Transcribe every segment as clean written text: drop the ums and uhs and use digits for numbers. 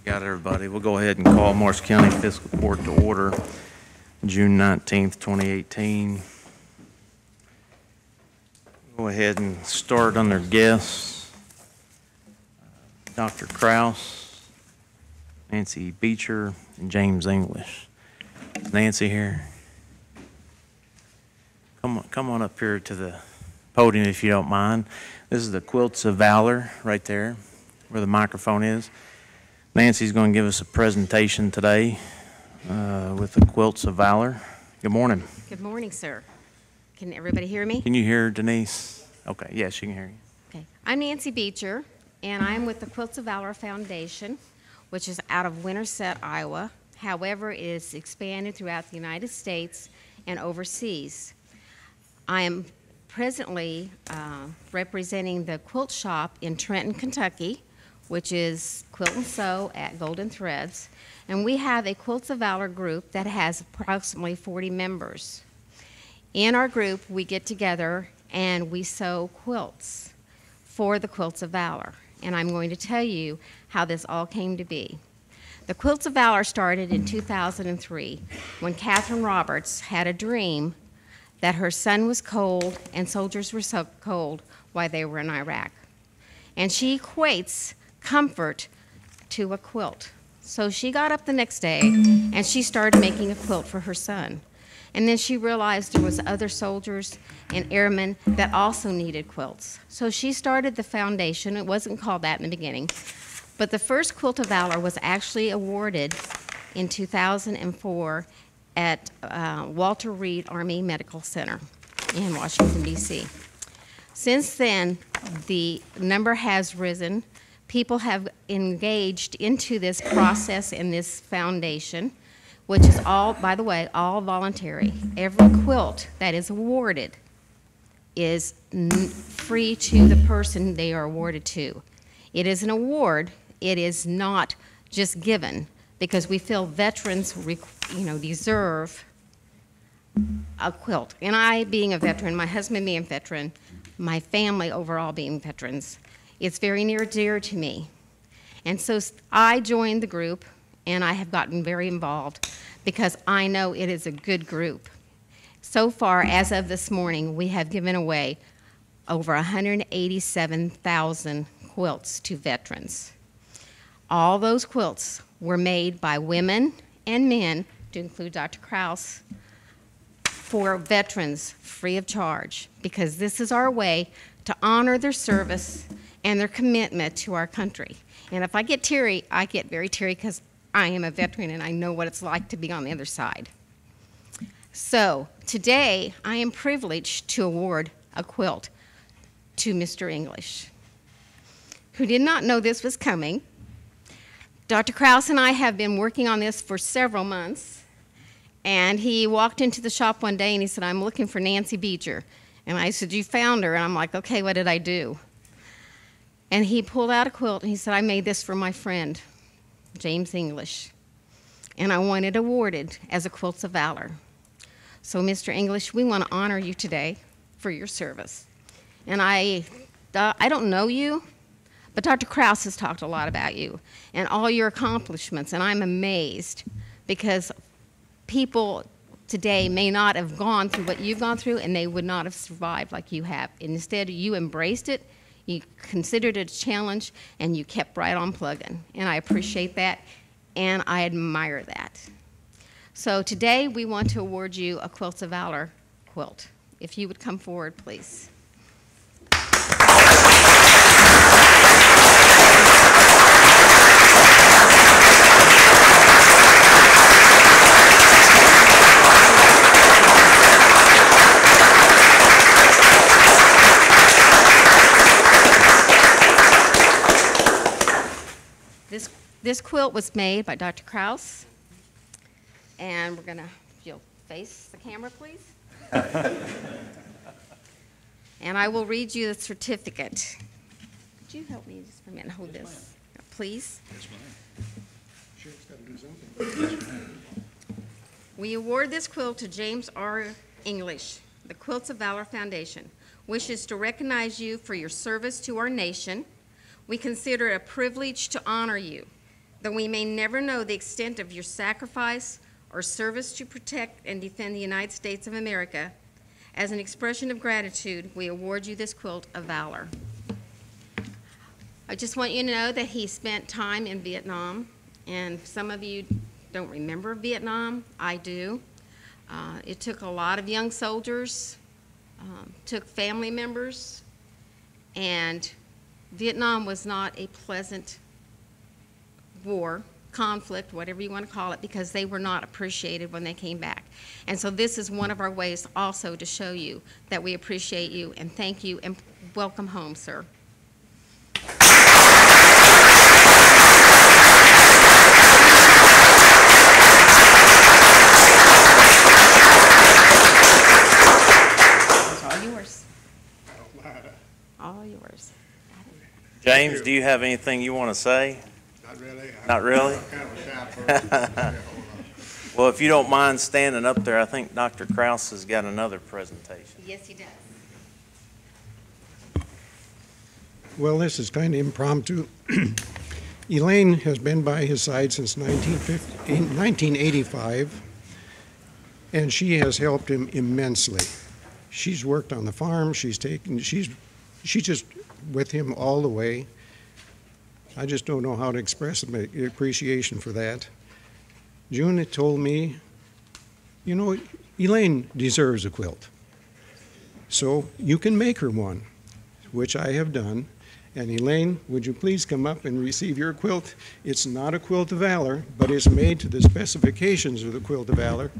Got it, everybody. We'll go ahead and call Morris County Fiscal Court to order, June 19th, 2018. Go ahead and start on their guests. Dr. Kraus, Nancy Beecher, and James English. Nancy here. Come on up here to the podium if you don't mind. This is the Quilts of Valor right there where the microphone is. Nancy's going to give us a presentation today with the Quilts of Valor. Good morning. Good morning, sir. Can everybody hear me? Can you hear Denise? Okay, yes, she can hear you. Okay. I'm Nancy Beecher, and I'm with the Quilts of Valor Foundation, which is out of Winterset, Iowa. However, it is expanded throughout the United States and overseas. I am presently representing the quilt shop in Trenton, Kentucky, which is Quilt and Sew at Golden Threads. And we have a Quilts of Valor group that has approximately 40 members. In our group, we get together and we sew quilts for the Quilts of Valor. And I'm going to tell you how this all came to be. The Quilts of Valor started in 2003 when Catherine Roberts had a dream that her son was cold and soldiers were so cold while they were in Iraq. And she equates comfort to a quilt. So she got up the next day and she started making a quilt for her son. And then she realized there was other soldiers and airmen that also needed quilts. So she started the foundation. It wasn't called that in the beginning. But the first Quilt of Valor was actually awarded in 2004 at Walter Reed Army Medical Center in Washington, D.C. Since then, the number has risen. People have engaged into this process in this foundation, which is all, by the way, all voluntary. Every quilt that is awarded is free to the person they are awarded to. It is an award. It is not just given because we feel veterans deserve a quilt. And I, being a veteran, my husband being a veteran, my family overall being veterans, it's very near and dear to me. And so I joined the group, and I have gotten very involved because I know it is a good group. So far, as of this morning, we have given away over 187,000 quilts to veterans. All those quilts were made by women and men, to include Dr. Kraus, for veterans free of charge, because this is our way to honor their service and their commitment to our country. And if I get teary, I get very teary because I am a veteran and I know what it's like to be on the other side. So today, I am privileged to award a quilt to Mr. English, who did not know this was coming. Dr. Kraus and I have been working on this for several months, and he walked into the shop one day and he said, "I'm looking for Nancy Beecher." And I said, "You found her?" And I'm like, "Okay, what did I do?" And he pulled out a quilt and he said, "I made this for my friend, James English, and I want it awarded as a Quilts of Valor." So, Mr. English, we want to honor you today for your service. And I don't know you, but Dr. Kraus has talked a lot about you and all your accomplishments, and I'm amazed because people today may not have gone through what you've gone through, and they would not have survived like you have. Instead, you embraced it, you considered it a challenge, and you kept right on plugging. And I appreciate that, and I admire that. So today, we want to award you a Quilts of Valor quilt. If you would come forward, please. This quilt was made by Dr. Kraus, and we're going to, if you'll face the camera, please. And I will read you the certificate. Could you help me just for a minute hold this, please? Yes, ma'am. Sure, it's got to do something. Yes, ma'am. We award this quilt to James R. English, the Quilts of Valor Foundation, wishes to recognize you for your service to our nation. We consider it a privilege to honor you. Though we may never know the extent of your sacrifice or service to protect and defend the United States of America, as an expression of gratitude, we award you this Quilt of Valor. I just want you to know that he spent time in Vietnam, and some of you don't remember Vietnam. I do. It took a lot of young soldiers, took family members, and Vietnam was not a pleasant war, conflict, whatever you want to call it, because they were not appreciated when they came back. And so this is one of our ways also to show you that we appreciate you and thank you and welcome home, sir. It's all yours. All yours. James, do you have anything you want to say? Not really. Not really? I'm kind of a shy person. Well, if you don't mind standing up there, I think Dr. Krause has got another presentation. Yes, he does. Well, this is kind of impromptu. Elaine has been by his side since 1985, and she has helped him immensely. She's worked on the farm. She's just with him all the way. I just don't know how to express my appreciation for that. June had told me, you know, Elaine deserves a quilt, so you can make her one, which I have done. And Elaine, would you please come up and receive your quilt? It's not a Quilt of Valor, but it's made to the specifications of the Quilt of Valor,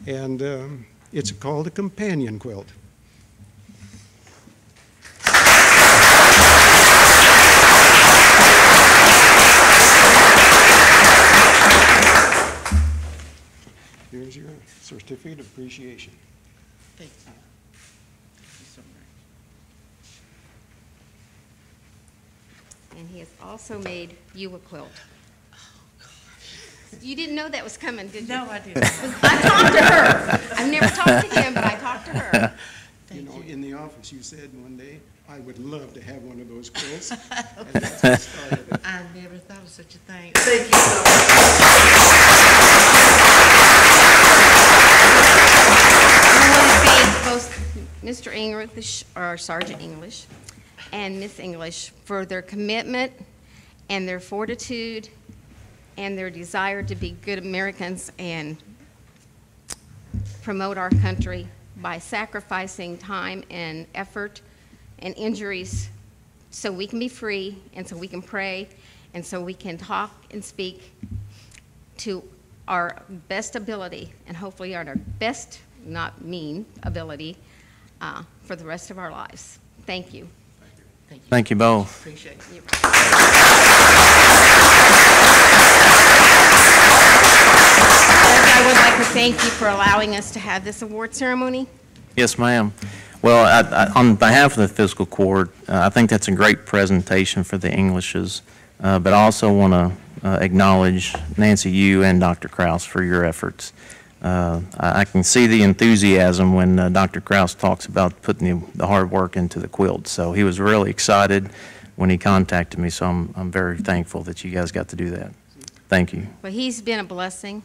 and it's called a companion quilt. Here's your certificate of appreciation. Thank you. Thank you so much. And he has also made you a quilt. You didn't know that was coming, did you? No, I didn't. I talked to her. I've never talked to him, but I talked to her. You know, in the office, you said one day, I would love to have one of those quilts. And Okay. that's what started it. I never thought of such a thing. Thank you so much. I want to thank both Mr. English, or Sergeant English, and Miss English for their commitment and their fortitude and their desire to be good Americans and promote our country by sacrificing time and effort and injuries so we can be free and so we can pray and so we can talk and speak to our best ability and hopefully our best, not mean, ability for the rest of our lives. Thank you. Thank you. Thank you both. Appreciate it. Judge, I would like to thank you for allowing us to have this award ceremony. Yes, ma'am. Well, on behalf of the Fiscal Court, I think that's a great presentation for the Englishes, but I also want to acknowledge Nancy, you and Dr. Krause for your efforts. I can see the enthusiasm when Dr. Krause talks about putting the hard work into the quilt. So he was really excited when he contacted me, so I'm very thankful that you guys got to do that. Thank you. Well, he's been a blessing.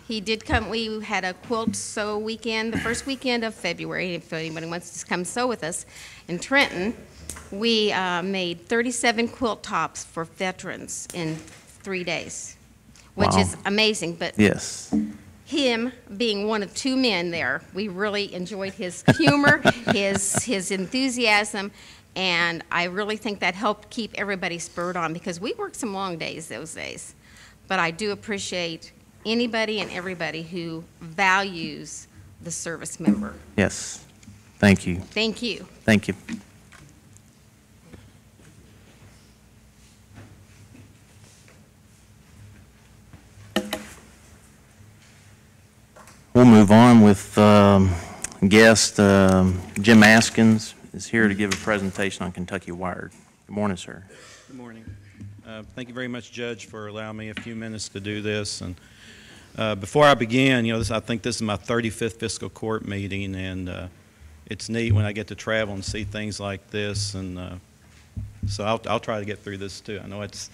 He did come, we had a quilt sew weekend, the first weekend of February, if anybody wants to come sew with us in Trenton. We made 37 quilt tops for veterans in 3 days, which Wow. is amazing. But Yes. him being one of two men there, we really enjoyed his humor, his enthusiasm, and I really think that helped keep everybody spurred on because we worked some long days those days. But I do appreciate anybody and everybody who values the service member. Yes. Thank you. Thank you. Thank you. We'll move on with guest Jim Askins is here to give a presentation on Kentucky Wired. Good morning, sir. Good morning. Thank you very much, Judge, for allowing me a few minutes to do this. And before I begin, I think this is my 35th Fiscal Court meeting, and it's neat when I get to travel and see things like this. And so I'll try to get through this too. I know it's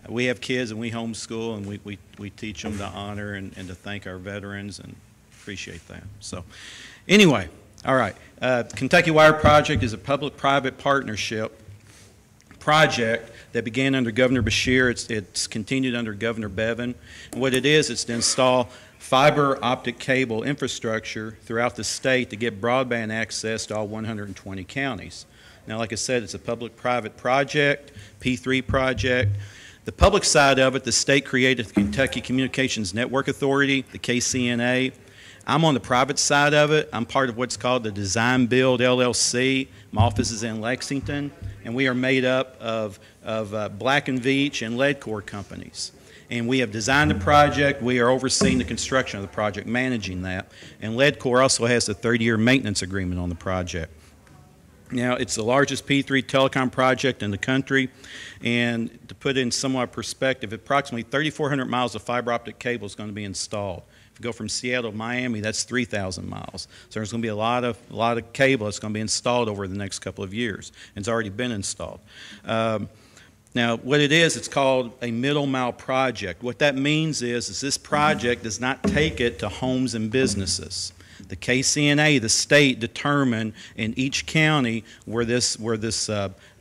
We have kids and we homeschool, and we teach them to honor and to thank our veterans, and appreciate that. So anyway, all right. Kentucky Wire Project is a public-private partnership project that began under Governor Beshear. It's continued under Governor Bevin. And what it is, it's to install fiber optic cable infrastructure throughout the state to get broadband access to all 120 counties. Now, like I said, it's a public-private project, P3 project. The public side of it, the state created the Kentucky Communications Network Authority, the KCNA. I'm on the private side of it. I'm part of what's called the Design Build LLC. My office is in Lexington, and we are made up of Black & Veatch and Leadcore companies. And we have designed the project. We are overseeing the construction of the project, managing that. And Leadcore also has a 30-year maintenance agreement on the project. Now, it's the largest P3 telecom project in the country, and to put it in somewhat perspective, approximately 3,400 miles of fiber optic cable is going to be installed. If you go from Seattle to Miami, that's 3,000 miles. So there's going to be a lot of cable that's going to be installed over the next couple of years, and it's already been installed. Now, what it is, it's called a middle mile project. What that means is this project does not take it to homes and businesses. The KCNA, the state, determine in each county where this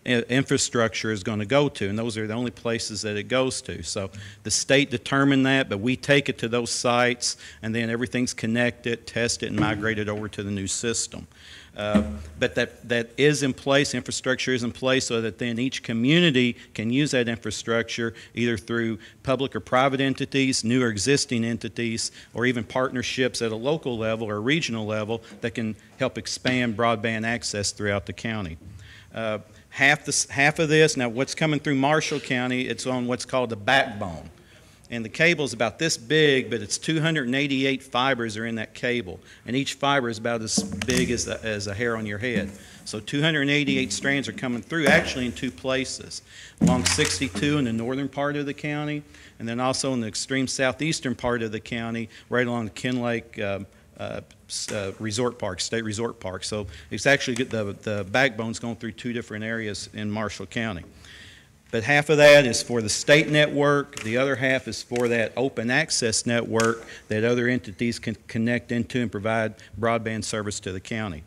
infrastructure is going to go to, and those are the only places that it goes to. So the state determined that, but we take it to those sites, and then everything's connected, tested, and migrated over to the new system. But that is in place, infrastructure is in place, so that then each community can use that infrastructure either through public or private entities, new or existing entities, or even partnerships at a local level or regional level that can help expand broadband access throughout the county. Half of this, now what's coming through Marshall County, it's on what's called the backbone. And the cable is about this big, but it's 288 fibers are in that cable. And each fiber is about as big as a hair on your head. So 288 strands are coming through, actually in two places. Along 62 in the northern part of the county, and then also in the extreme southeastern part of the county, right along the Ken Lake resort park, state resort park. So it's actually, the backbone's going through two different areas in Marshall County. But half of that is for the state network. The other half is for that open access network that other entities can connect into and provide broadband service to the county.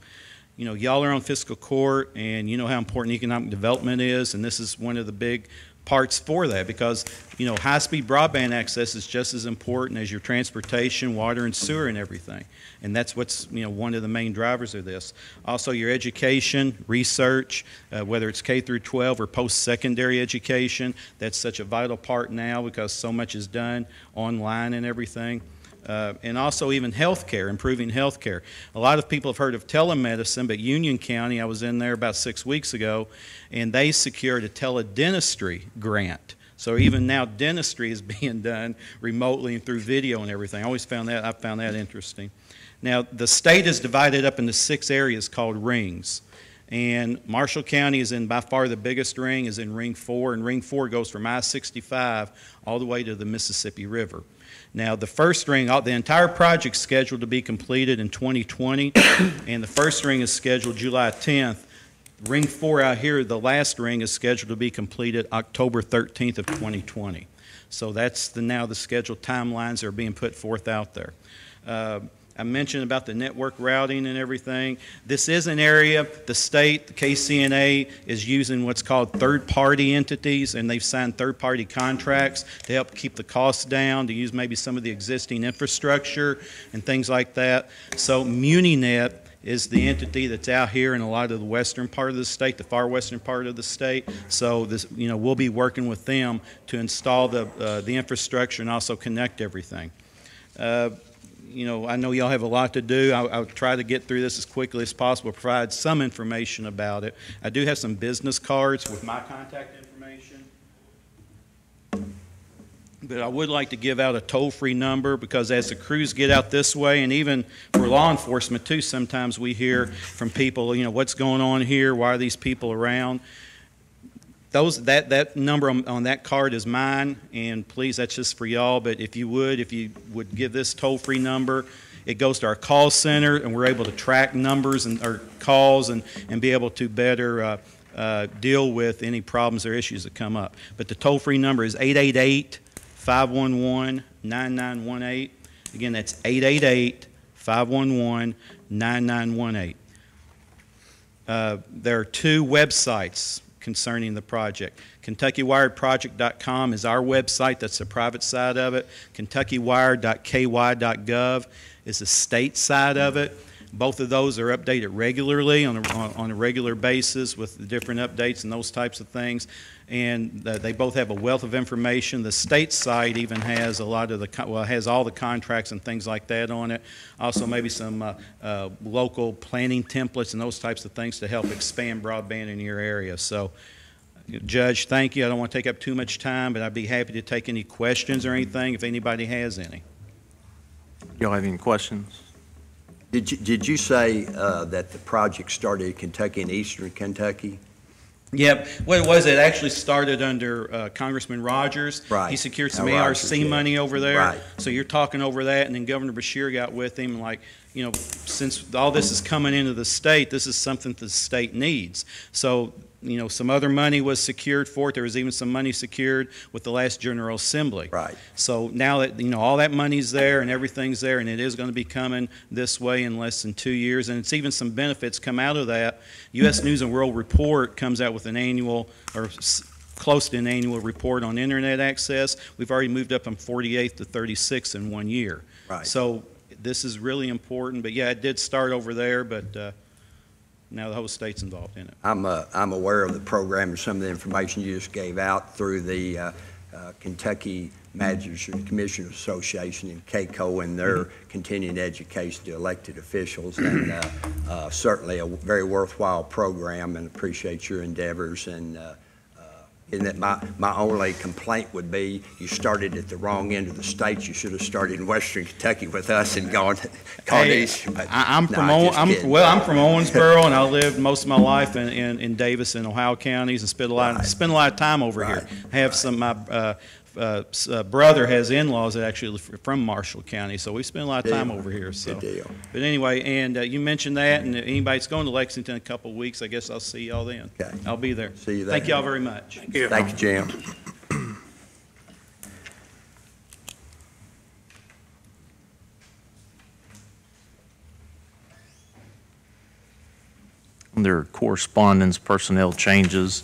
You know, y'all are on Fiscal Court, and you know how important economic development is, and this is one of the big parts for that, because, you know, high-speed broadband access is just as important as your transportation, water, and sewer and everything. And that's what's, you know, one of the main drivers of this. Also, your education, research, whether it's K through 12 or post-secondary education, that's such a vital part now because so much is done online and everything. And also even healthcare, improving healthcare. A lot of people have heard of telemedicine, but Union County, I was in there about 6 weeks ago, and they secured a teledentistry grant. So even now dentistry is being done remotely and through video and everything. I found that interesting. Now, the state is divided up into 6 areas called rings. And Marshall County is in, by far the biggest ring, is in Ring 4, and Ring 4 goes from I-65 all the way to the Mississippi River. Now, the first ring, the entire project is scheduled to be completed in 2020, and the first ring is scheduled July 10th. Ring 4 out here, the last ring, is scheduled to be completed October 13th of 2020. So that's now the scheduled timelines that are being put forth out there. I mentioned about the network routing and everything. This is an area, the state, the KCNA, is using what's called third-party entities, and they've signed third-party contracts to help keep the costs down, to use maybe some of the existing infrastructure and things like that. So MuniNet is the entity that's out here in a lot of the western part of the state, the far western part of the state. So this, you know, we'll be working with them to install the infrastructure and also connect everything. You know, I know y'all have a lot to do. I'll try to get through this as quickly as possible, provide some information about it. I do have some business cards with my contact information. But I would like to give out a toll-free number, because as the crews get out this way, and even for law enforcement too, sometimes we hear from people, you know, what's going on here? Why are these people around? That number on that card is mine, and please, that's just for y'all, but if you would give this toll-free number, it goes to our call center, and we're able to track numbers or calls and be able to better deal with any problems or issues that come up. But the toll-free number is 888-511-9918. Again, that's 888-511-9918. There are two websites concerning the project. KentuckyWiredProject.com is our website. That's the private side of it. KentuckyWired.ky.gov is the state side of it. Both of those are updated regularly on a regular basis with the different updates and those types of things. And they both have a wealth of information. The state site even has a lot of has all the contracts and things like that on it. Also maybe some local planning templates and those types of things to help expand broadband in your area. So, Judge, thank you. I don't want to take up too much time, but I'd be happy to take any questions or anything if anybody has any. Y'all have any questions? Did you say that the project started in Kentucky and eastern Kentucky? Yep. What it was, it actually started under Congressman Rogers. Right. He secured some Now, ARC Rogers, yeah. money over there. Right. So you're talking over that, and then Governor Beshear got with him, like, you know, since all this is coming into the state, this is something the state needs. So, you know, some other money was secured for it. There was even some money secured with the last General Assembly. Right. So now that, you know, all that money's there and everything's there, and it is going to be coming this way in less than 2 years, and it's even some benefits come out of that. U.S. News and World Report comes out with an annual, or close to an annual report on internet access. We've already moved up from 48th to 36th in 1 year. Right. So this is really important. But yeah, it did start over there, but now the whole state's involved in it. I'm aware of the program and some of the information you just gave out through the Kentucky Magistrate Commissioners Association and KCO and their continuing education to elected officials, and certainly a very worthwhile program, and appreciate your endeavors. And in that my only complaint would be you started at the wrong end of the state. You should have started in Western Kentucky with us and gone east. I'm from Owensboro, and I lived most of my life in Davis and Ohio counties, and spent a lot of time over here. I have my brother has in-laws that actually from Marshall County, so we spend a lot of time over here. So, Good deal. But anyway, and you mentioned that, and anybody that's going to Lexington in a couple of weeks, I guess I'll see y'all then. Okay. I'll be there. See you there. Thank y'all very much. Thank you, Jim. Under correspondence, personnel changes.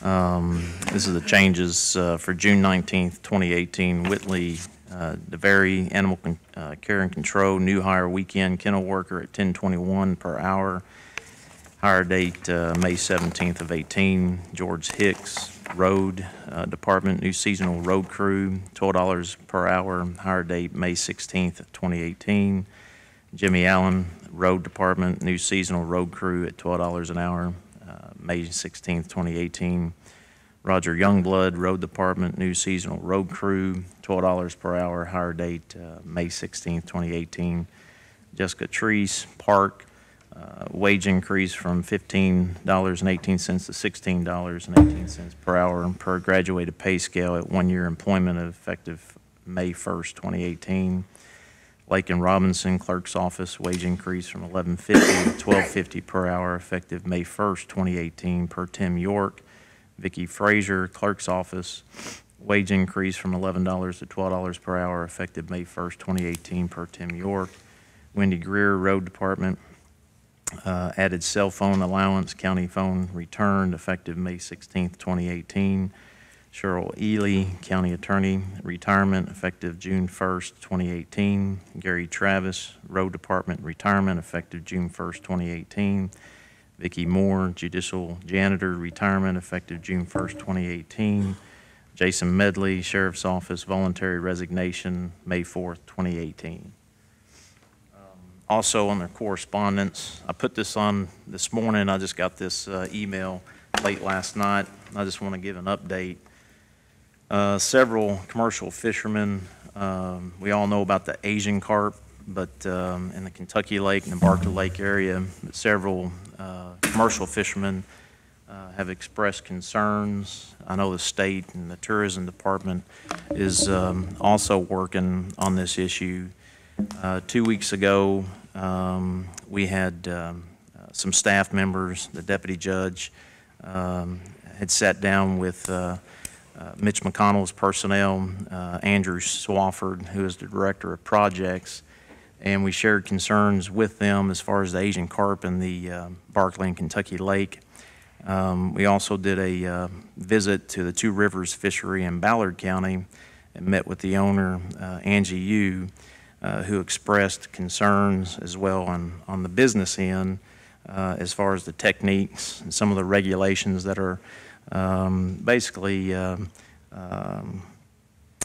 This is the changes for June 19th, 2018. Whitley DeVary, Animal Care and Control, new hire weekend kennel worker at $10.21 per hour. Hire date May 17th of 18. George Hicks, Road Department, new seasonal road crew, $12 per hour. Hire date May 16th of 2018. Jimmy Allen, Road Department, new seasonal road crew at $12 an hour, May 16th, 2018. Roger Youngblood, Road Department, new seasonal road crew, $12 per hour, hire date May 16th, 2018. Jessica Treese, Park, wage increase from $15.18 to $16.18 per hour per graduated pay scale at 1 year employment effective May 1st, 2018. Lake and Robinson, Clerk's Office, wage increase from $11.50 to $12.50 per hour effective May 1st, 2018 per Tim York. Vicki Frazier, Clerk's Office, wage increase from $11 to $12 per hour effective May 1st, 2018 per Tim York. Wendy Greer, Road Department, added cell phone allowance, county phone returned effective May 16th, 2018. Cheryl Ely, County Attorney, retirement effective June 1st, 2018. Gary Travis, Road Department, retirement effective June 1st, 2018. Vicki Moore, Judicial Janitor, retirement effective June 1st, 2018. Jason Medley, Sheriff's Office, voluntary resignation May 4th, 2018. Also on their correspondence, I put this on this morning. I just got this email late last night. I just want to give an update. Several commercial fishermen, we all know about the Asian carp, but in the Kentucky Lake and the Barker Lake area, several commercial fishermen have expressed concerns. I know the state and the tourism department is also working on this issue. 2 weeks ago, we had some staff members, the deputy judge, had sat down with Mitch McConnell's personnel, Andrew Swafford, who is the Director of Projects, and we shared concerns with them as far as the Asian carp in the Barkley and Kentucky Lake. We also did a visit to the Two Rivers Fishery in Ballard County and met with the owner, Angie Yu, who expressed concerns as well on the business end as far as the techniques and some of the regulations that are basically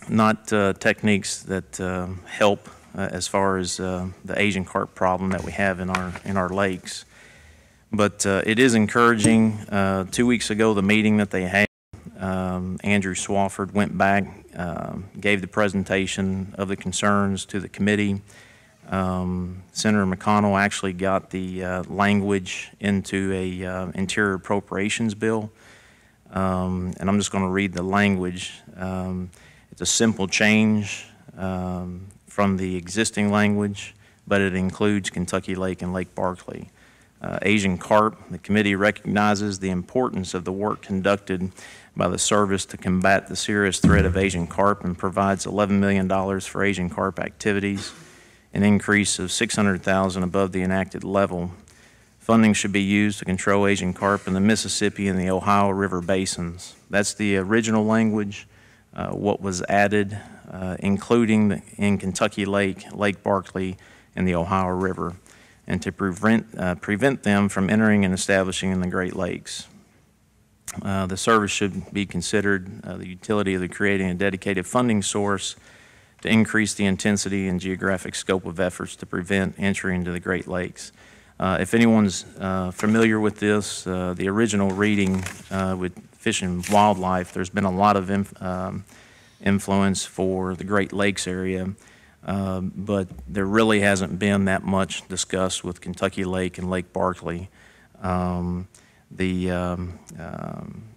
not techniques that help as far as the Asian carp problem that we have in our lakes. But it is encouraging. 2 weeks ago, the meeting that they had, Andrew Swafford went back, gave the presentation of the concerns to the committee. Senator McConnell actually got the language into a interior appropriations bill. And I'm just going to read the language. It's a simple change from the existing language, but it includes Kentucky Lake and Lake Barkley. Asian carp, the committee recognizes the importance of the work conducted by the service to combat the serious threat of Asian carp and provides $11 million for Asian carp activities, an increase of $600,000 above the enacted level. Funding should be used to control Asian carp in the Mississippi and the Ohio River basins. That's the original language. What was added, including in Kentucky Lake, Lake Barkley, and the Ohio River, and to prevent them from entering and establishing in the Great Lakes. The service should be considered the utility of creating a dedicated funding source to increase the intensity and geographic scope of efforts to prevent entry into the Great Lakes. If anyone's familiar with this, the original reading with Fish and Wildlife, there's been a lot of influence for the Great Lakes area, but there really hasn't been that much discussed with Kentucky Lake and Lake Barkley.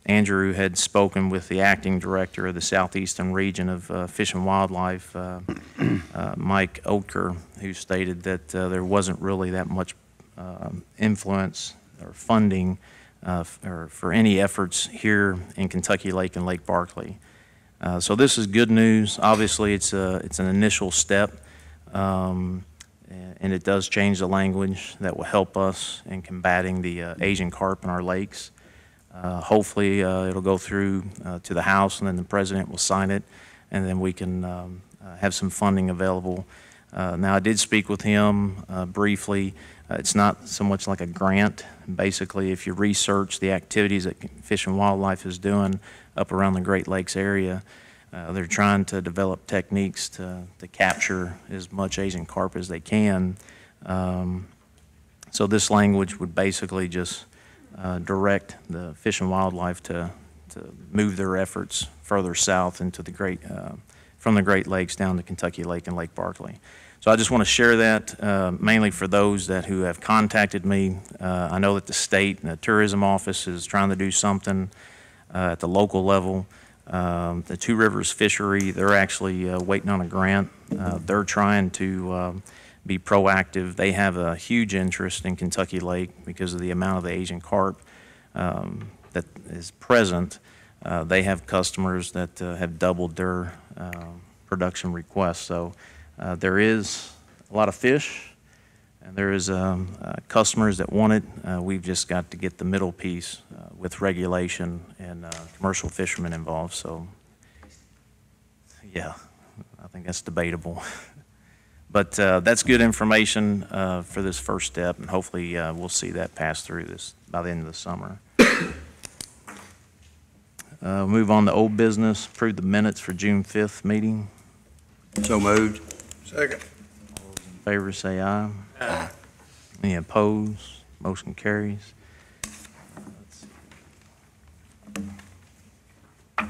Andrew had spoken with the acting director of the southeastern region of Fish and Wildlife, Mike Oetker, who stated that there wasn't really that much influence or funding for any efforts here in Kentucky Lake and Lake Barkley. So this is good news. Obviously, it's an initial step, and it does change the language that will help us in combating the Asian carp in our lakes. Hopefully, it'll go through to the House, and then the President will sign it, and then we can have some funding available. Now, I did speak with him briefly. It's not so much like a grant. Basically, if you research the activities that Fish and Wildlife is doing up around the Great Lakes area, they're trying to develop techniques to capture as much Asian carp as they can. So this language would basically just direct the Fish and Wildlife to move their efforts further south into the from the Great Lakes down to Kentucky Lake and Lake Barkley. So I just want to share that mainly for those who have contacted me. I know that the state and the tourism office is trying to do something at the local level. The Two Rivers Fishery, they're actually waiting on a grant. They're trying to be proactive. They have a huge interest in Kentucky Lake because of the amount of the Asian carp that is present. They have customers that have doubled their production requests. So there is a lot of fish, and there is customers that want it. We've just got to get the middle piece with regulation and commercial fishermen involved. So, yeah, I think that's debatable. But that's good information for this first step, and hopefully we'll see that pass through by the end of the summer. Move on to old business. Approve the minutes for June 5th meeting. So moved. Second. All those in favor say aye. Aye. Any opposed? Motion carries. We've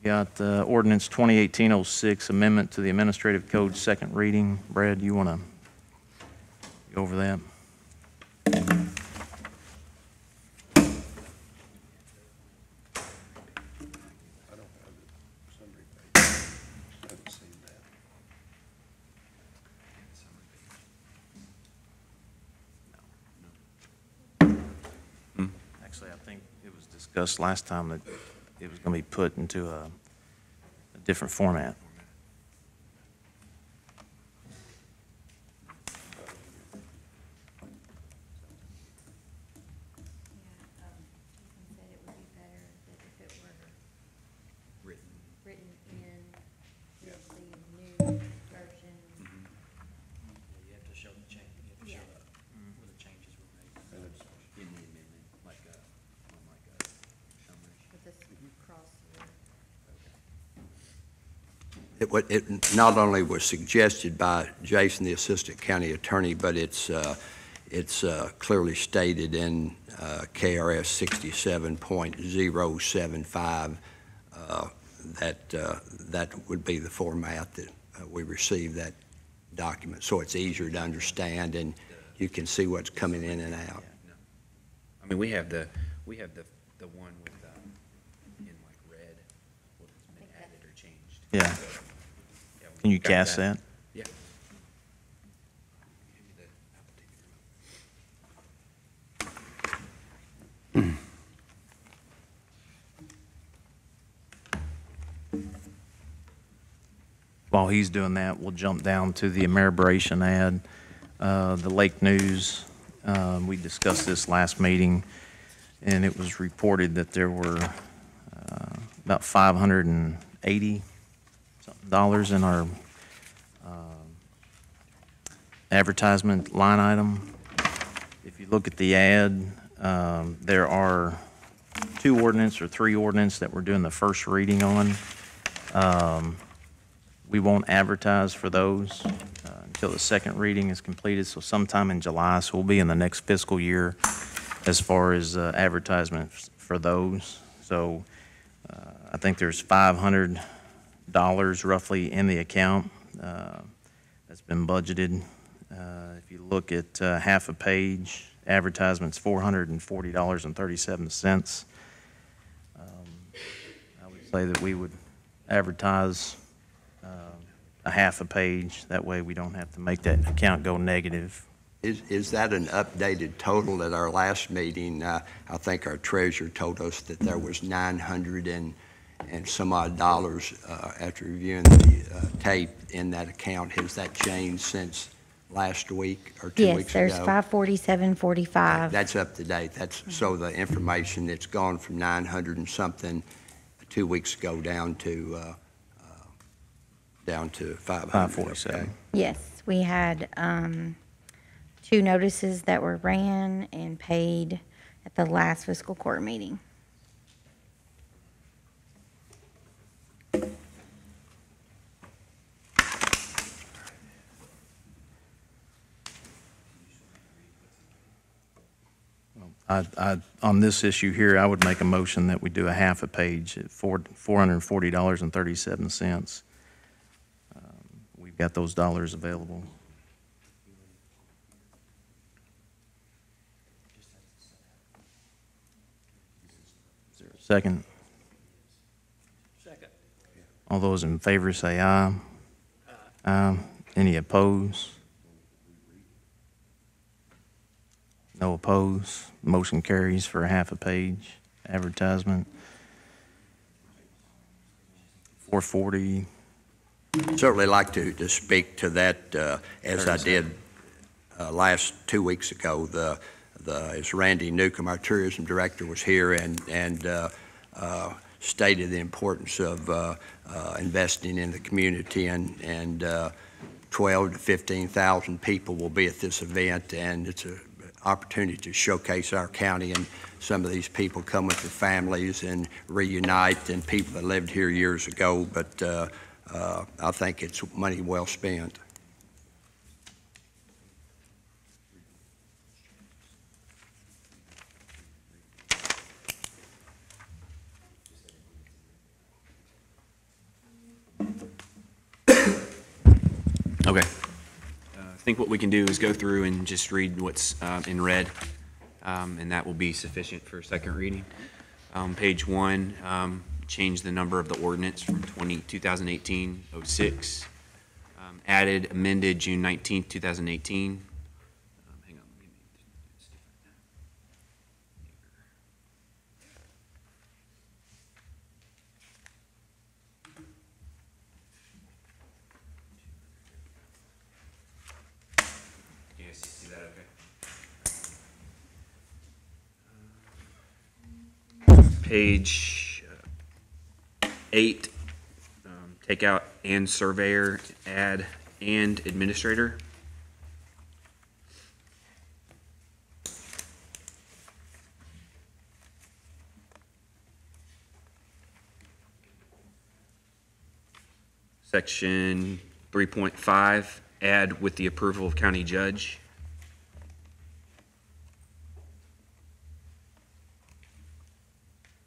got ordinance 2018-06, amendment to the administrative code, second reading. Brad, you want to go over that? It was discussed last time that it was going to be put into a different format. said it would be better that if it were written in the new version. You have to show the change, you have to show where the changes were made. In the amendment, like, summary. With this cross It not only was suggested by Jason, the Assistant County Attorney, but it's clearly stated in KRS 67.075 that would be the format that we receive that document. So it's easier to understand and you can see what's coming in and out. I mean, we have the one with, in like red, what's been added or changed. Yeah. Can you cast that? Yeah. While he's doing that, we'll jump down to the Ameribration ad, the Lake News. We discussed this last meeting, and it was reported that there were about $580 in our advertisement line item. If you look at the ad, there are two ordinance or three ordinance that we're doing the first reading on. We won't advertise for those until the second reading is completed, so sometime in July. So we'll be in the next fiscal year as far as advertisements for those. So I think there's $500 roughly in the account that's been budgeted. If you look at half a page, advertisements $440.37. I would say that we would advertise a half a page. That way we don't have to make that account go negative. Is that an updated total? At our last meeting, I think our treasurer told us that there was $900 and some odd dollars after reviewing the tape in that account. Has that changed since last week or 2 weeks ago? Yes, there's 547.45. That's up to date. So the information that's gone from 900 and something 2 weeks ago down to 500. 547. Okay. Yes, we had 2 notices that were ran and paid at the last fiscal court meeting. On this issue here, I would make a motion that we do a half a page at $440.37. We've got those dollars available. Is there a second? Second. All those in favor say aye. Aye. Any opposed? No opposed. Motion carries for a half a page advertisement. 440. Certainly like to speak to that, as I did last 2 weeks ago. As Randy Newcomb, our tourism director, was here and stated the importance of investing in the community, and 12 to 15,000 people will be at this event, and it's an opportunity to showcase our county, and some of these people come with their families and reunite, and people that lived here years ago, but I think it's money well spent. Okay. I think what we can do is go through and just read what's in red, and that will be sufficient for second reading. Page 1, change the number of the ordinance from 2018-06. Added, amended June 19th, 2018. Hang on, let me make this different. Page 8, take out and surveyor, add and administrator. Section 3.5, add with the approval of county judge.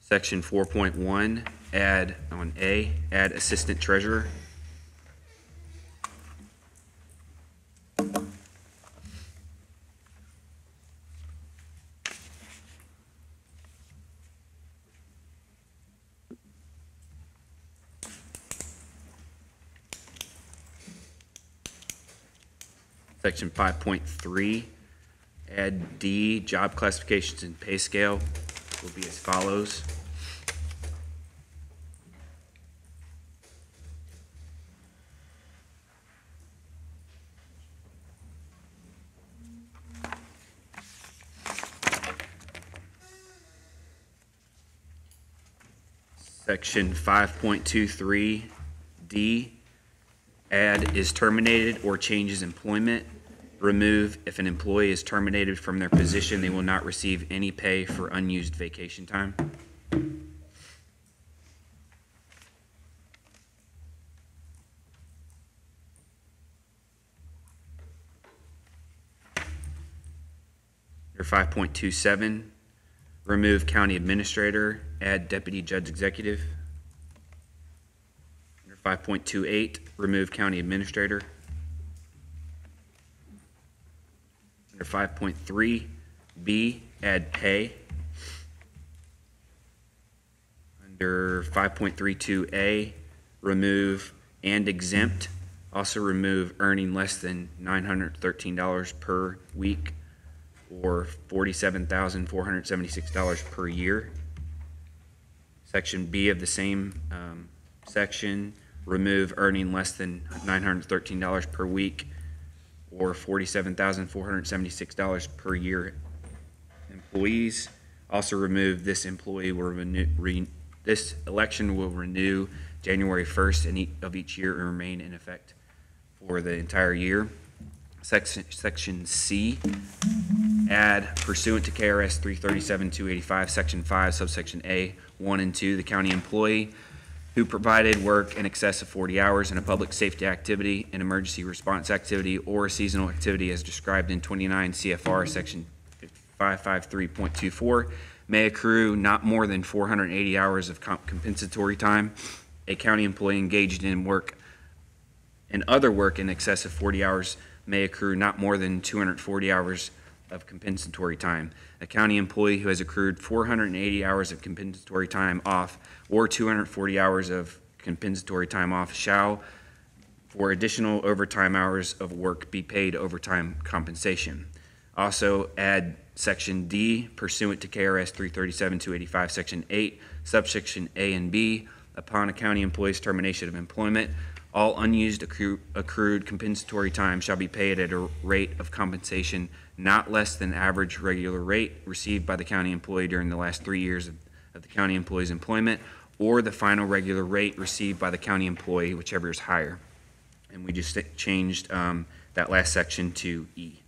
Section 4.1, add on A, add assistant treasurer. Section 5.3, add D, job classifications and pay scale will be as follows. Section 5.23, D, add is terminated or changes employment. Remove if an employee is terminated from their position, they will not receive any pay for unused vacation time. Under 5.27, remove county administrator, add deputy judge executive. Under 5.28, remove county administrator. Under 5.3B, add pay. Under 5.32A, remove and exempt. Also remove earning less than $913 per week or $47,476 per year. Section B of the same section, remove earning less than $913 per week or $47,476 per year employees. Also remove this employee will this election will renew January 1st of each year and remain in effect for the entire year. Section C, add pursuant to KRS 337-285, Section 5, subsection A, 1 and 2, the county employee who provided work in excess of 40 hours in a public safety activity, an emergency response activity, or a seasonal activity as described in 29 CFR Section 553.24 may accrue not more than 480 hours of compensatory time. A county employee engaged in work and other work in excess of 40 hours may accrue not more than 240 hours of compensatory time. A county employee who has accrued 480 hours of compensatory time off or 240 hours of compensatory time off shall, for additional overtime hours of work, be paid overtime compensation. Also add Section D, pursuant to KRS 337-285, Section 8, subsection A and B, upon a county employee's termination of employment, all unused accrued compensatory time shall be paid at a rate of compensation not less than average regular rate received by the county employee during the last 3 years of the county employee's employment, or the final regular rate received by the county employee, whichever is higher. And we just changed that last section to E.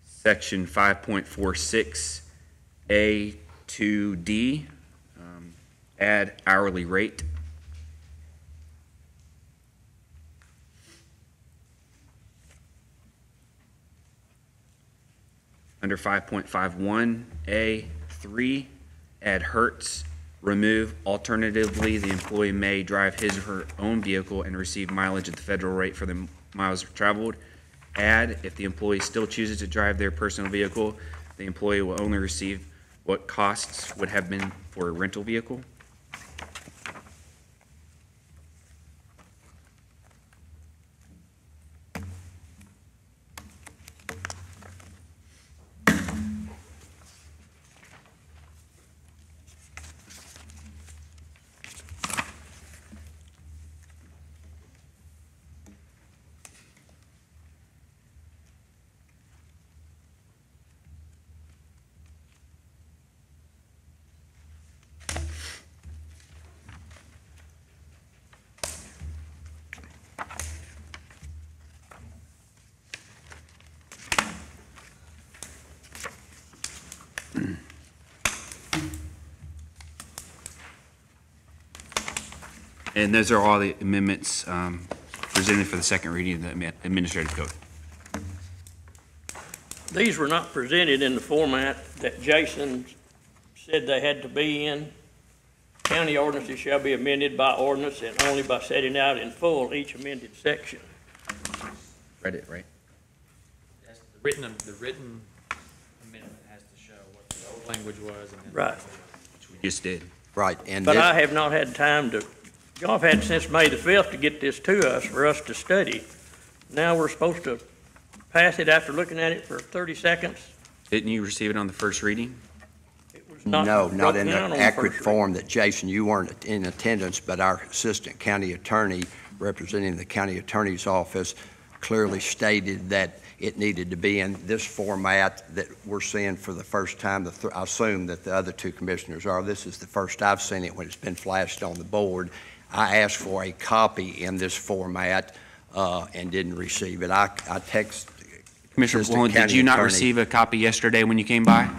Section 5.46 A to D, add hourly rate. Under 5.51 A3, add hertz. Remove alternatively, the employee may drive his or her own vehicle and receive mileage at the federal rate for the miles traveled. Add, if the employee still chooses to drive their personal vehicle, the employee will only receive what costs would have been for a rental vehicle. And those are all the amendments presented for the second reading of the administrative code. These were not presented in the format that Jason said they had to be in. County ordinances shall be amended by ordinance and only by setting out in full each amended section. Read it, right? The written amendment has to show what the old language was and then. Right. Which we just did. Right, and But this- I have not had time to, y'all have had since May the 5th to get this to us for us to study. Now we're supposed to pass it after looking at it for 30 seconds? Didn't you receive it on the first reading? It was no, not broken in the down on the accurate first form that, Jason, you weren't in attendance, but our assistant county attorney representing the county attorney's office clearly stated that it needed to be in this format that we're seeing for the first time. I assume that the other two commissioners are. This is the first I've seen it when it's been flashed on the board. I asked for a copy in this format and didn't receive it. I text Commissioner Assistant Woolen, did County you not Attorney. receive a copy yesterday when you came by?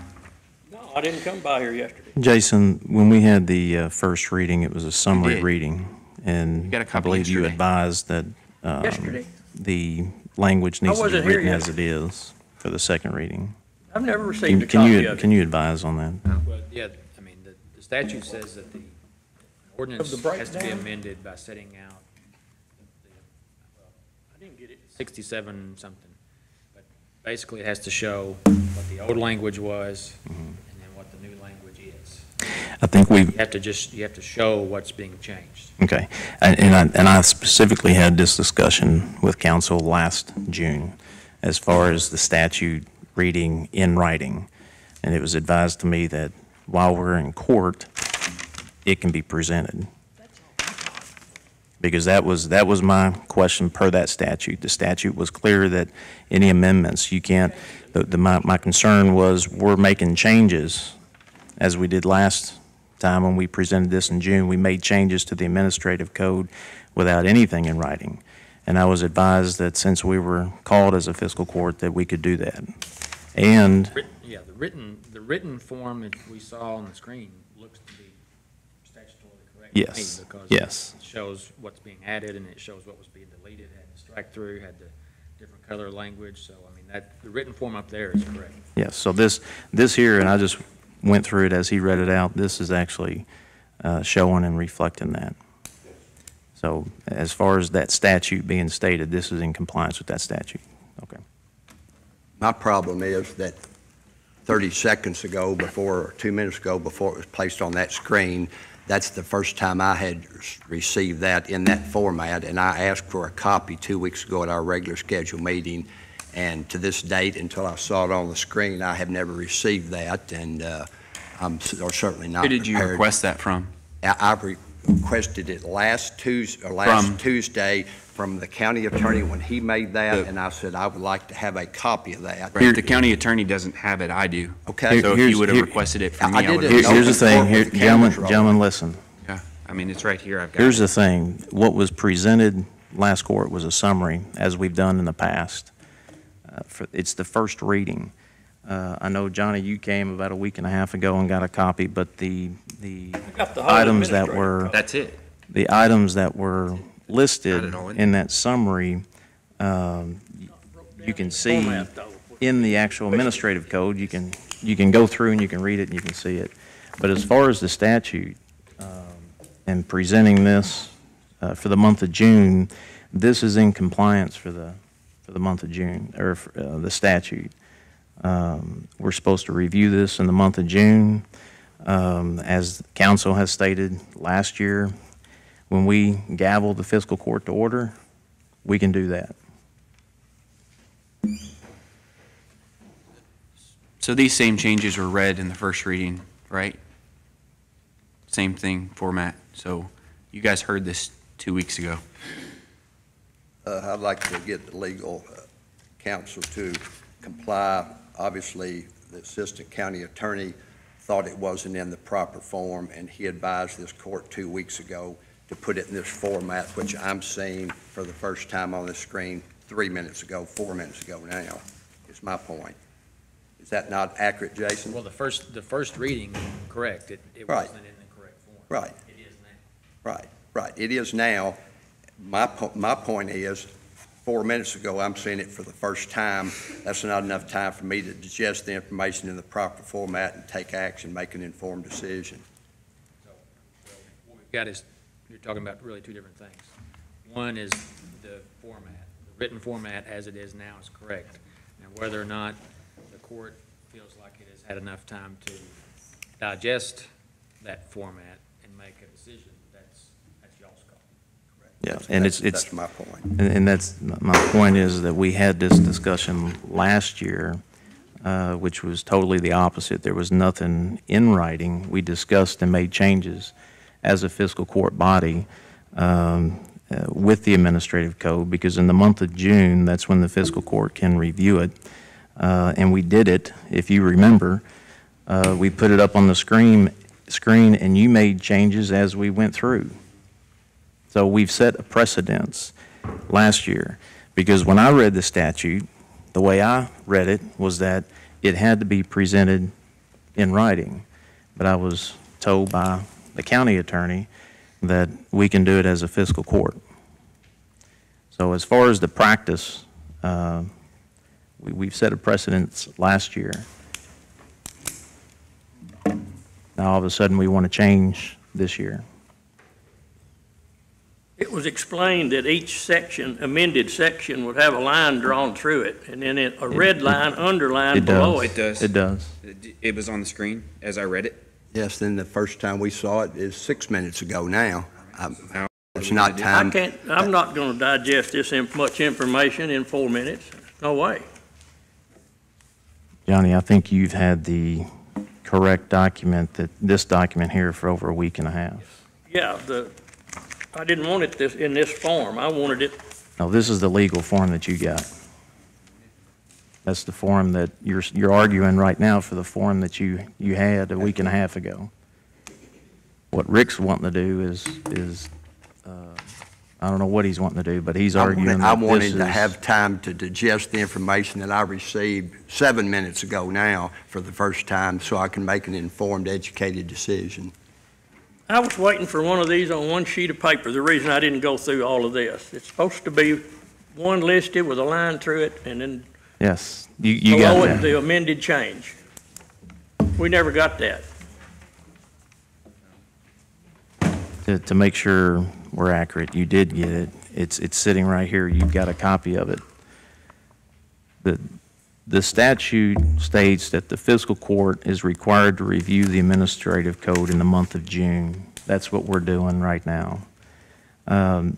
No, I didn't come by here yesterday. Jason, when we had the first reading, it was a summary did. reading, You and got a I copy believe you yesterday. advised that Yesterday? the language needs to be wasn't here written as it is for the second reading. I've never received a Can copy you, of can it. you advise on that? Well, yeah, I mean, the statute says that the ordinance Of the has to be breakdown? amended by setting out I didn't get it. 67 something. But basically, it has to show what the old language was and then what the new language is. I think You have to show what's being changed. okay. And I specifically had this discussion with council last June as far as the statute reading in writing. And it was advised to me that while we're in court, it can be presented. Because that was my question per that statute. The statute was clear that any amendments, you can't, my concern was we're making changes, as we did last time when we presented this in June. We made changes to the administrative code without anything in writing. And I was advised that since we were called as a fiscal court, that we could do that. And Yeah, the written form that we saw on the screen looks to be statutorily correct to me. Yes, Because yes. it shows what's being added and it shows what was being deleted, had the strike through, had the different color language. So, I mean, the written form up there is correct. yes, so this here, and I just went through it as he read it out, this is actually showing and reflecting that. So as far as that statute being stated, this is in compliance with that statute. Okay. My problem is that 30 seconds ago, or 2 minutes ago, before it was placed on that screen, that's the first time I had received that in that format, and I asked for a copy 2 weeks ago at our regular scheduled meeting, and to this date, until I saw it on the screen, I have never received that, and I'm certainly not Who prepared. did you request that from? I requested it last Tuesday from the county attorney when he made that, and I said I would like to have a copy of that. Right, the county attorney doesn't have it, I do. Okay. So if Here's- you would have here- requested it from me, I I would didn't have. know. Here's the thing, Open here, court with the cameras rolling. gentlemen, listen. Yeah, I mean, it's right here, I've got it. Here's the thing, what was presented last court was a summary, as we've done in the past. It's the first reading. I know, Johnny, you came about a week and a half ago and got a copy, but the got the whole items that administrative were, code. That's it. the items that were listed Got it all in. in that summary, you can see Format, though. in the actual administrative code, you can go through and you can read it and you can see it. But as far as the statute, and presenting this for the month of June, this is in compliance for the month of June, or the statute. We're supposed to review this in the month of June. As council has stated last year, when we gavel the fiscal court to order, we can do that. So these same changes were read in the first reading, right? Same thing, format. So you guys heard this 2 weeks ago. I'd like to get the legal counsel to comply. Obviously, the assistant county attorney thought it wasn't in the proper form, and he advised this court 2 weeks ago to put it in this format, which I'm seeing for the first time on the screen 3 minutes ago, 4 minutes ago now, is my point. Is that not accurate, Jason? Well, the first reading, correct, it Right. wasn't in the correct form. Right. It is now. Right, it is now. My point is, 4 minutes ago, I'm seeing it for the first time. That's not enough time for me to digest the information in the proper format and take action, make an informed decision. So, what we've got is, you're talking about really two different things. One is the format. The written format as it is now is correct. And whether or not the court feels like it has had enough time to digest that format and make a decision, that's y'all's call. Yeah, and That's my point. and that's, my point is that we had this discussion last year, which was totally the opposite. There was nothing in writing. We discussed and made changes as a fiscal court body with the administrative code, because in the month of June, that's when the fiscal court can review it. And we did it, if you remember. We put it up on the screen, and you made changes as we went through. So we've set a precedence last year, because when I read the statute, the way I read it was that it had to be presented in writing. But I was told by the county attorney that we can do it as a fiscal court. So as far as the practice, we've set a precedence last year. Now all of a sudden we want to change this year. It was explained that each section, amended section, would have a line drawn through it, and then a red line underlined below it. It does. It does. It was on the screen as I read it. Yes, then the first time we saw it is 6 minutes ago now. Now, It's not I time. I'm not going to digest this much information in 4 minutes. No way. Johnny, I think you've had the correct document, this document here, for over a week and a half. Yeah, I didn't want it in this form. I wanted it. No, this is the legal form that you got. That's the form that you're arguing right now for, the form that you had a week and a half ago. What Rick's wanting to do is I don't know what he's wanting to do, but he's arguing I that this wanted to is- have time to digest the information that I received 7 minutes ago now for the first time, so I can make an informed, educated decision. I was waiting for one of these on one sheet of paper. The reason I didn't go through all of this. It's supposed to be one listed with a line through it, and then Yes, you got below it, that. the amended change. We never got that. To make sure we're accurate, you did get it. It's sitting right here. You've got a copy of it. The statute states that the fiscal court is required to review the administrative code in the month of June. That's what we're doing right now.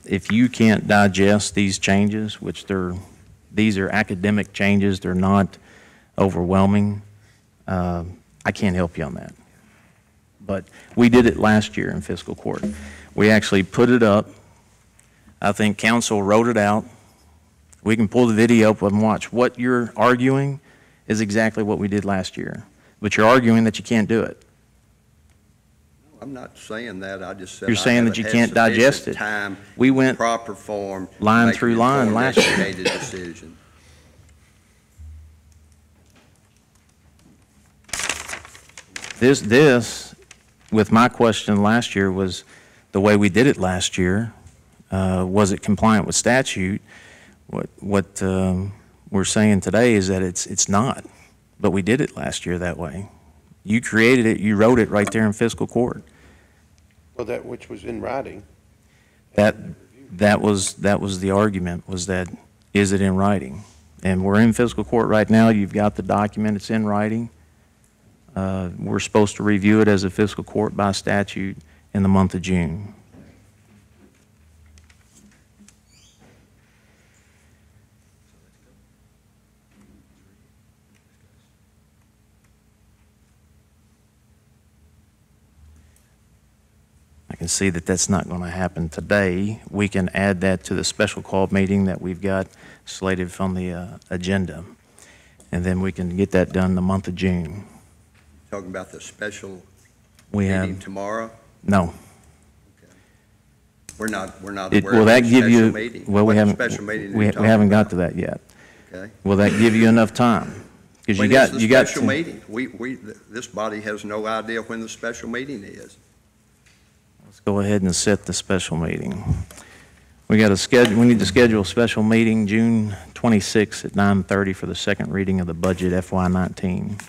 If you can't digest these changes, which these are academic changes, they're not overwhelming, I can't help you on that. But we did it last year in fiscal court. We actually put it up. I think council wrote it out. We can pull the video up and watch. What you're arguing is exactly what we did last year. But you're arguing that you can't do it. I'm not saying that. I just said You're saying that you can't digest it. Time, We went proper form, line make an through line informed, last year. educated decision. This, with my question last year, was the way we did it last year. Was it compliant with statute? What we're saying today is that it's not, but we did it last year that way. You created it, you wrote it right there in fiscal court. Well, that which was in writing. That was the argument, was that, is it in writing? And we're in fiscal court right now. You've got the document, it's in writing. We're supposed to review it as a fiscal court by statute in the month of June. I can see that that's not going to happen today. We can add that to the special call meeting that we've got slated from the agenda. And then we can get that done in the month of June. Talking about the special We meeting have, tomorrow? no. We're not aware Will of that the give special you, meeting. well, we What haven't, special meeting are we you we talking haven't got about? to that yet. Okay. Will that give you enough time? Because When you is got, the you got special to. meeting? This body has no idea when the special meeting is. Let's go ahead and set the special meeting. We need to schedule a special meeting June 26th at 9:30 for the second reading of the budget FY19,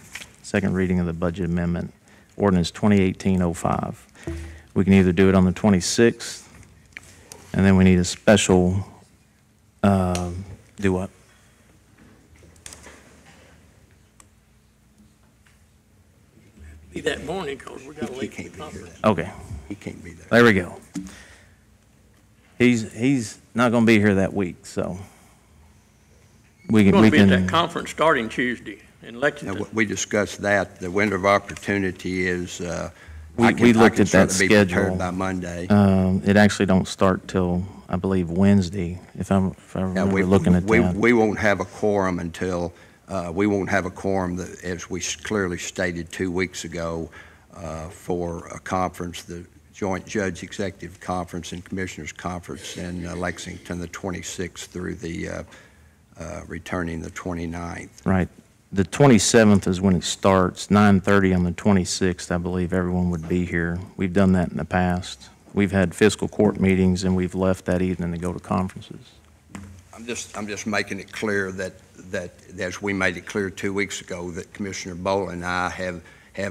second reading of the budget amendment, ordinance 2018-05. We can either do it on the 26th, and then we need a special, do what? Be that morning, because we got to He leave the can't be here. conference. Okay, He can't be there. there we go. He's not going to be here that week, so we We're can, going we to be at that can, conference starting Tuesday in Now, Lexington. we discussed that. The window of opportunity is, we looked at that certainly be prepared schedule. by Monday. It actually don't start till, I believe, Wednesday, if I Yeah, remember looking at that. We won't have a quorum until, we won't have a quorum, as we clearly stated 2 weeks ago, for a conference, the Joint Judge Executive Conference and Commissioners Conference in Lexington, the 26th through the returning the 29th. Right. The 27th is when it starts, 9:30 on the 26th, I believe everyone would be here. We've done that in the past. We've had fiscal court meetings, and we've left that evening to go to conferences. I'm just making it clear that as we made it clear 2 weeks ago, that Commissioner Bowl and I have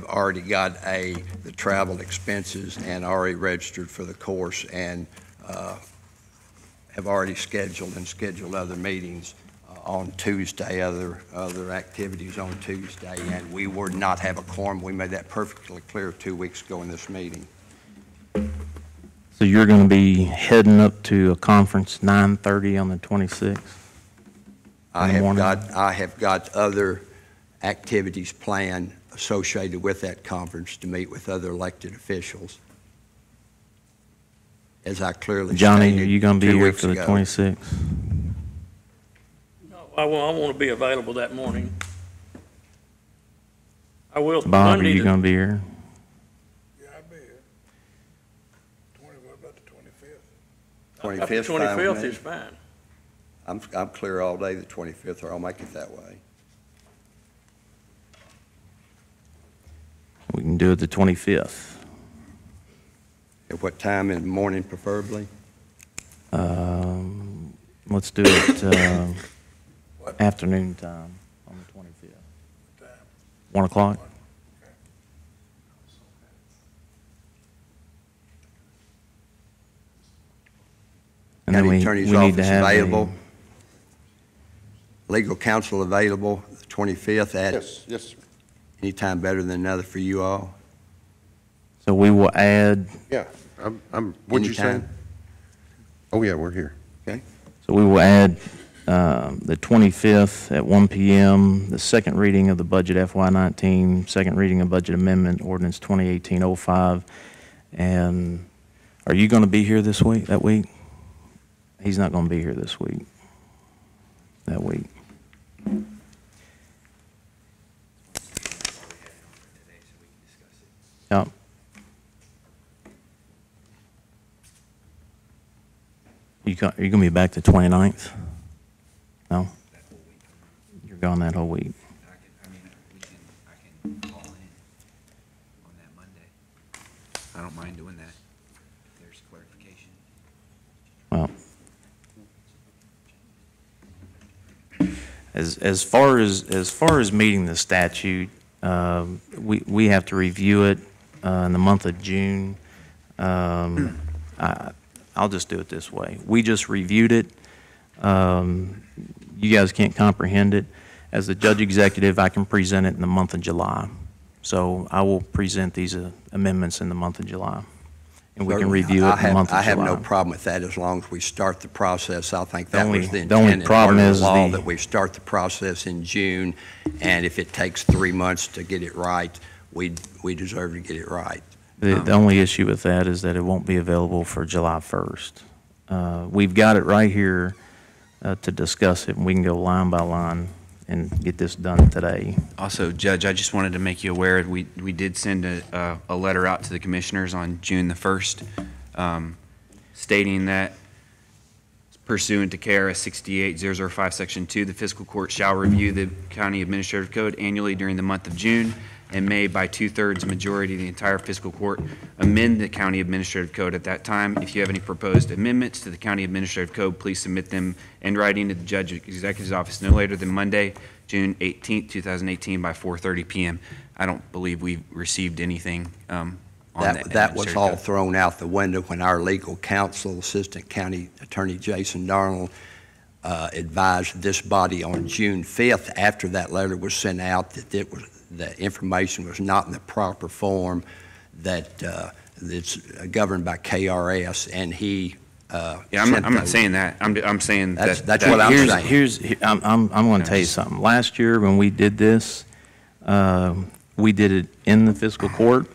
already got the travel expenses and already registered for the course, and have already scheduled other meetings on Tuesday, other activities on Tuesday, and we would not have a quorum. We made that perfectly clear 2 weeks ago in this meeting. So you're going to be heading up to a conference 9:30 on the 26th? I have got other activities planned associated with that conference to meet with other elected officials. As I clearly stated Johnny, are you going to be 2 here weeks for the ago. 26th? No, I want to be available that morning. I will. Bob, are Monday you the- going to be here? Yeah, I'll be here. What about the 25th? 25th, fine with 25th me. is fine. I'm clear all day the 25th, or I'll make it that way. We can do it the 25th. At what time in the morning preferably? Let's do it afternoon time on the 25th. 1 o'clock? And then County we Attorney's need to Office have available? Legal counsel available the 25th at Yes, sir. any time better than another for you all? So we will add, Yeah, what'd you say? Anytime? Oh, yeah, we're here. so we will add the 25th at 1 p.m., the second reading of the budget FY19, second reading of budget amendment, ordinance 2018-05. And are you going to be here that week? He's not going to be here that week. Yep. Are you going to be back the 29th? No? You're gone that whole week. I can call in on that Monday. I don't mind doing that, if there's clarification. Well, as far as meeting the statute, we have to review it in the month of June. I'll just do it this way. We just reviewed it. You guys can't comprehend it. As the judge executive, I can present it in the month of July. So I will present these amendments in the month of July. And we can review it in the month of July. I have no problem with that as long as we start the process. I think that was the The only intent and part problem of the is law, the- that we start the process in June, and if it takes 3 months to get it right, we deserve to get it right. The only issue with that is that it won't be available for July 1st. We've got it right here to discuss it, and we can go line by line and get this done today. Also, Judge, I just wanted to make you aware, we did send a letter out to the commissioners on June the 1st, stating that pursuant to KRS 68005, Section 2, the fiscal court shall review the county administrative code annually during the month of June. and may, by 2/3 majority of the entire fiscal court, amend the county administrative code at that time. If you have any proposed amendments to the county administrative code, please submit them in writing to the judge executive's office no later than Monday, June 18th, 2018 by 4:30 p.m. I don't believe we've received anything on that. That was all code. thrown out the window when our legal counsel, Assistant County Attorney Jason Darnell, advised this body on June 5th, after that letter was sent out, that the information was not in the proper form, that it's governed by KRS, and he I'm not saying that. I'm saying that's that what I'm saying. I'm going to tell you something. Last year when we did this, we did it in the fiscal court.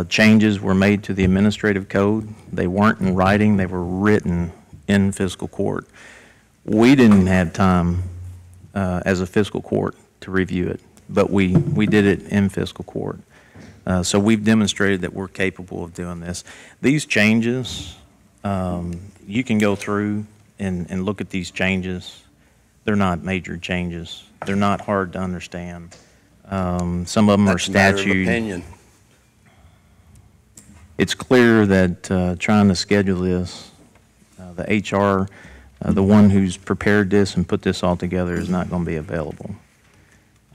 Changes were made to the administrative code. They weren't in writing. They were written in fiscal court. We didn't have time as a fiscal court to review it, but we did it in fiscal court. So we've demonstrated that we're capable of doing this. These changes, you can go through and look at these changes. They're not major changes. They're not hard to understand. Some of them are That's a matter of statute. opinion. It's clear that trying to schedule this, the HR, the one who's prepared this and put this all together is not going to be available.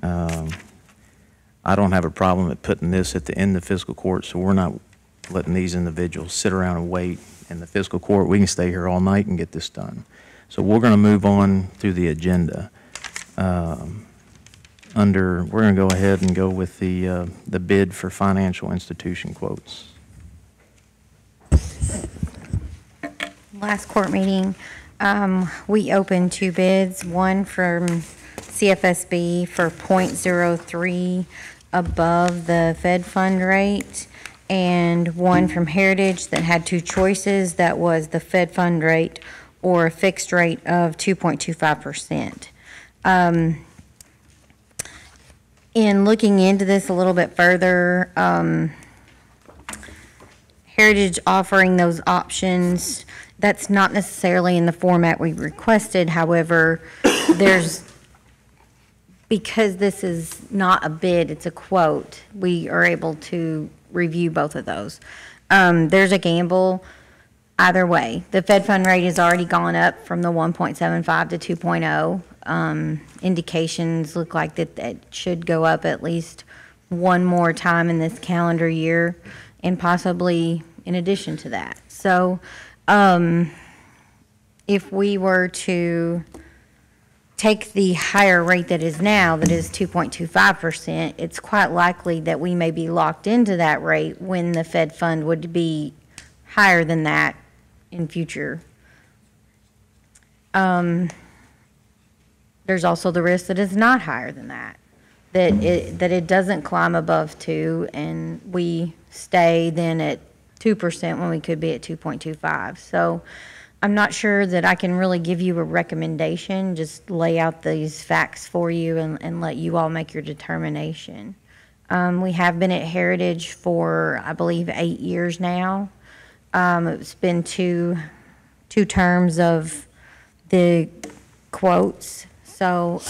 I don't have a problem at putting this at the end of fiscal court, so we're not letting these individuals sit around and wait in the fiscal court. We can stay here all night and get this done. So we're going to move on through the agenda. We're going to go ahead and go with the bid for financial institution quotes. Last court meeting, we opened 2 bids, one from CFSB for .03 above the Fed fund rate, and one from Heritage that had 2 choices, that was the Fed fund rate or a fixed rate of 2.25%. In looking into this a little bit further, Heritage offering those options, that's not necessarily in the format we requested. However, because this is not a bid, it's a quote, we are able to review both of those. There's a gamble either way. The Fed fund rate has already gone up from the 1.75 to 2.0. Indications look like that should go up at least one more time in this calendar year, and possibly in addition to that. So if we were to take the higher rate that is now, that is 2.25%, it's quite likely that we may be locked into that rate when the Fed fund would be higher than that in future. There's also the risk that it's not higher than that, that it doesn't climb above 2 and we stay then at 2% when we could be at 2.25. So I'm not sure that I can really give you a recommendation, just lay out these facts for you and let you all make your determination. We have been at Heritage for, I believe, 8 years now. It's been two terms of the quotes. So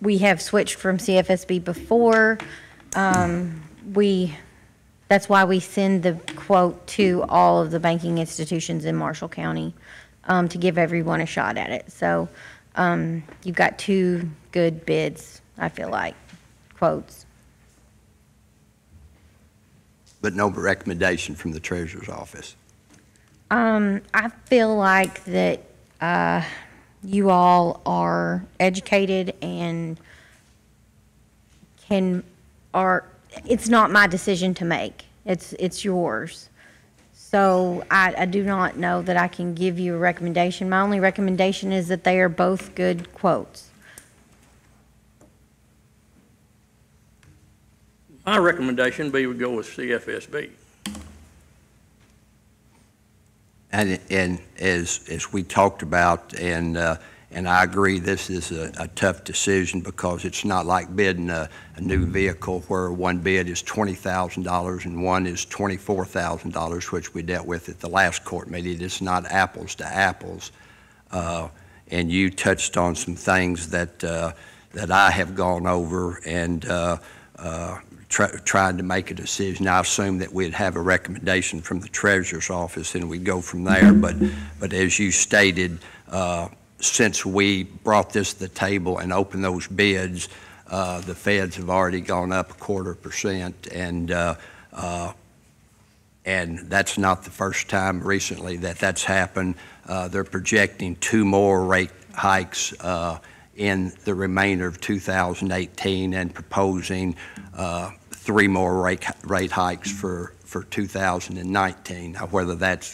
we have switched from CFSB before. That's why we send the quote to all of the banking institutions in Marshall County to give everyone a shot at it. So you've got 2 good bids, I feel like, quotes. But no recommendation from the Treasurer's Office. I feel like that you all are educated and it's not my decision to make. It's yours. So I do not know that I can give you a recommendation. My only recommendation is that they are both good quotes. My recommendation would be we go with CFSB. And as we talked about, and I agree, this is a tough decision because it's not like bidding a new vehicle where one bid is $20,000 and one is $24,000, which we dealt with at the last court meeting. It's not apples to apples. and you touched on some things that I have gone over and trying to make a decision. I assumed that we'd have a recommendation from the treasurer's office and we'd go from there. But as you stated, since we brought this to the table and opened those bids, the feds have already gone up 0.25%, and that's not the first time recently that that's happened. They're projecting 2 more rate hikes in the remainder of 2018 and proposing 3 more rate hikes for 2019. Now, whether that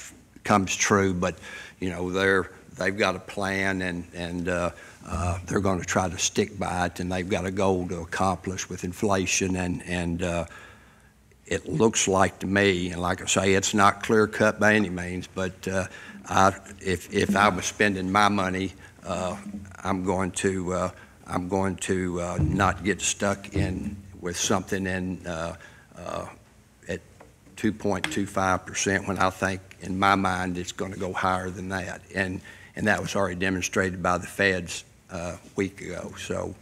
comes true, but you know, they've got a plan, and they're going to try to stick by it, and they've got a goal to accomplish with inflation, and it looks like to me, and like I say, it's not clear cut by any means, but if I was spending my money, I'm going to not get stuck in with something at 2.25% when I think in my mind it's going to go higher than that, and that was already demonstrated by the feds a week ago. So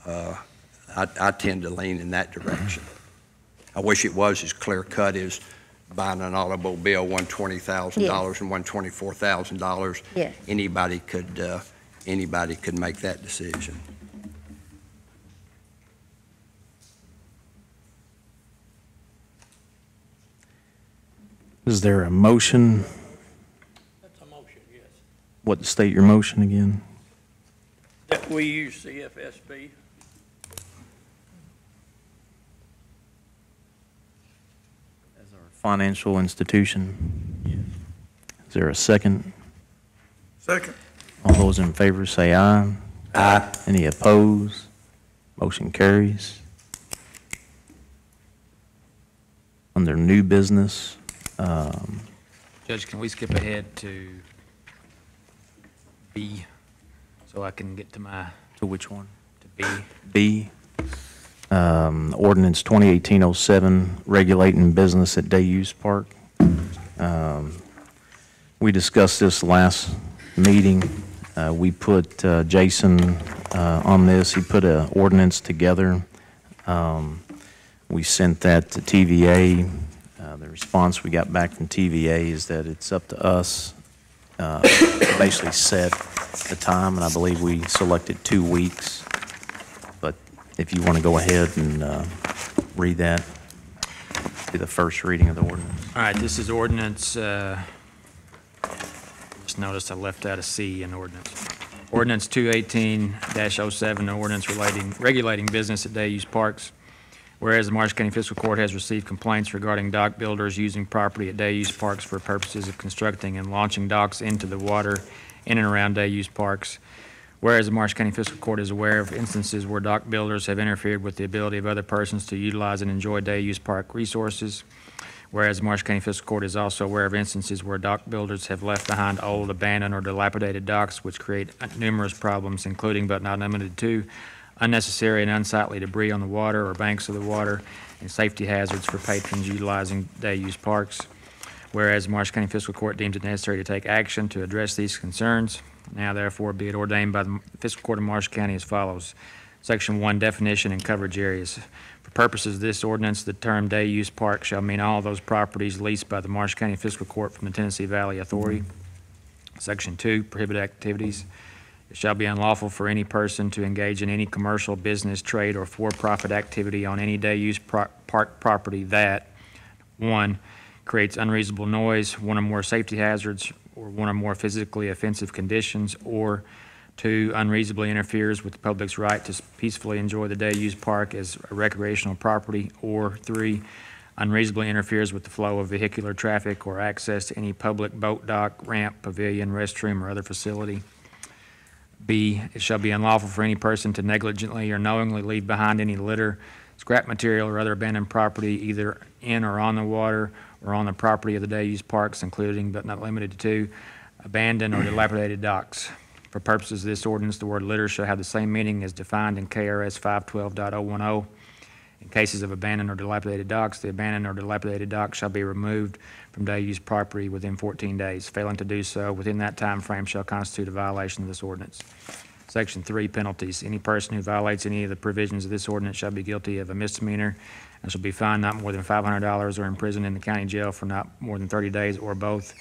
I tend to lean in that direction. I wish it was as clear cut as buying an automobile, $120,000 Yes. and $124,000. Yes. Anybody could make that decision. Is there a motion? That's a motion, yes. What, state your motion again? That we use CFSB. As our financial institution? Is there a second? Second. All those in favor say aye. Aye. Any opposed? Motion carries. Under new business, Judge, can we skip ahead to B, so I can get to my, to which one? to B? B, ordinance 2018-07, regulating business at day use park. We discussed this last meeting. We put Jason on this. He put an ordinance together. We sent that to TVA. The response we got back from TVA is that it's up to us to basically set the time, and I believe we selected 2 weeks. But if you want to go ahead and read that, be the first reading of the ordinance. All right, this is ordinance, just noticed I left out a C in ordinance. Ordinance 218-07, ordinance regulating business at day use parks. Whereas the Marshall County Fiscal Court has received complaints regarding dock builders using property at day use parks for purposes of constructing and launching docks into the water in and around day use parks. Whereas the Marshall County Fiscal Court is aware of instances where dock builders have interfered with the ability of other persons to utilize and enjoy day use park resources. Whereas the Marshall County Fiscal Court is also aware of instances where dock builders have left behind old, abandoned, or dilapidated docks, which create numerous problems, including but not limited to unnecessary and unsightly debris on the water or banks of the water, and safety hazards for patrons utilizing day-use parks. Whereas the Marshall County Fiscal Court deems it necessary to take action to address these concerns, now therefore be it ordained by the Fiscal Court of Marshall County as follows. Section 1, definition and coverage areas. For purposes of this ordinance, the term day-use park shall mean all those properties leased by the Marshall County Fiscal Court from the Tennessee Valley Authority. Section 2, prohibited activities. It shall be unlawful for any person to engage in any commercial, business, trade, or for-profit activity on any day-use park property that, 1, creates unreasonable noise, 1 or more safety hazards, or 1 or more physically offensive conditions, or 2, unreasonably interferes with the public's right to peacefully enjoy the day-use park as a recreational property, or 3, unreasonably interferes with the flow of vehicular traffic or access to any public boat dock, ramp, pavilion, restroom, or other facility. B, it shall be unlawful for any person to negligently or knowingly leave behind any litter, scrap material, or other abandoned property either in or on the water or on the property of the day-use parks, including but not limited to abandoned or dilapidated docks. For purposes of this ordinance, the word litter shall have the same meaning as defined in KRS 512.010 In cases of abandoned or dilapidated docks, the abandoned or dilapidated dock shall be removed from day use property within 14 days. Failing to do so within that time frame shall constitute a violation of this ordinance. Section 3, penalties. Any person who violates any of the provisions of this ordinance shall be guilty of a misdemeanor and shall be fined not more than $500 or imprisoned in the county jail for not more than 30 days or both.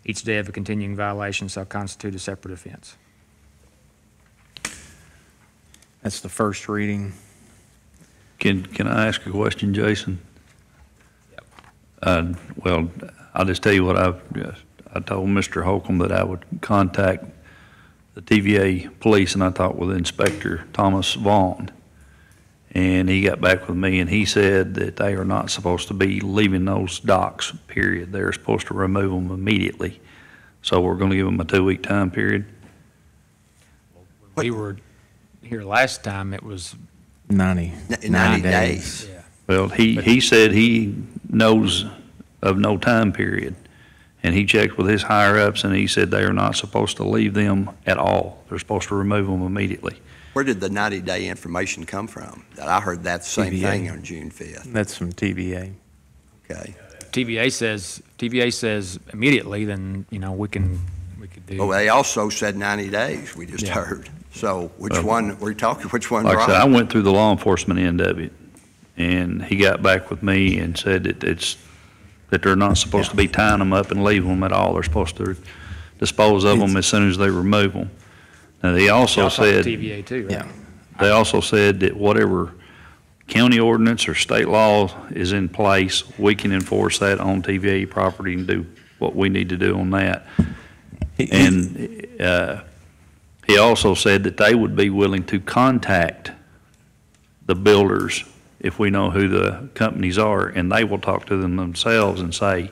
Each day of a continuing violation shall constitute a separate offense. That's the first reading. Can I ask a question, Jason? Well, I'll just tell you what I told Mr. Holcomb that I would contact the TVA police, and I talked with Inspector Thomas Vaughn, and he got back with me, and he said that they are not supposed to be leaving those docks, period. They're supposed to remove them immediately. So we're going to give them a 2-week time period? We were here last time, it was 90 days. Yeah. Well, he said he knows of no time period, and he checked with his higher-ups, and he said they are not supposed to leave them at all. They're supposed to remove them immediately. Where did the 90-day information come from? I heard that same TVA. thing on June 5th. That's from TVA. Okay. TVA says immediately, then, we could do. Well, they also said 90 days, we just heard. So which one, we're talking, which one's Like I said, I right? went through the law enforcement end of it, and he got back with me and said that they're not supposed to be tying them up and leaving them at all. They're supposed to dispose of them as soon as they remove them. Now, they also said, TVA too, right? Yeah. they also said that whatever county ordinance or state law is in place, we can enforce that on TVA property and do what we need to do on that. And he also said that they would be willing to contact the builders if we know who the companies are, and they will talk to them themselves and say,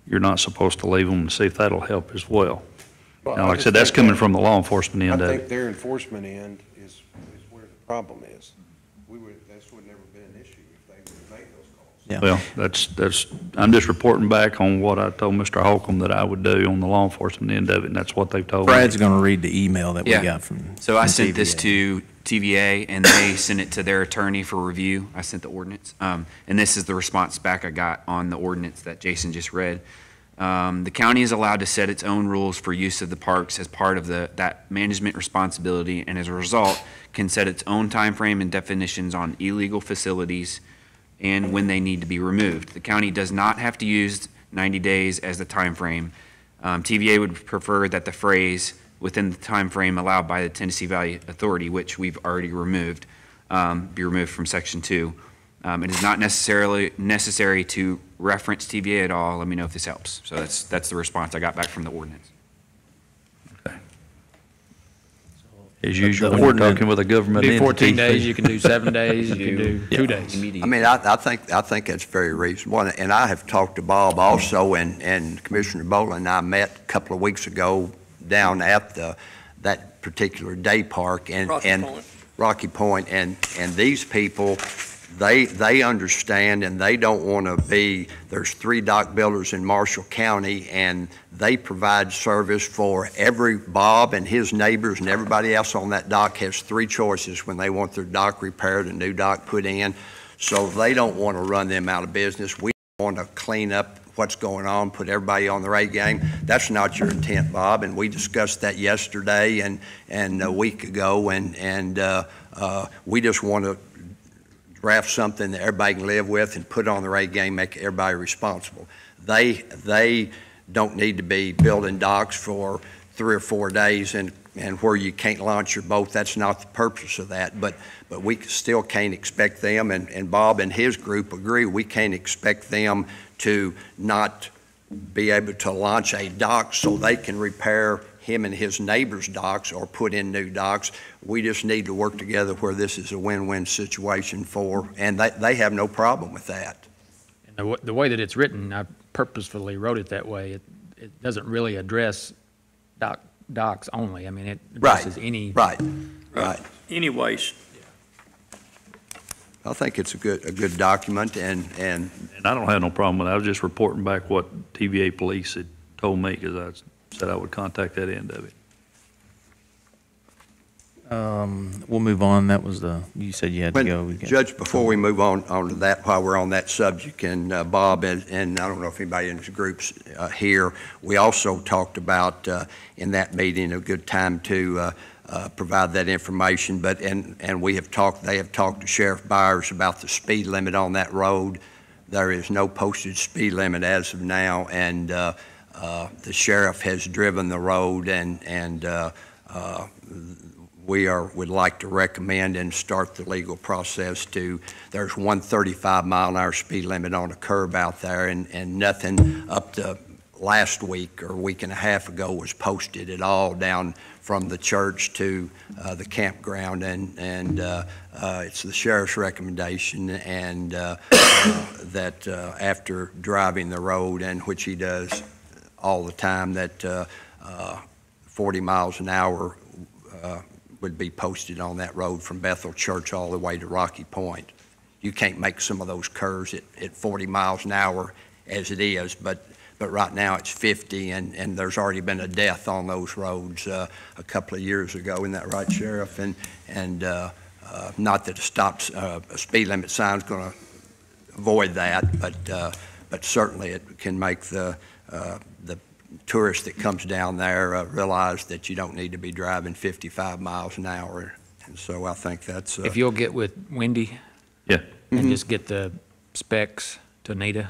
you're not supposed to leave them, and see if that'll help as well. Now, like I said, that's coming from the law enforcement end of I think it. their enforcement end is where the problem is. That would never been an issue if they would make those calls. Yeah. Well, that's, I'm just reporting back on what I told Mr. Holcomb that I would do on the law enforcement end of it, and that's what they've told me. Brad's going to read the email that we Yeah. got from So I from sent this TVA. to TVA, and they sent it to their attorney for review. I sent the ordinance. And this is the response back I got on the ordinance that Jason just read. The county is allowed to set its own rules for use of the parks as part of that management responsibility, and as a result, can set its own time frame and definitions on illegal facilities and when they need to be removed. The county does not have to use 90 days as the time frame. TVA would prefer that the phrase within the time frame allowed by the Tennessee Valley Authority, which we've already removed, be removed from Section 2. It is not necessary to reference TVA at all. Let me know if this helps. So that's the response I got back from the ordinance. As usual, when you're talking with a government Do entity. 14 days, you can do 7 days, you can do 2 days. I mean, I think that's very reasonable, and I have talked to Bob also, and Commissioner Boland and I met a couple of weeks ago down at that particular day park and Rocky Point, and these people, they understand, and they don't want to be, there's 3 dock builders in Marshall County, and they provide service for Bob and his neighbors and everybody else on that dock has 3 choices when they want their dock repaired, a new dock put in. So they don't want to run them out of business. We want to clean up what's going on, put everybody on the right game. That's not your intent, Bob, and we discussed that yesterday and a week ago, and we just want to draft something that everybody can live with and put on the right game, make everybody responsible. They don't need to be building docks for 3 or 4 days and where you can't launch your boat. That's not the purpose of that, but we still can't expect them, and Bob and his group agree, we can't expect them to not be able to launch a dock so they can repair him and his neighbor's docks or put in new docks. We just need to work together where this is a win-win situation and they have no problem with that. And the way that it's written, I purposefully wrote it that way. It doesn't really address docks only. I mean, it addresses any. Right. Anyways, I think it's a good document, and I don't have no problem with it. I was just reporting back what TVA police had told me, because I said I would contact that end of it. We'll move on. That was you said you had to go. Judge, before we move on to that, while we're on that subject, and Bob, and I don't know if anybody in this group's here, we also talked about in that meeting a good time to provide that information, but, and they have talked to Sheriff Byers about the speed limit on that road. There is no posted speed limit as of now, and the sheriff has driven the road, and would like to recommend and start the legal process there's 135-mile-an-hour speed limit on a curb out there, and nothing up to last week or a week and a half ago was posted at all down from the church to the campground, and it's the sheriff's recommendation, and that after driving the road, and which he does all the time, that 40 miles an hour would be posted on that road from Bethel Church all the way to Rocky Point. You can't make some of those curves at 40 miles an hour as it is, but right now it's 50, and there's already been a death on those roads a couple of years ago. Isn't that right, Sheriff? And not that a speed limit sign is going to avoid that, but certainly it can make the tourist that comes down there realize that you don't need to be driving 55 miles an hour. And so I think that's... If you'll get with Wendy. Yeah. And just get the specs to Nita,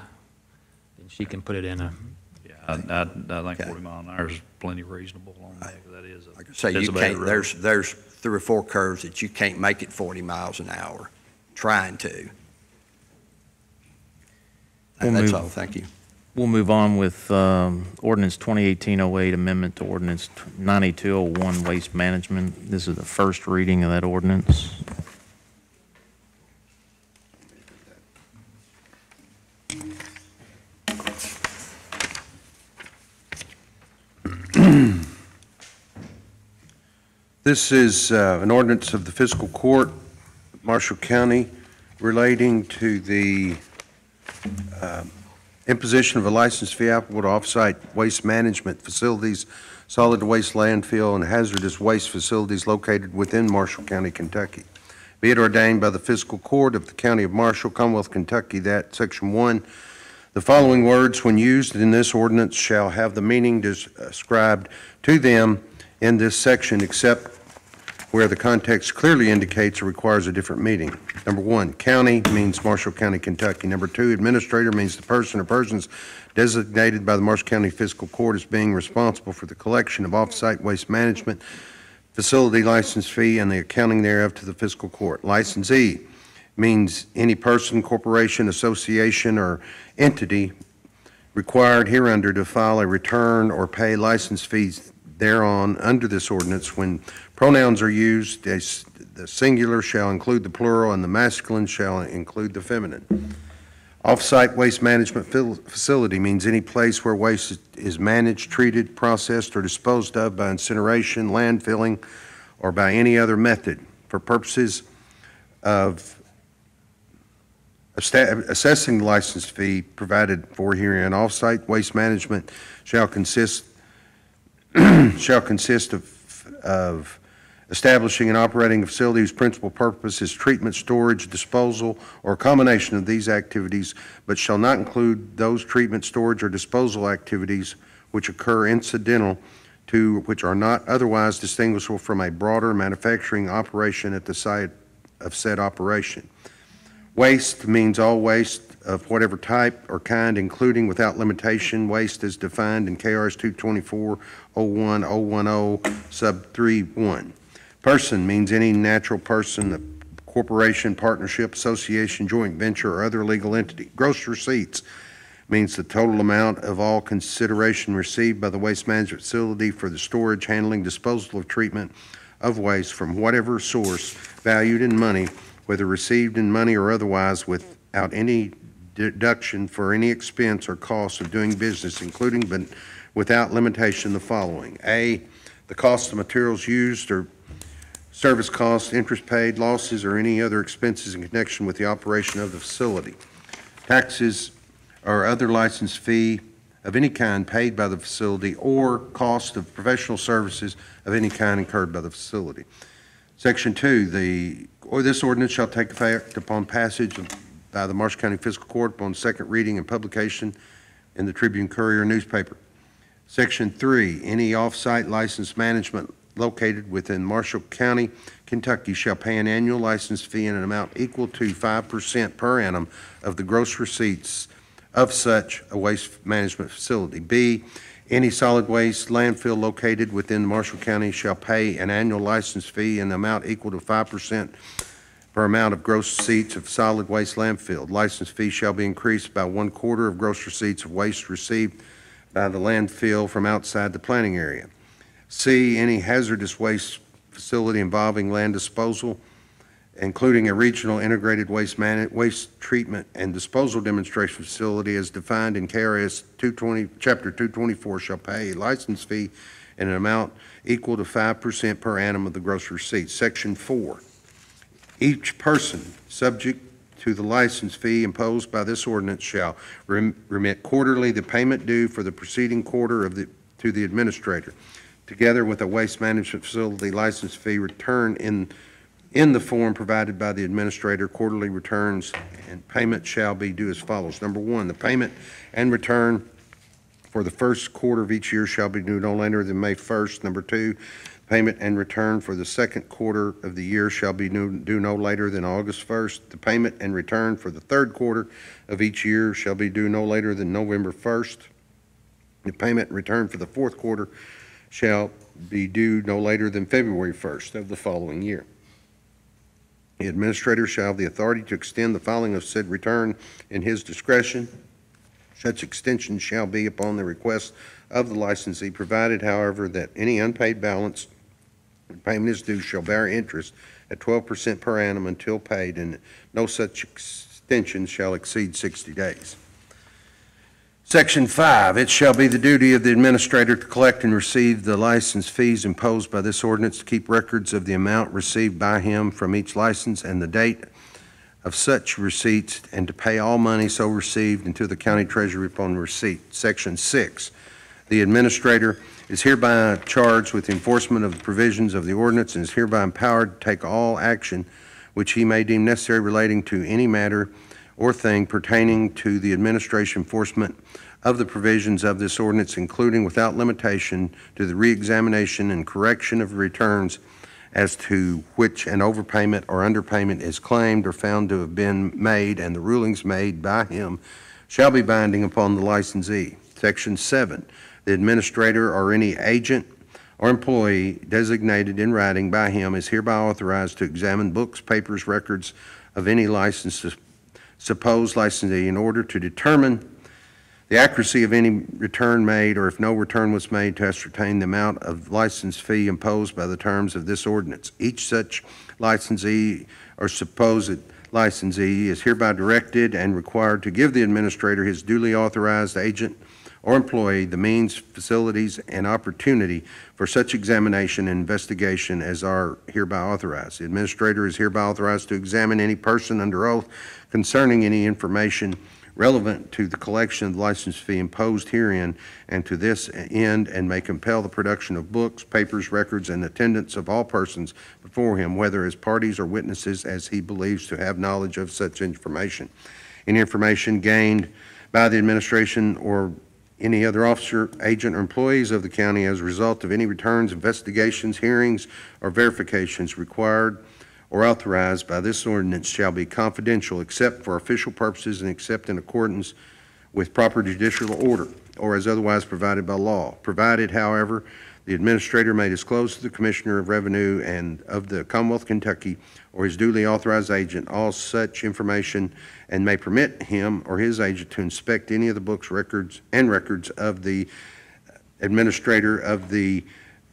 and she can put it in a... Yeah, I think 40 mile an hour is plenty reasonable on that. That is like I say, you can't, there's 3 or 4 curves that you can't make it 40 miles an hour, trying to. That's all, thank you. We'll move on with Ordinance 2018-08, Amendment to Ordinance 9201, Waste Management. This is the first reading of that ordinance. This is an ordinance of the Fiscal Court, Marshall County, relating to the imposition of a license fee applicable to off-site waste management facilities, solid waste landfill, and hazardous waste facilities located within Marshall County, Kentucky. Be it ordained by the Fiscal Court of the County of Marshall, Commonwealth, Kentucky, that Section 1, the following words, when used in this ordinance, shall have the meaning described to them in this section, except where the context clearly indicates or requires a different meaning. Number 1, county means Marshall County, Kentucky. Number 2, administrator means the person or persons designated by the Marshall County Fiscal Court as being responsible for the collection of off-site waste management facility license fee and the accounting thereof to the Fiscal Court. Licensee means any person, corporation, association, or entity required hereunder to file a return or pay license fees thereon under this ordinance. When pronouns are used, the singular shall include the plural and the masculine shall include the feminine. Off-site waste management facility means any place where waste is managed, treated, processed, or disposed of by incineration, landfilling, or by any other method. For purposes of assessing the license fee provided for herein, off-site waste management shall consist of establishing and operating a facility whose principal purpose is treatment, storage, disposal, or a combination of these activities, but shall not include those treatment, storage, or disposal activities which occur incidental to which are not otherwise distinguishable from a broader manufacturing operation at the site of said operation. Waste means all waste of whatever type or kind, including without limitation waste as defined in KRS 224-01-010 sub 3-1. Person means any natural person, a corporation, partnership, association, joint venture, or other legal entity. Gross receipts means the total amount of all consideration received by the waste management facility for the storage, handling, disposal, of treatment of waste from whatever source valued in money, whether received in money or otherwise, without any deduction for any expense or cost of doing business, including but without limitation the following. A, the cost of materials used or service costs, interest paid, losses, or any other expenses in connection with the operation of the facility. Taxes or other license fee of any kind paid by the facility, or cost of professional services of any kind incurred by the facility. Section 2, this ordinance shall take effect upon passage by the Marshall County Fiscal Court upon second reading and publication in the Tribune Courier newspaper. Section 3, any off-site license management located within Marshall County, Kentucky shall pay an annual license fee in an amount equal to 5% per annum of the gross receipts of such a waste management facility. B, any solid waste landfill located within Marshall County shall pay an annual license fee in an amount equal to 5% per amount of gross receipts of solid waste landfill. License fee shall be increased by 1/4 of gross receipts of waste received by the landfill from outside the planning area. C, any hazardous waste facility involving land disposal, including a regional integrated waste treatment and disposal demonstration facility as defined in KRS 220, Chapter 224, shall pay a license fee in an amount equal to 5% per annum of the gross receipts. Section 4, each person subject to the license fee imposed by this ordinance shall remit quarterly the payment due for the preceding quarter to the administrator, together with a waste management facility license fee return in the form provided by the administrator. Quarterly returns and payment shall be due as follows. Number 1, the payment and return for the first quarter of each year shall be due no later than May 1st. Number 2, payment and return for the second quarter of the year shall be due no later than August 1st. The payment and return for the third quarter of each year shall be due no later than November 1st. The payment and return for the fourth quarter shall be due no later than February 1st of the following year. The administrator shall have the authority to extend the filing of said return in his discretion. Such extension shall be upon the request of the licensee, provided, however, that any unpaid balance when payment is due shall bear interest at 12% per annum until paid, and no such extension shall exceed 60 days. Section 5, it shall be the duty of the administrator to collect and receive the license fees imposed by this ordinance, to keep records of the amount received by him from each license and the date of such receipts, and to pay all money so received into the county treasury upon receipt. Section 6, the administrator is hereby charged with enforcement of the provisions of the ordinance and is hereby empowered to take all action which he may deem necessary relating to any matter or thing pertaining to the administration enforcement of the provisions of this ordinance, including without limitation to the reexamination and correction of returns as to which an overpayment or underpayment is claimed or found to have been made, and the rulings made by him shall be binding upon the licensee. Section 7, the administrator or any agent or employee designated in writing by him is hereby authorized to examine books, papers, records of any licensed supposed licensee in order to determine the accuracy of any return made, or if no return was made, to ascertain the amount of license fee imposed by the terms of this ordinance. Each such licensee or supposed licensee is hereby directed and required to give the administrator, his duly authorized agent or employee, the means, facilities, and opportunity for such examination and investigation as are hereby authorized. The administrator is hereby authorized to examine any person under oath concerning any information relevant to the collection of the license fee imposed herein, and to this end, and may compel the production of books, papers, records, and attendance of all persons before him, whether as parties or witnesses, as he believes to have knowledge of such information. Any information gained by the administration or any other officer, agent, or employees of the county as a result of any returns, investigations, hearings, or verifications required or authorized by this ordinance shall be confidential except for official purposes and except in accordance with proper judicial order or as otherwise provided by law. Provided, however, the administrator may disclose to the Commissioner of Revenue and of the Commonwealth of Kentucky or his duly authorized agent all such information, and may permit him or his agent to inspect any of the books, records of the administrator of the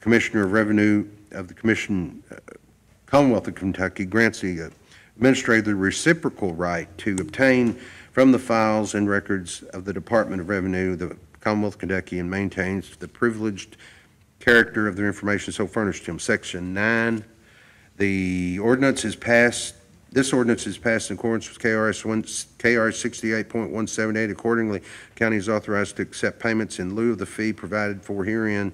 Commissioner of Revenue of the Commonwealth of Kentucky, grants the administrator the reciprocal right to obtain from the files and records of the Department of Revenue, the Commonwealth of Kentucky, and maintains the privileged character of their information so furnished to him. Section 9, the ordinance is passed. This ordinance is passed in accordance with KRS 68.178. Accordingly, the county is authorized to accept payments in lieu of the fee provided for herein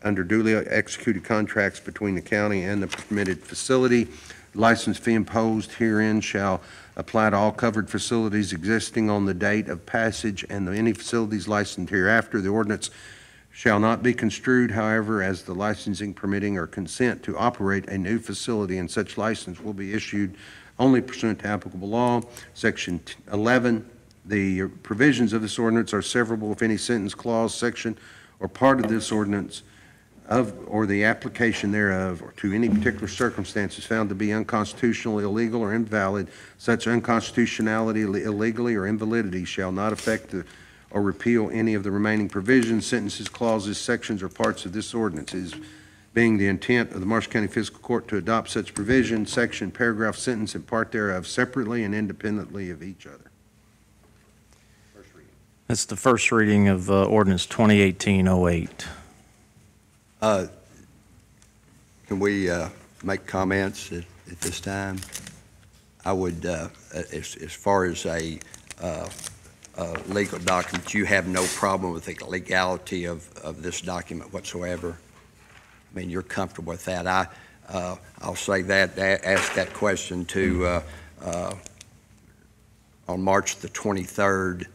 under duly executed contracts between the county and the permitted facility. License fee imposed herein shall apply to all covered facilities existing on the date of passage and any facilities licensed hereafter. The ordinance shall not be construed, however, as the licensing, permitting, or consent to operate a new facility, and such license will be issued only pursuant to applicable law. Section 11, the provisions of this ordinance are severable if any sentence, clause, section, or part of this ordinance or the application thereof or to any particular circumstances found to be unconstitutional, illegal, or invalid. Such unconstitutionality, illegally, or invalidity shall not affect or repeal any of the remaining provisions, sentences, clauses, sections, or parts of this ordinance. It is being the intent of the Marshall County Fiscal Court to adopt such provision, section, paragraph, sentence, and part thereof separately and independently of each other. First reading. That's the first reading of ordinance 2018-08. Can we make comments at this time? I would, as far as a legal document, you have no problem with the legality of this document whatsoever? I mean, you're comfortable with that. I'll say that, ask that question to, on March the 23rd,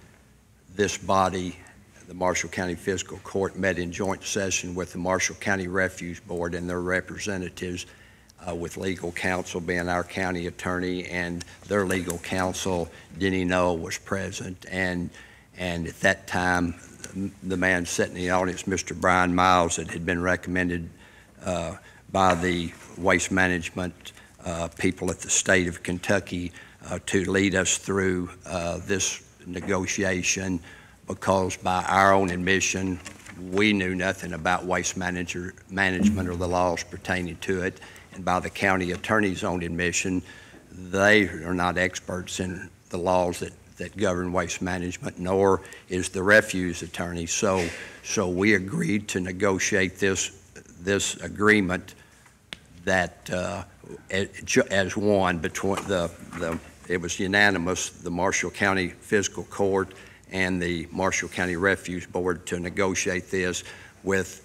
this body, the Marshall County Fiscal Court, met in joint session with the Marshall County Refuge Board and their representatives, with legal counsel being our county attorney, and their legal counsel, Denny Noel, was present. And at that time, the man sitting in the audience, Mr. Brian Miles, that had been recommended by the waste management people at the state of Kentucky to lead us through this negotiation, because by our own admission, we knew nothing about waste management or the laws pertaining to it. And by the county attorney's own admission, they are not experts in the laws that govern waste management, nor is the refuse attorney. So we agreed to negotiate this agreement that as one between it was unanimous, the Marshall County Fiscal Court and the Marshall County Refuge Board, to negotiate this, with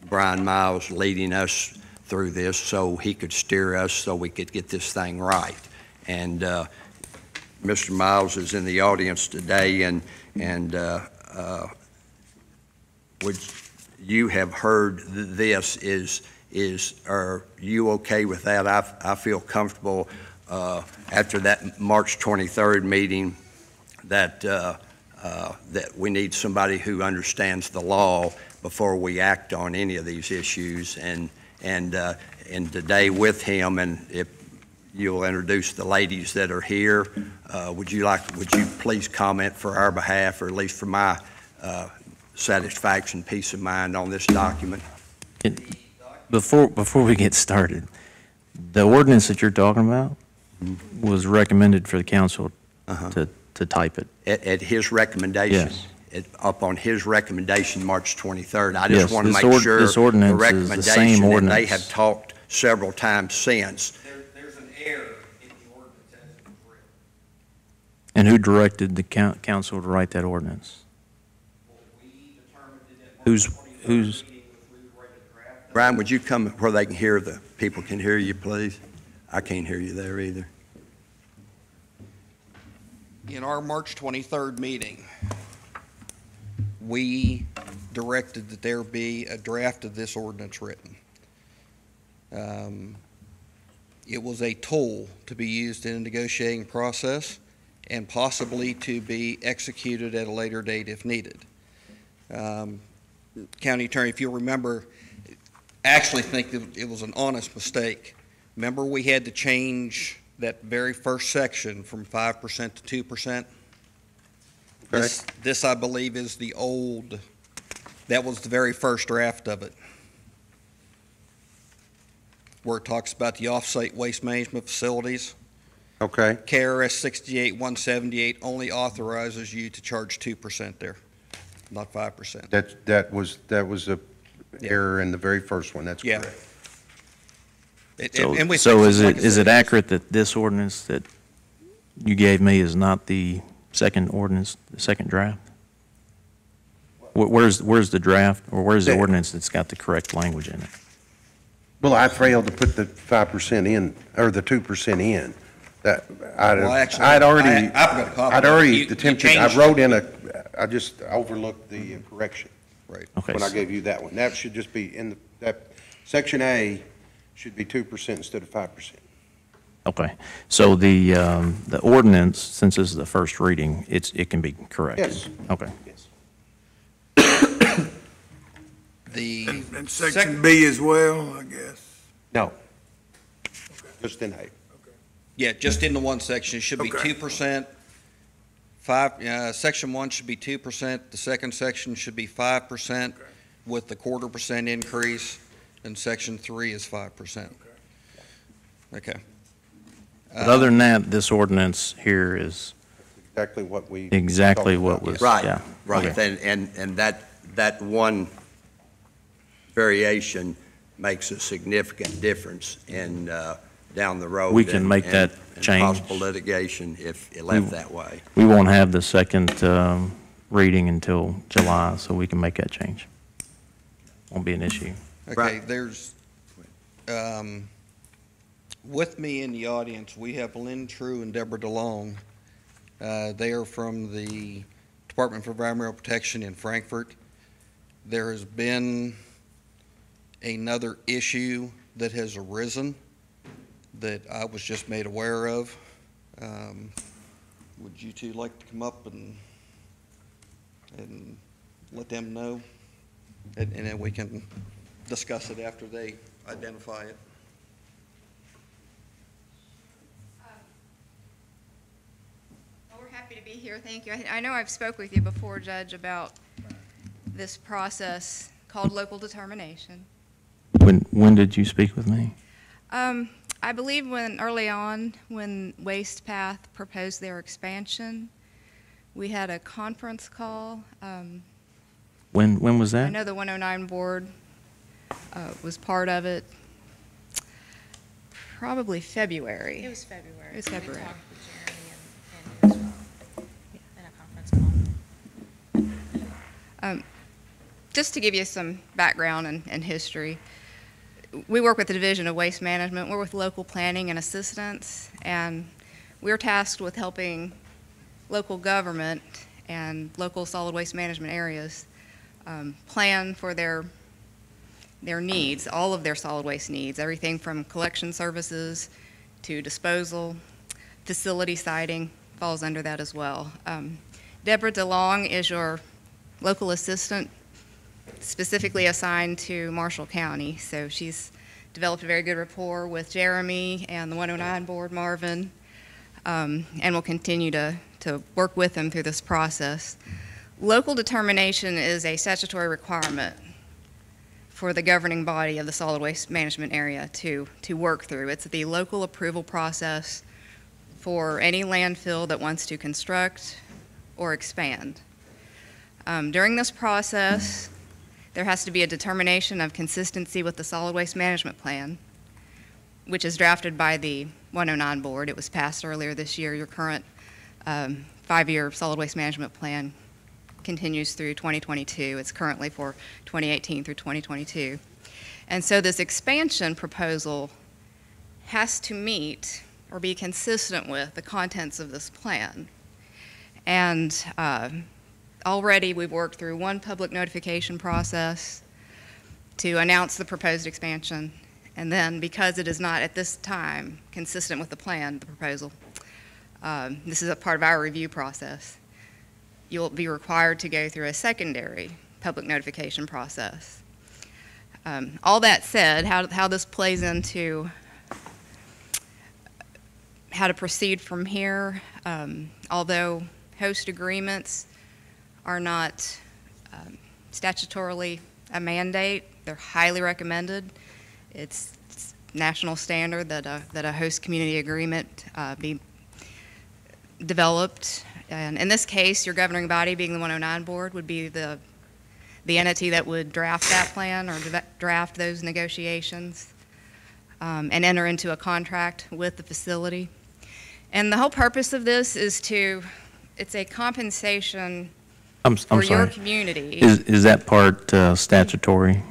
Brian Miles leading us through this so he could steer us so we could get this thing right. And Mr. Miles is in the audience today, and would you have heard this? Are you okay with that? I feel comfortable after that March 23rd meeting that we need somebody who understands the law before we act on any of these issues. And today with him, and if you'll introduce the ladies that are here, would you please comment for our behalf, or at least for my satisfaction, peace of mind on this document? Before we get started, the ordinance that you're talking about was recommended for the council to type it. At his recommendation? Yes. Up on his recommendation, March 23rd. I just want to make sure this ordinance the is the same recommendation, and ordinance. they have talked several times since. There's an error in the ordinance as it was written. And who directed the council to write that ordinance? Well, we determined it at March 23rd Who's meeting, we were ready to draft. Brian, would you come where they can hear, the people can hear you, please? I can't hear you there either. In our March 23rd meeting, we directed that there be a draft of this ordinance written. It was a tool to be used in a negotiating process and possibly to be executed at a later date if needed. County Attorney, if you'll remember, actually think that it was an honest mistake. Remember, we had to change that very first section from 5% to 2%. Okay. This, I believe, is the old, that was the very first draft of it, where it talks about the off-site waste management facilities. Okay. KRS 68-178 only authorizes you to charge 2% there, not 5%. That was a error in the very first one. That's Yeah. correct. So is it accurate that this ordinance that you gave me is not the second ordinance, the second draft? Well, Where's the draft, or where's the There. ordinance that's got the correct language in it? Well, I failed to put the 5% in, or the 2% in. That, Well, actually, I'd already, I've got a copy. I'd already You attempted, I changed- wrote in I just overlooked the correction Right. Okay, when I so- gave you that one. That should just be in that, section A should be 2% instead of 5%. Okay, so the ordinance, since this is the first reading, it can be corrected? Yes. Okay. Yes. The And section B as well, I guess. No. Just in A. Yeah, just in the one section, it should be Okay. 2%. Section 1 should be 2%, the second section should be 5% with the 0.25% increase, and section 3 is 5%. Okay. But other than that, this ordinance here is Exactly what we. exactly talked what about. was, Right, yeah. right, Okay. and that one variation makes a significant difference in, down the road. We can make and- that and change. possible litigation if it left that way. We won't have the second reading until July, so we can make that change. Won't be an issue. Okay, Right. there's, with me in the audience, we have Lynn True and Deborah DeLong. They are from the Department for Environmental Protection in Frankfurt. There has been another issue that has arisen that I was just made aware of. Would you two like to come up and let them know? And then we can discuss it after they identify it. Well, we're happy to be here, thank you. I know I've spoke with you before, Judge, about this process called local determination. When did you speak with me? I believe early on, when Waste Path proposed their expansion, we had a conference call. When was I that? know the 109 board was part of it. Probably February. It was February. It was February. We talked with Jeremy and in a conference call. Just to give you some background and history, we work with the Division of Waste Management. We're with local planning and assistance, and we're tasked with helping local government and local solid waste management areas plan for their needs, all of their solid waste needs, everything from collection services to disposal, facility siting falls under that as well. Deborah DeLong is your local assistant, specifically assigned to Marshall County. So she's developed a very good rapport with Jeremy and the 109 board, Marvin, and will continue to work with them through this process. Local determination is a statutory requirement for the governing body of the solid waste management area to work through. It's the local approval process for any landfill that wants to construct or expand. During this process, there has to be a determination of consistency with the solid waste management plan, which is drafted by the 109 board. It was passed earlier this year. Your current 5-year solid waste management plan continues through 2022. It's currently for 2018 through 2022. And so this expansion proposal has to meet or be consistent with the contents of this plan. And already we've worked through one public notification process to announce the proposed expansion. And then because it is not at this time consistent with the plan, the proposal, this is a part of our review process. You'll be required to go through a secondary public notification process. All that said, how this plays into how to proceed from here, although host agreements are not statutorily a mandate, they're highly recommended. It's national standard that a host community agreement be developed. And in this case, your governing body, being the 109 board, would be the entity that would draft that plan or draft those negotiations and enter into a contract with the facility. And the whole purpose of this is it's a compensation I'm for your sorry. community. Is that part statutory?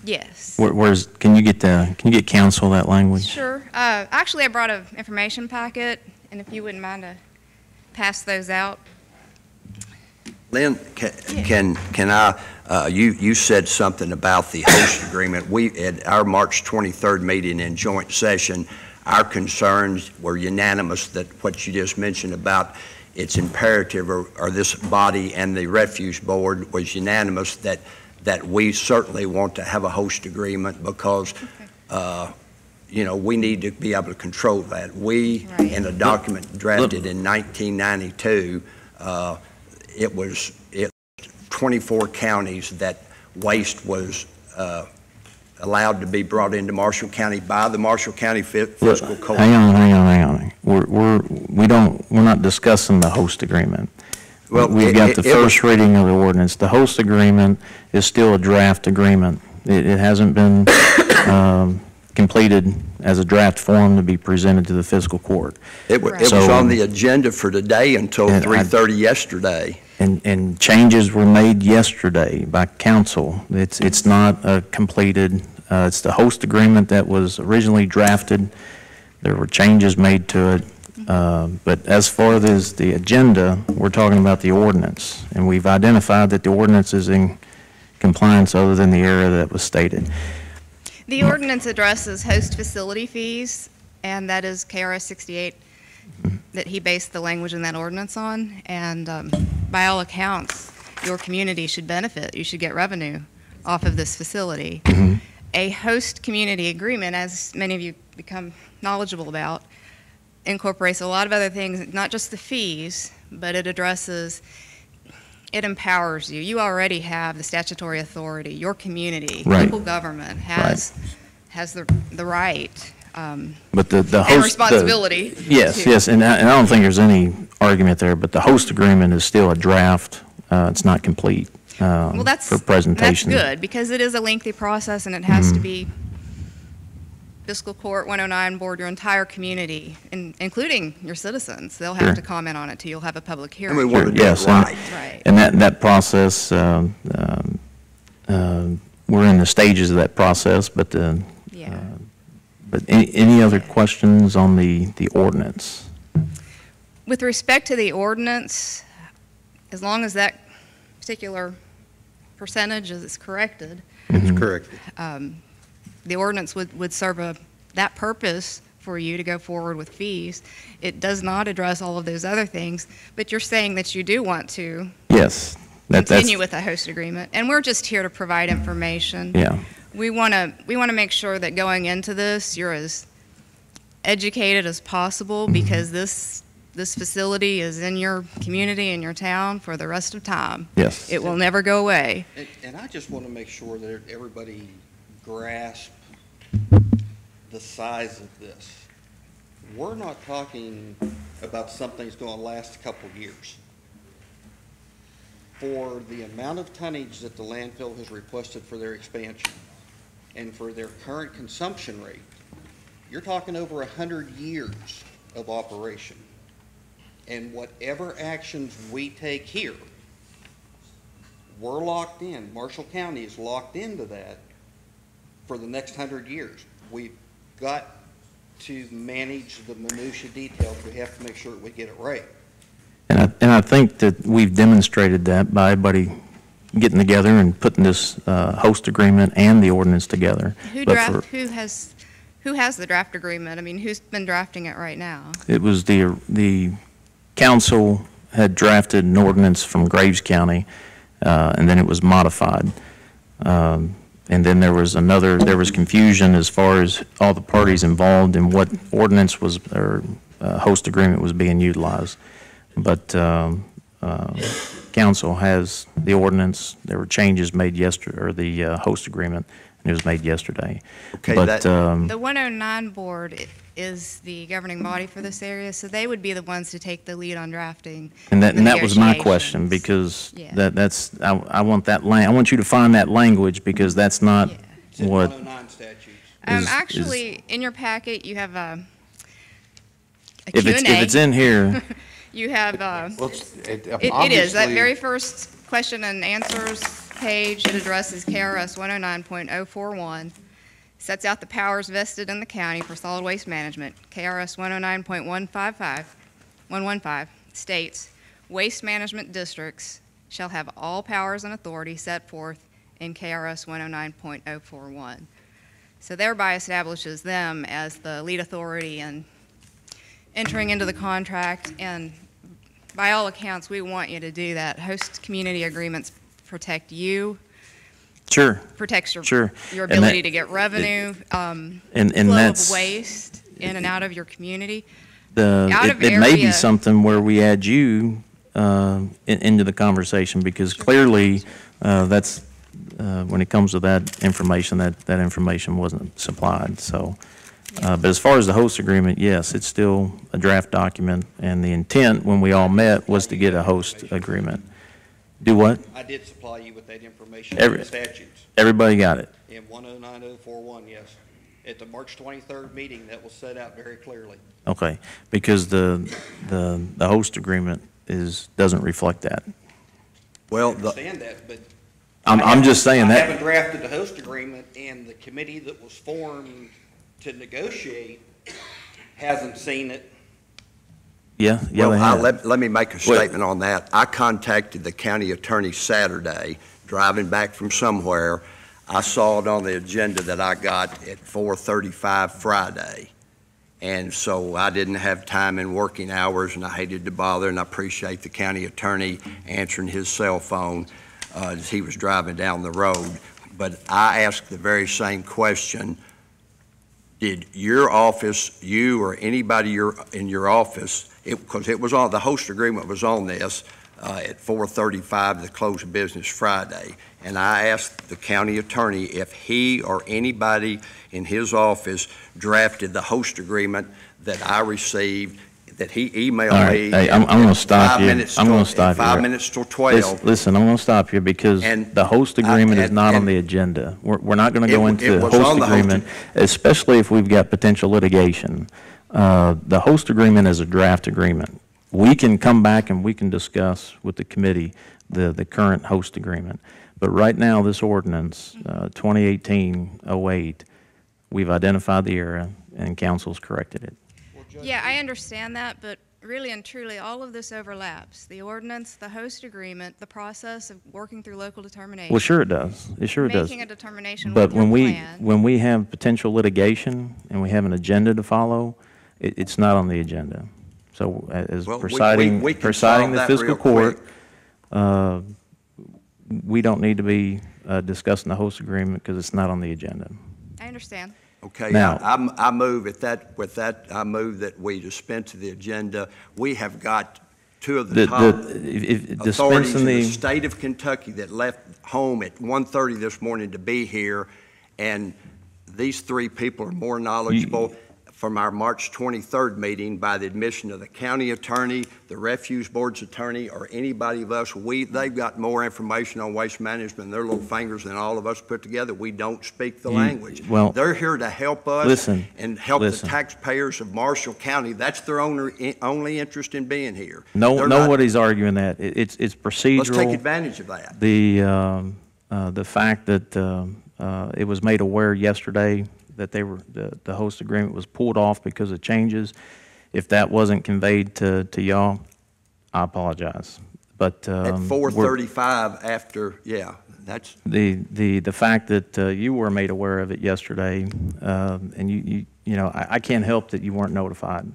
Yes. Can you get counsel that language? Sure. Actually, I brought an information packet, and if you wouldn't mind to pass those out. Lynn, can I, you said something about the host agreement. At our March 23rd meeting in joint session, our concerns were unanimous that what you just mentioned about it's imperative, or this body and the refuge board was unanimous that we certainly want to have a host agreement because, we need to be able to control that. We, in a document drafted in 1992, it was 24 counties that waste was allowed to be brought into Marshall County by the Marshall County Fiscal Court. Hang on. We're not discussing the host agreement. Well, We've got the first reading of the ordinance. The host agreement is still a draft agreement. It hasn't been completed as a draft form to be presented to the fiscal court. It was on the agenda for today until 3:30 yesterday. And changes were made yesterday by council. It's not completed. It's the host agreement that was originally drafted. There were changes made to it. But as far as the agenda, we're talking about the ordinance. And we've identified that the ordinance is in compliance other than the area that was stated. The ordinance addresses host facility fees, and that is KRS 68 that he based the language in that ordinance on. And by all accounts, your community should benefit. You should get revenue off of this facility. A host community agreement, as many of you become knowledgeable about, incorporates a lot of other things, not just the fees, but it empowers you. You already have the statutory authority. Your community, local government has the right but the host, and responsibility. Yes, and I don't think there's any argument there, but the host agreement is still a draft. It's not complete for presentation. That's good, because it is a lengthy process, and it has to be Fiscal Court, 109 board, your entire community, including your citizens. They'll have to comment on it till you'll have a public hearing. And we want to do it right. And that process, we're in the stages of that process, but any other questions on the ordinance? With respect to the ordinance, as long as that particular percentage is corrected, It's corrected. The ordinance would serve that purpose for you to go forward with fees. It does not address all of those other things, but you're saying that you do want to continue with a host agreement, and we're just here to provide information. Yeah. We want to make sure that going into this, you're as educated as possible, because this facility is in your community, in your town for the rest of time. Yes. It will never go away. And I just want to make sure that everybody grasps the size of this. We're not talking about something that's going to last a couple of years. For the amount of tonnage that the landfill has requested for their expansion and for their current consumption rate, you're talking over 100 years of operation. And whatever actions we take here, we're locked in. Marshall County is locked into that for the next 100 years. We've got to manage the minutia details. We have to make sure we get it right. And I think that we've demonstrated that by everybody getting together and putting this host agreement and the ordinance together. Who has the draft agreement? I mean, who's been drafting it right now? It was the council had drafted an ordinance from Graves County, and then it was modified. And then there was confusion as far as all the parties involved and what ordinance was, or host agreement was being utilized. But council has the ordinance. There were changes made yesterday, or the host agreement, and it was made yesterday. Okay, but the 109 board is the governing body for this area, so they would be the ones to take the lead on drafting. And that was my question, because that's I want that I want you to find that language, because that's not what. 109 statutes. Actually, in your packet, you have a Q&A. If it's in here. You have, Well, it is, that very first question and answers page, it addresses KRS 109.041, sets out the powers vested in the county for solid waste management. KRS 109.115 states, waste management districts shall have all powers and authority set forth in KRS 109.041. So thereby establishes them as the lead authority in entering into the contract, and by all accounts, we want you to do that. Host community agreements protect you. Sure. Protects your Sure. your And ability that- to get revenue, and flow that's- of waste in and out of your community. It may be something where we add you into the conversation, because clearly that's when it comes to that information, that information wasn't supplied. So, but as far as the host agreement, yes, it's still a draft document, and the intent when we all met was to get a host agreement. Do what? I did supply you with that information Every- in the statutes. Everybody got it. In 109041, yes. At the March 23rd meeting, that was set out very clearly. Okay, because the host agreement doesn't reflect that. Well, I understand that, but I'm just saying I that. haven't drafted the host agreement, and the committee that was formed to negotiate hasn't seen it. Yeah, they Well, have. let me make a statement on that. I contacted the county attorney Saturday, driving back from somewhere. I saw it on the agenda that I got at 4:35 Friday. And so I didn't have time in working hours, and I hated to bother, and I appreciate the county attorney answering his cell phone as he was driving down the road. But I asked the very same question. Did your office, you or anybody in your office, because it was on, the host agreement was on this at 4:35, the close of business Friday. And I asked the county attorney if he or anybody in his office drafted the host agreement that I received, that he emailed All right, me. hey, I'm going to stop you. I'm going to stop you. 5 minutes till 12. Listen, I'm going to stop you because the host agreement is not on the agenda. We're not going to go into it the was on host the host agreement, especially if we've got potential litigation. The host agreement is a draft agreement. We can come back and we can discuss with the committee the current host agreement. But right now, this ordinance, 2018-08, we've identified the error and council's corrected it. Yeah, I understand that, but really and truly, all of this overlaps. The ordinance, the host agreement, the process of working through local determination. Well, sure it does. It sure does. Making a determination But with your plan. when we have potential litigation and we have an agenda to follow, it's not on the agenda. So as Well, presiding we can presiding solve the that fiscal real court, we don't need to be discussing the host agreement because it's not on the agenda. I understand. Okay, Now- I move I move that we dispense the agenda. We have got two of the top authorities Dispensing in the the, state of Kentucky that left home at 1:30 this morning to be here, and these three people are more knowledgeable from our March 23rd meeting by the admission of the county attorney, the refuse board's attorney, or anybody of us. They've got more information on waste management in their little fingers than all of us put together. We don't speak the language. well, They're here to help us listen, and help listen. the taxpayers of Marshall County. That's their only interest in being here. They're not- nobody's arguing that. It's procedural. Let's take advantage of that. The fact that it was made aware yesterday that the host agreement was pulled off because of changes. If that wasn't conveyed to y'all, I apologize. But At 4:35 after, yeah, that's. the fact that you were made aware of it yesterday, and you know, I can't help that you weren't notified.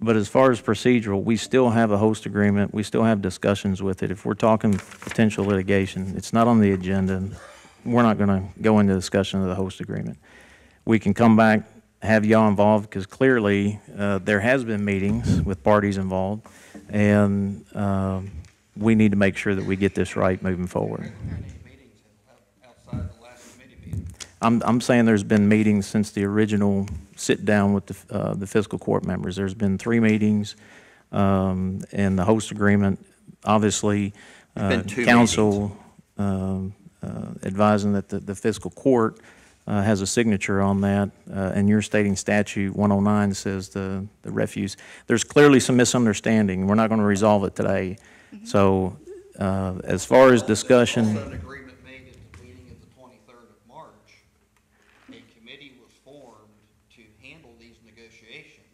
But as far as procedural, we still have a host agreement. We still have discussions with it. If we're talking potential litigation, it's not on the agenda. We're not going to go into discussion of the host agreement. We can come back, have y'all involved, because clearly there has been meetings with parties involved, and we need to make sure that we get this right moving forward. I'm saying there's been meetings since the original sit-down with the fiscal court members. There's been 3 meetings, and the host agreement, obviously, council advising that the fiscal court has a signature on that, and you're stating statute 109 says the refuse. There's clearly some misunderstanding. We're not going to resolve it today. So As far as discussion. Also, an agreement made at the meeting of the 23rd of March. A committee was formed to handle these negotiations.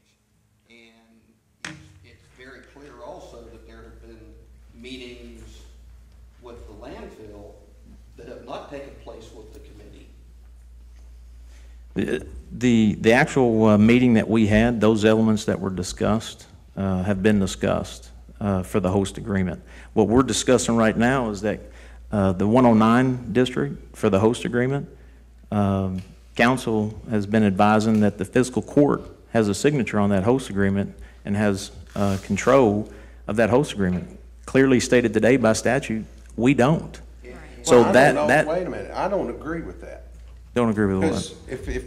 And it's very clear also that there have been meetings with the landfill that have not taken place with the committee. The actual meeting that we had, those elements that were discussed have been discussed for the host agreement. What we're discussing right now is that the 109 district for the host agreement, council has been advising that the fiscal court has a signature on that host agreement and has control of that host agreement. Clearly stated today by statute, we don't. So Well, that wait a minute, I don't agree with that. don't agree with Because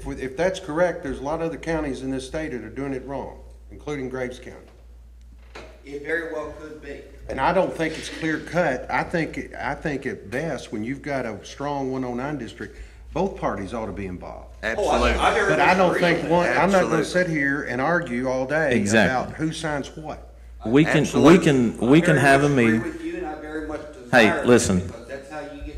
what? if that's correct, there's a lot of other counties in this state that are doing it wrong, including Graves County. It very well could be. And I don't think it's clear cut. I think at best, when you've got a strong 109 district, both parties ought to be involved. Absolutely. But I don't think I'm not going Absolutely. to sit here and argue all day Exactly. about who signs what. We can have a meeting. Hey, listen.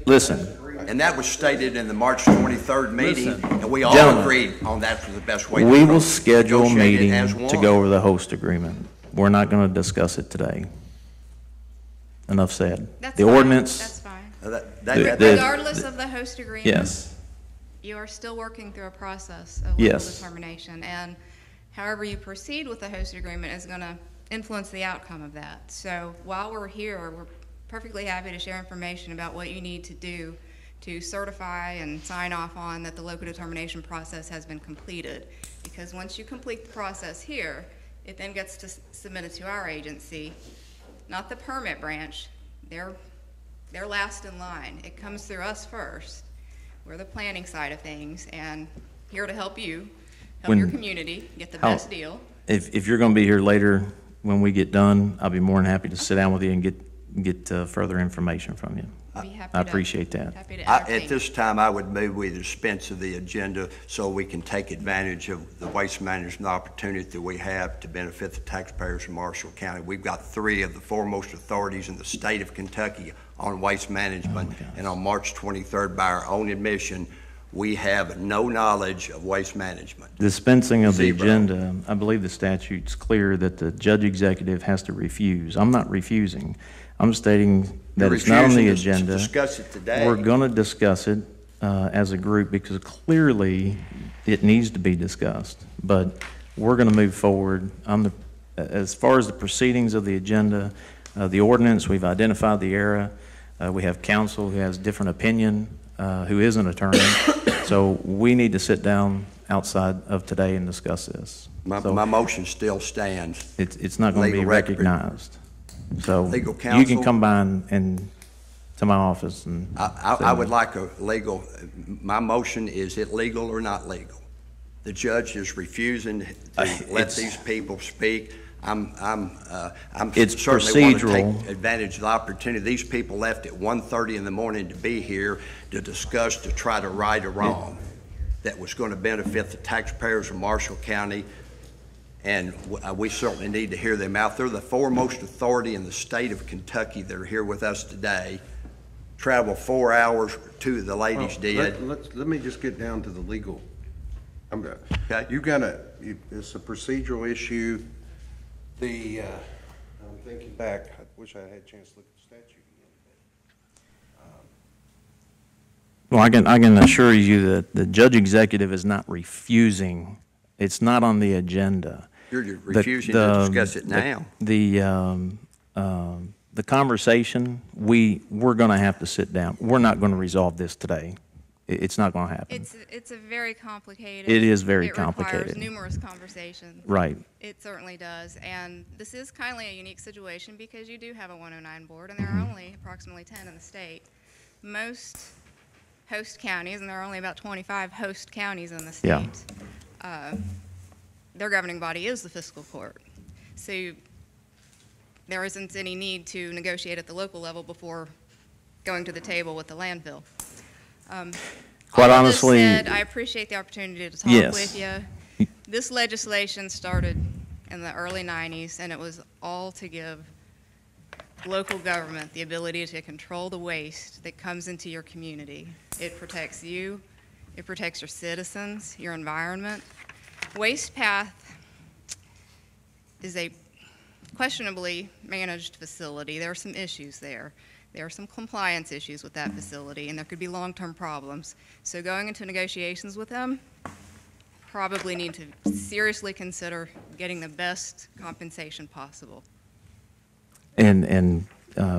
Listen. And that was stated in the March 23rd meeting, and we all Gentlemen, agreed on that's the best way to We will schedule a negotiate it meeting as to one. go over the host agreement. We're not going to discuss it today. Enough said. That's The fine. ordinance. That's fine. Regardless of the host agreement. Yes. You are still working through a process of legal Yes. determination, and however you proceed with the host agreement is going to influence the outcome of that. So while we're here, we're perfectly happy to share information about what you need to do to certify and sign off on that the local determination process has been completed. Because once you complete the process here, it then gets to submitted to our agency, not the permit branch. They're last in line. It comes through us first. We're the planning side of things, and here to help you, help your community get the best deal. If you're going to be here later when we get done, I'll be more than happy to sit down with you and get further information from you. I appreciate that. At this time, I would move we dispense of the agenda so we can take advantage of the waste management opportunity that we have to benefit the taxpayers of Marshall County. We've got 3 of the foremost authorities in the state of Kentucky on waste management, and on March 23rd, by our own admission, we have no knowledge of waste management. Dispensing of the Zero. agenda, I believe the statute's clear that the judge executive has to refuse. I'm not refusing. I'm stating that it's not on the agenda. To discuss it today. We're going to discuss it as a group because clearly it needs to be discussed. But we're going to move forward. As far as the proceedings of the agenda, the ordinance, we've identified the era. We have counsel who has different opinion, who is an attorney. So we need to sit down outside of today and discuss this. My motion still stands. It's not going to be Legal record. recognized. So Legal you counsel. can come by and to my office and. I would like a legal, my motion, is it legal or not legal? The judge is refusing to let these people speak. I'm It's certainly want to procedural. take advantage of the opportunity. These people left at 1:30 in the morning to be here to discuss, to try to right a wrong that was going to benefit the taxpayers of Marshall County. And we certainly need to hear them out. They're the foremost authority in the state of Kentucky that are here with us today. Travel 4 hours, 2 of the ladies did. Let me just get down to the legal. Okay. It's a procedural issue. I'm thinking back, I wish I had a chance to look at the statute again. Well, I can assure you that the judge executive is not refusing. It's not on the agenda. You're refusing to discuss it now. The conversation, we're going to have to sit down. We're not going to resolve this today. It's not going to happen. It's a very complicated. It is very It complicated. requires numerous conversations. Right. It certainly does, and this is kind of a unique situation because you do have a 109 board, and there are only approximately 10 in the state. Most host counties, and there are only about 25 host counties in the state. Yeah. Their governing body is the fiscal court. So there isn't any need to negotiate at the local level before going to the table with the landfill. Quite all honestly, this said, I appreciate the opportunity to talk yes. with you. This legislation started in the early 90s, and it was all to give local government the ability to control the waste that comes into your community. It protects you, it protects your citizens, your environment. Waste Path is a questionably managed facility. There are some issues there. There are some compliance issues with that facility, and there could be long-term problems. So going into negotiations with them, probably need to seriously consider getting the best compensation possible. And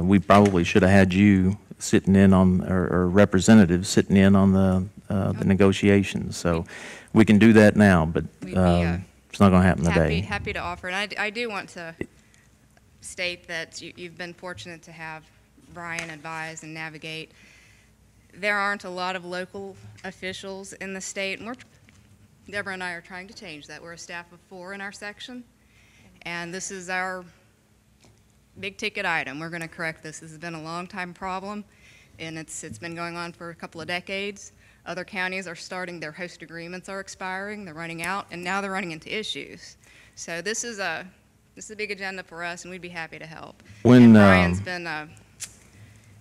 we probably should have had you sitting in on, or representatives sitting in on the negotiations. So we can do that now, but it's not going to happen today. Happy to offer. And I do want to state that you've been fortunate to have Brian advise and navigate. There aren't a lot of local officials in the state, and Deborah and I are trying to change that. We're a staff of 4 in our section, and this is our big ticket item. We're going to correct this. This has been a long time problem, and it's been going on for a couple of decades. Other counties are starting, their host agreements are expiring, they're running out, and now they're running into issues. So this is a big agenda for us, and we'd be happy to help. And Brian's been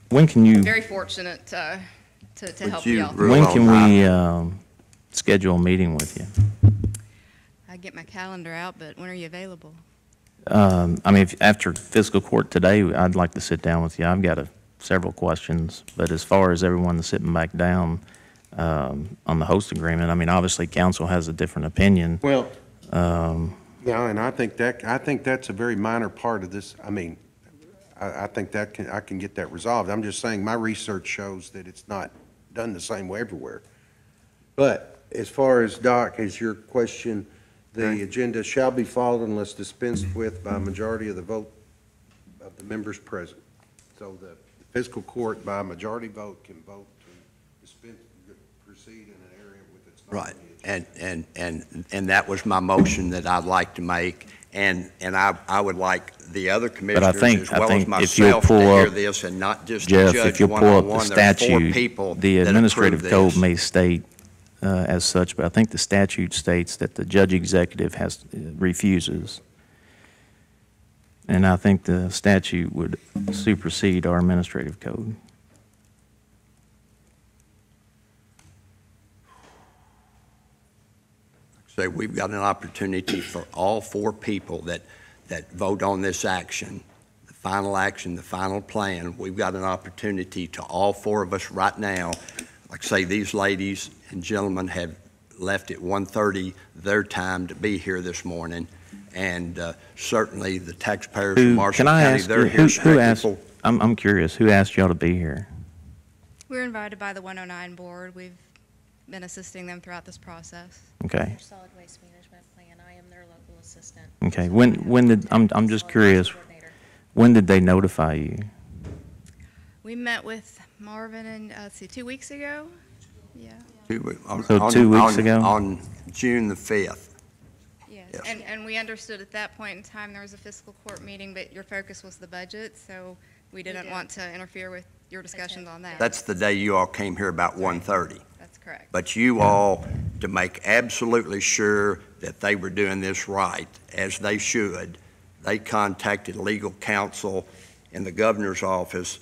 when can you very fortunate to help you out. When can we schedule a meeting with you? I get my calendar out, but when are you available? I mean, after fiscal court today, I'd like to sit down with you. I've got several questions, but as far as everyone sitting back down on the host agreement, I mean, obviously council has a different opinion. Well, yeah, and I think that's a very minor part of this. I mean, I think that I can get that resolved. I'm just saying my research shows that it's not done the same way everywhere. But as far as Doc, as your question, the agenda shall be followed unless dispensed with by a majority of the vote of the members present. So the fiscal court by a majority vote can vote to dispense, proceed in an area with its right. And that was my motion that I'd like to make. And I would like the other commissioners as well as myself to hear this and not just Jeff, judge if you'll pull up the one-on-one. There are 4 statute, people the that administrative approve code this. may state as such, but I think the statute states that the judge executive refuses. And I think the statute would supersede our administrative code. So we've got an opportunity for all 4 people that vote on this action, the final plan. We've got an opportunity to all 4 of us right now. Like I say, these ladies and gentlemen have left at 1:30 their time to be here this morning. And certainly the taxpayers of Marshall County, they're here. Who asked, I'm curious, who asked y'all to be here? We're invited by the 109 board. We've been assisting them throughout this process. Okay. Solid waste management plan. I am their local assistant. Okay. When did, I'm just curious, when did they notify you? We met with Marvin and, let's see, 2 weeks ago? Yeah. 2 weeks ago? On June the 5th. Yes. And we understood at that point in time there was a fiscal court meeting, but your focus was the budget, so we didn't want to interfere with your discussions on that. That's the day you all came here about 1:30. That's correct. But you all, to make absolutely sure that they were doing this right, as they should, they contacted legal counsel in the governor's office,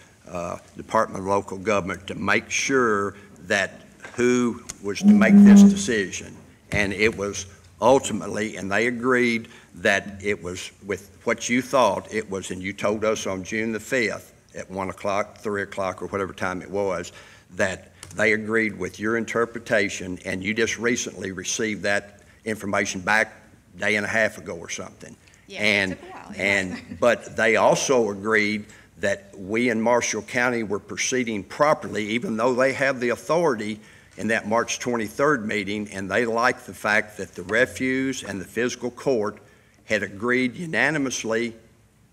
Department of Local Government, to make sure that who was to make this decision. And it was ultimately, and they agreed that it was with what you thought it was, and you told us on June the 5th at 1 o'clock, 3 o'clock, or whatever time it was, that they agreed with your interpretation, and you just recently received that information back a day and a half ago or something. Yeah, it took a while, yeah. But they also agreed that we in Marshall County were proceeding properly, even though they have the authority in that March 23rd meeting, and they liked the fact that the refuse and the fiscal court had agreed unanimously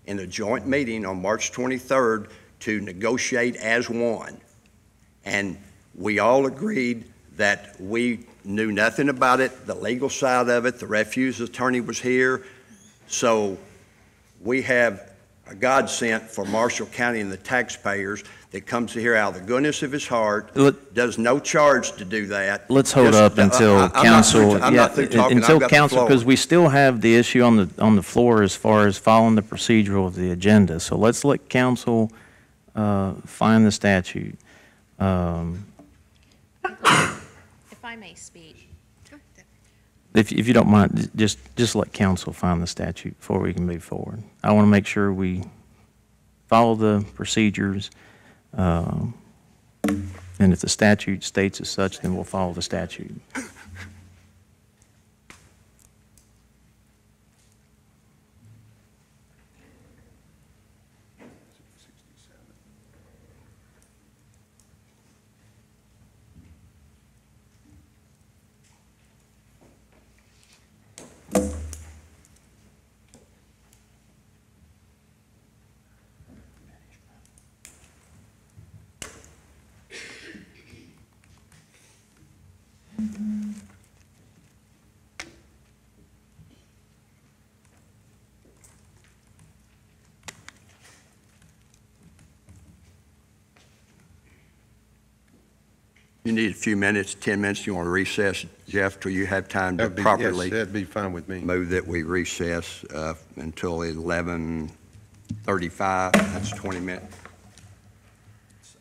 in a joint meeting on March 23rd to negotiate as one. And we all agreed that we knew nothing about it, the legal side of it. The refuse attorney was here. So we have a godsend for Marshall County and the taxpayers that comes here out of the goodness of his heart, does no charge to do that. Let's hold up until council, I'm not through talking. until I've got the council, floor. because we still have the issue on the floor as far as following the procedural of the agenda. So let's let council find the statute. If I may speak. If you don't mind, just let council find the statute before we can move forward. I want to make sure we follow the procedures, and if the statute states as such, then we'll follow the statute. You need a few minutes, 10 minutes. You want to recess, Jeff, till you have time to That'd be- properly. Yes, that'd be fine with me. Move that we recess until 11:35. That's 20 minutes.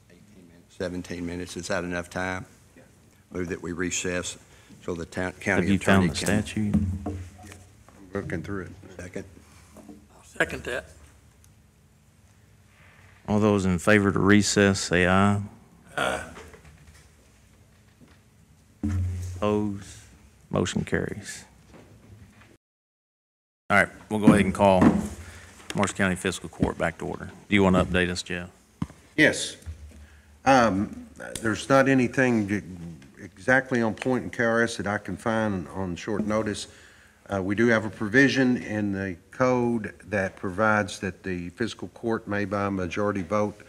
18 minutes, 17 minutes. Is that enough time? Move that we recess so the county attorney can. Have you found the statute? I'm looking through it. Second. I'll second that. All those in favor to recess, say aye. Aye. Opposed? Motion carries. All right, we'll go ahead and call Marshall County Fiscal Court back to order. Do you want to update us, Jeff? Yes. There's not anything exactly on point in KRS that I can find on short notice. We do have a provision in the code that provides that the fiscal court may by majority vote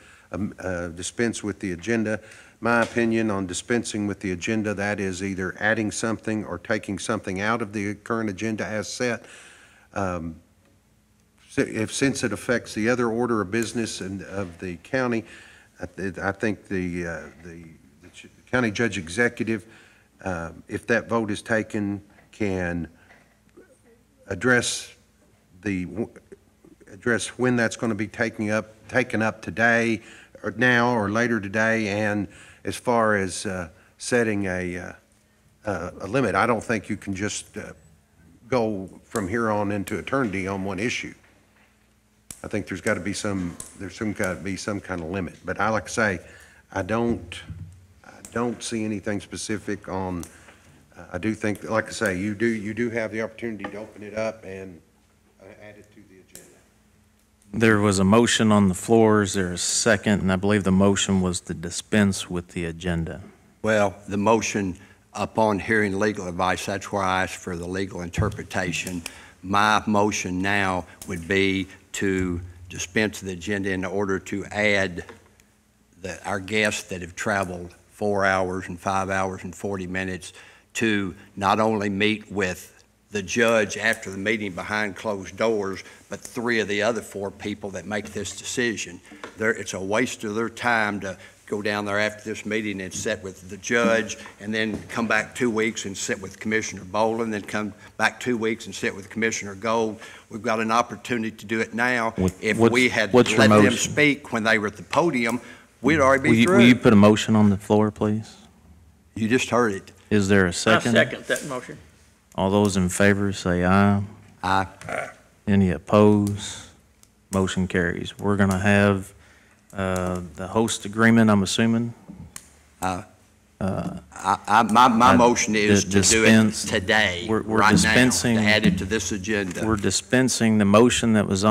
dispense with the agenda. My opinion on dispensing with the agenda, that is either adding something or taking something out of the current agenda as set. Since it affects the other order of business of the county, I think the county judge executive, if that vote is taken, can address when that's going to be taken up today or now or later today, and as far as setting a limit, I don't think you can just go from here on into eternity on one issue. I think there's got to be some kind of limit. But like I say, I don't see anything specific on. I do think, like I say, you do have the opportunity to open it up and add it to the agenda. There was a motion on the floor. Is there a second? And I believe the motion was to dispense with the agenda. Well, the motion, upon hearing legal advice, that's where I asked for the legal interpretation. My motion now would be to dispense the agenda in order to add our guests that have traveled 4 hours and 5 hours and 40 minutes to not only meet with the judge after the meeting behind closed doors, but 3 of the other 4 people that make this decision. It's a waste of their time to go down there after this meeting and sit with the judge and then come back 2 weeks and sit with Commissioner Boland, then come back 2 weeks and sit with Commissioner Gold. We've got an opportunity to do it now. If we had let them speak when they were at the podium, we'd already be through. Will you put a motion on the floor, please? You just heard it. Is there a second? I second that motion. All those in favor say aye. Aye. Any opposed? Motion carries. We're going to have the host agreement, I'm assuming. My motion is to do it today, right dispensing, now, to add it to this agenda. We're dispensing the motion that was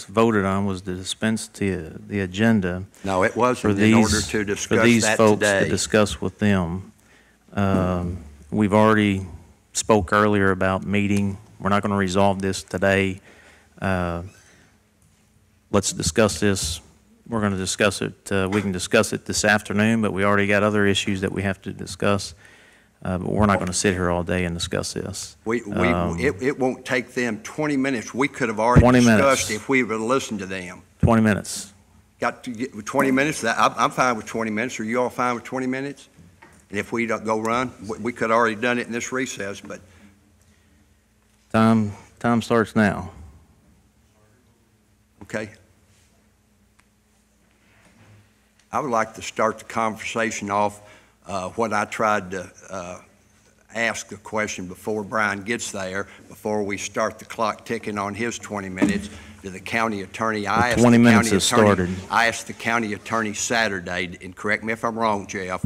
voted on was to dispense to the agenda. No, it wasn't in order to discuss for these that folks today. to discuss with them. We've already spoke earlier about meeting. We're not going to resolve this today. Let's discuss this. We're going to discuss it. We can discuss it this afternoon, but we already got other issues that we have to discuss. But we're not going to sit here all day and discuss this. It won't take them 20 minutes. We could have already discussed if we would have listened to them. 20 minutes. Got to get with 20 minutes? I'm fine with 20 minutes. Are you all fine with 20 minutes? And if we don't go run, we could have already done it in this recess, but Time starts now. okay. I would like to start the conversation off, what I tried to ask a question before Brian gets there, before we start the clock ticking on his 20 minutes, to the county attorney. I asked 20 the minutes county has attorney- started. I asked the county attorney Saturday, and correct me if I'm wrong, Jeff,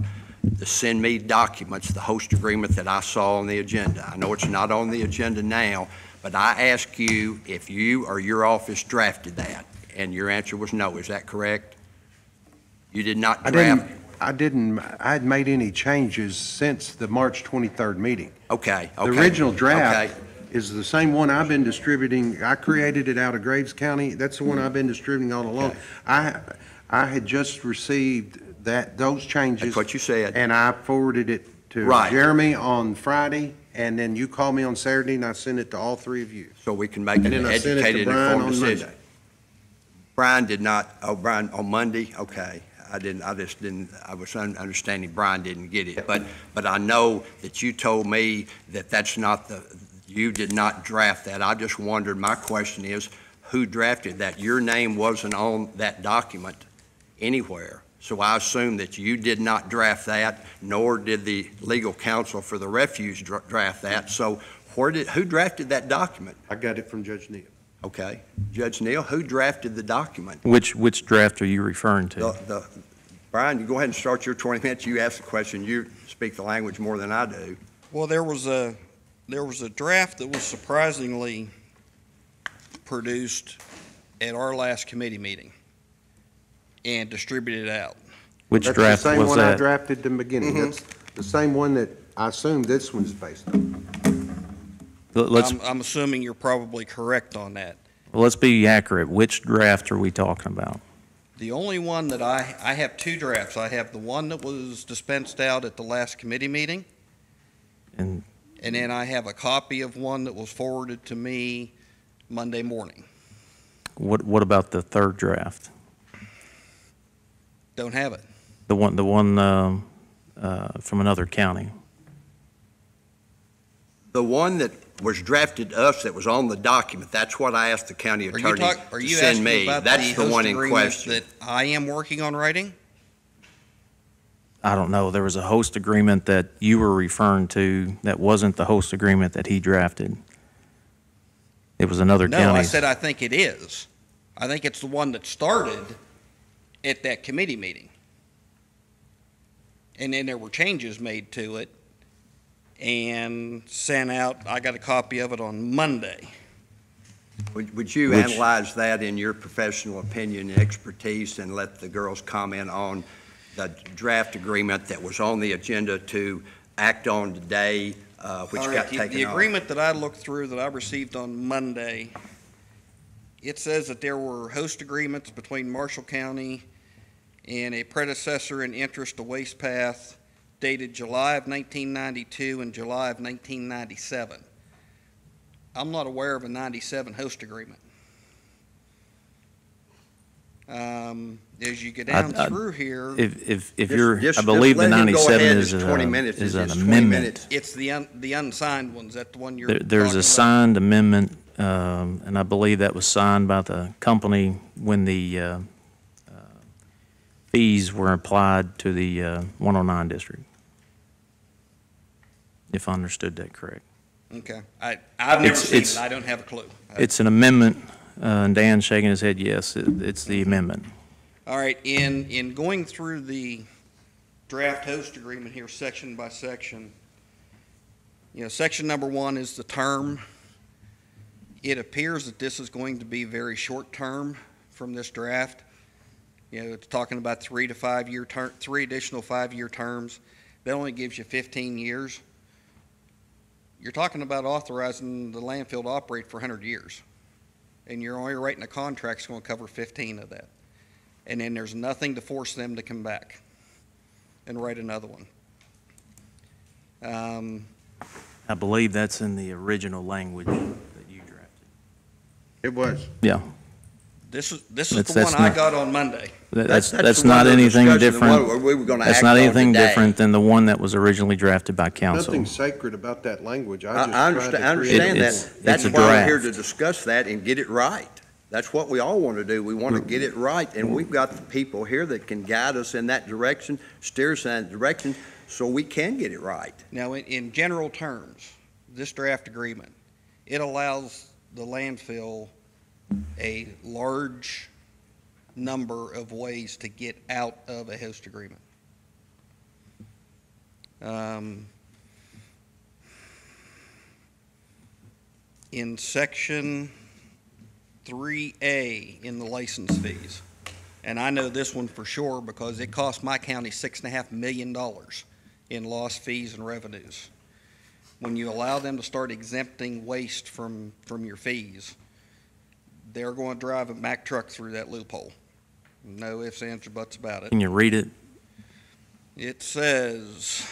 to send me documents, the host agreement that I saw on the agenda. I know it's not on the agenda now, but I asked you if you or your office drafted that, and your answer was no. Is that correct? You did not draft? I hadn't made any changes since the March 23rd meeting. Okay. The original draft is the same one I've been distributing. I created it out of Graves County. That's the one I've been distributing all along. I had just received those changes. That's what you said. And I forwarded it to Jeremy on Friday, and then you called me on Saturday, and I sent it to all three of you. So we can make an educated, informed decision. Brian did not, Brian, on Monday? Okay. I was understanding Brian didn't get it. But I know that you told me that that's not you did not draft that. I just wondered, my question is, who drafted that? Your name wasn't on that document anywhere. So I assume that you did not draft that, nor did the legal counsel for the refuge draft that. So who drafted that document? I got it from Judge Neal. Okay. Judge Neal, who drafted the document? Which draft are you referring to? Brian, you go ahead and start your 20 minutes. You ask the question. You speak the language more than I do. Well, there was a draft that was surprisingly produced at our last committee meeting and distributed out. Which That's draft was that? the same one I drafted in the beginning. That's the same one that I assume this one's based on. I'm assuming you're probably correct on that. Well, let's be accurate. Which draft are we talking about? The only one that I have two drafts. I have the one that was dispensed out at the last committee meeting. And then I have a copy of one that was forwarded to me Monday morning. what about the third draft? Don't have it. The one from another county. The one that was drafted to us that was on the document, that's what I asked the county attorney to send me. That's the one in question. That I am working on writing? I don't know. There was a host agreement that you were referring to that wasn't the host agreement that he drafted. It was another county. No, I said I think it is. I think it's the one that started at that committee meeting. And then there were changes made to it and sent out. I got a copy of it on Monday. Would you analyze that in your professional opinion and expertise and let the girls comment on the draft agreement that was on the agenda to act on today, which got taken off? The agreement that I looked through that I received on Monday, it says that there were host agreements between Marshall County and a predecessor in interest to Waste Path dated July of 1992 and July of 1997. I'm not aware of a 97 host agreement. As you get down through here, if you're, I believe the 97 is an amendment. It's the unsigned ones. That's the one you're There's a signed amendment, and I believe that was signed by the company when the fees were applied to the 109 district, if I understood that correct. Okay. I've never seen it. I don't have a clue. It's an amendment, and Dan's shaking his head yes, it's the amendment. All right. In going through the draft host agreement here section by section, section number 1 is the term. It appears that this is going to be very short term from this draft. It's talking about 3 to 5 year three additional 5-year terms. That only gives you 15 years. You're talking about authorizing the landfill to operate for 100 years. And you're only writing a contract that's going to cover 15 of that. And then there's nothing to force them to come back and write another one. I believe that's in the original language that you drafted. It was. Yeah. This is the one I got on Monday. That's the not one anything discussing, the different. one we were gonna That's act not on anything today. different than the one that was originally drafted by council. Nothing sacred about that language. I I understand It's that. That's a why we're here draft. to discuss that and get it right. That's what we all want to do. We want to get it right, and we've got the people here that can guide us in that direction, steer us in that direction, so we can get it right. Now, in general terms, this draft agreement, it allows the landfill a large number of ways to get out of a host agreement. In section 3A in the license fees, and I know this one for sure because it cost my county $6.5 million in lost fees and revenues. When you allow them to start exempting waste from your fees, they're going to drive a Mack truck through that loophole. No ifs, ands, or buts about it. Can you read it? It says,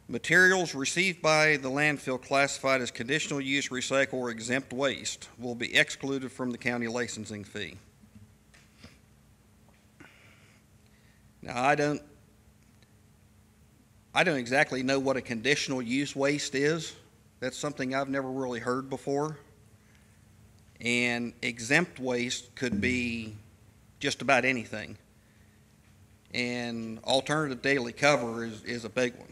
materials received by the landfill classified as conditional use, recycle, or exempt waste will be excluded from the county licensing fee. Now, I don't exactly know what a conditional use waste is. That's something I've never really heard before. And exempt waste could be just about anything. And alternative daily cover is a big one.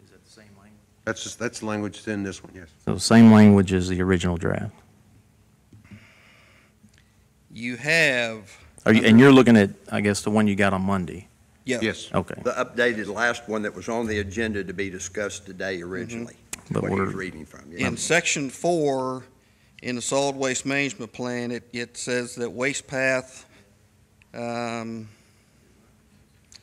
Is that the same language? That's the language that's in this one, yes. So same language as the original draft. You have. And you're looking at, I guess, the one you got on Monday? Yes. Okay. The updated last one that was on the agenda to be discussed today originally. But What we're- he's reading from. Yeah. In section 4, in the solid waste management plan, it says that waste path, in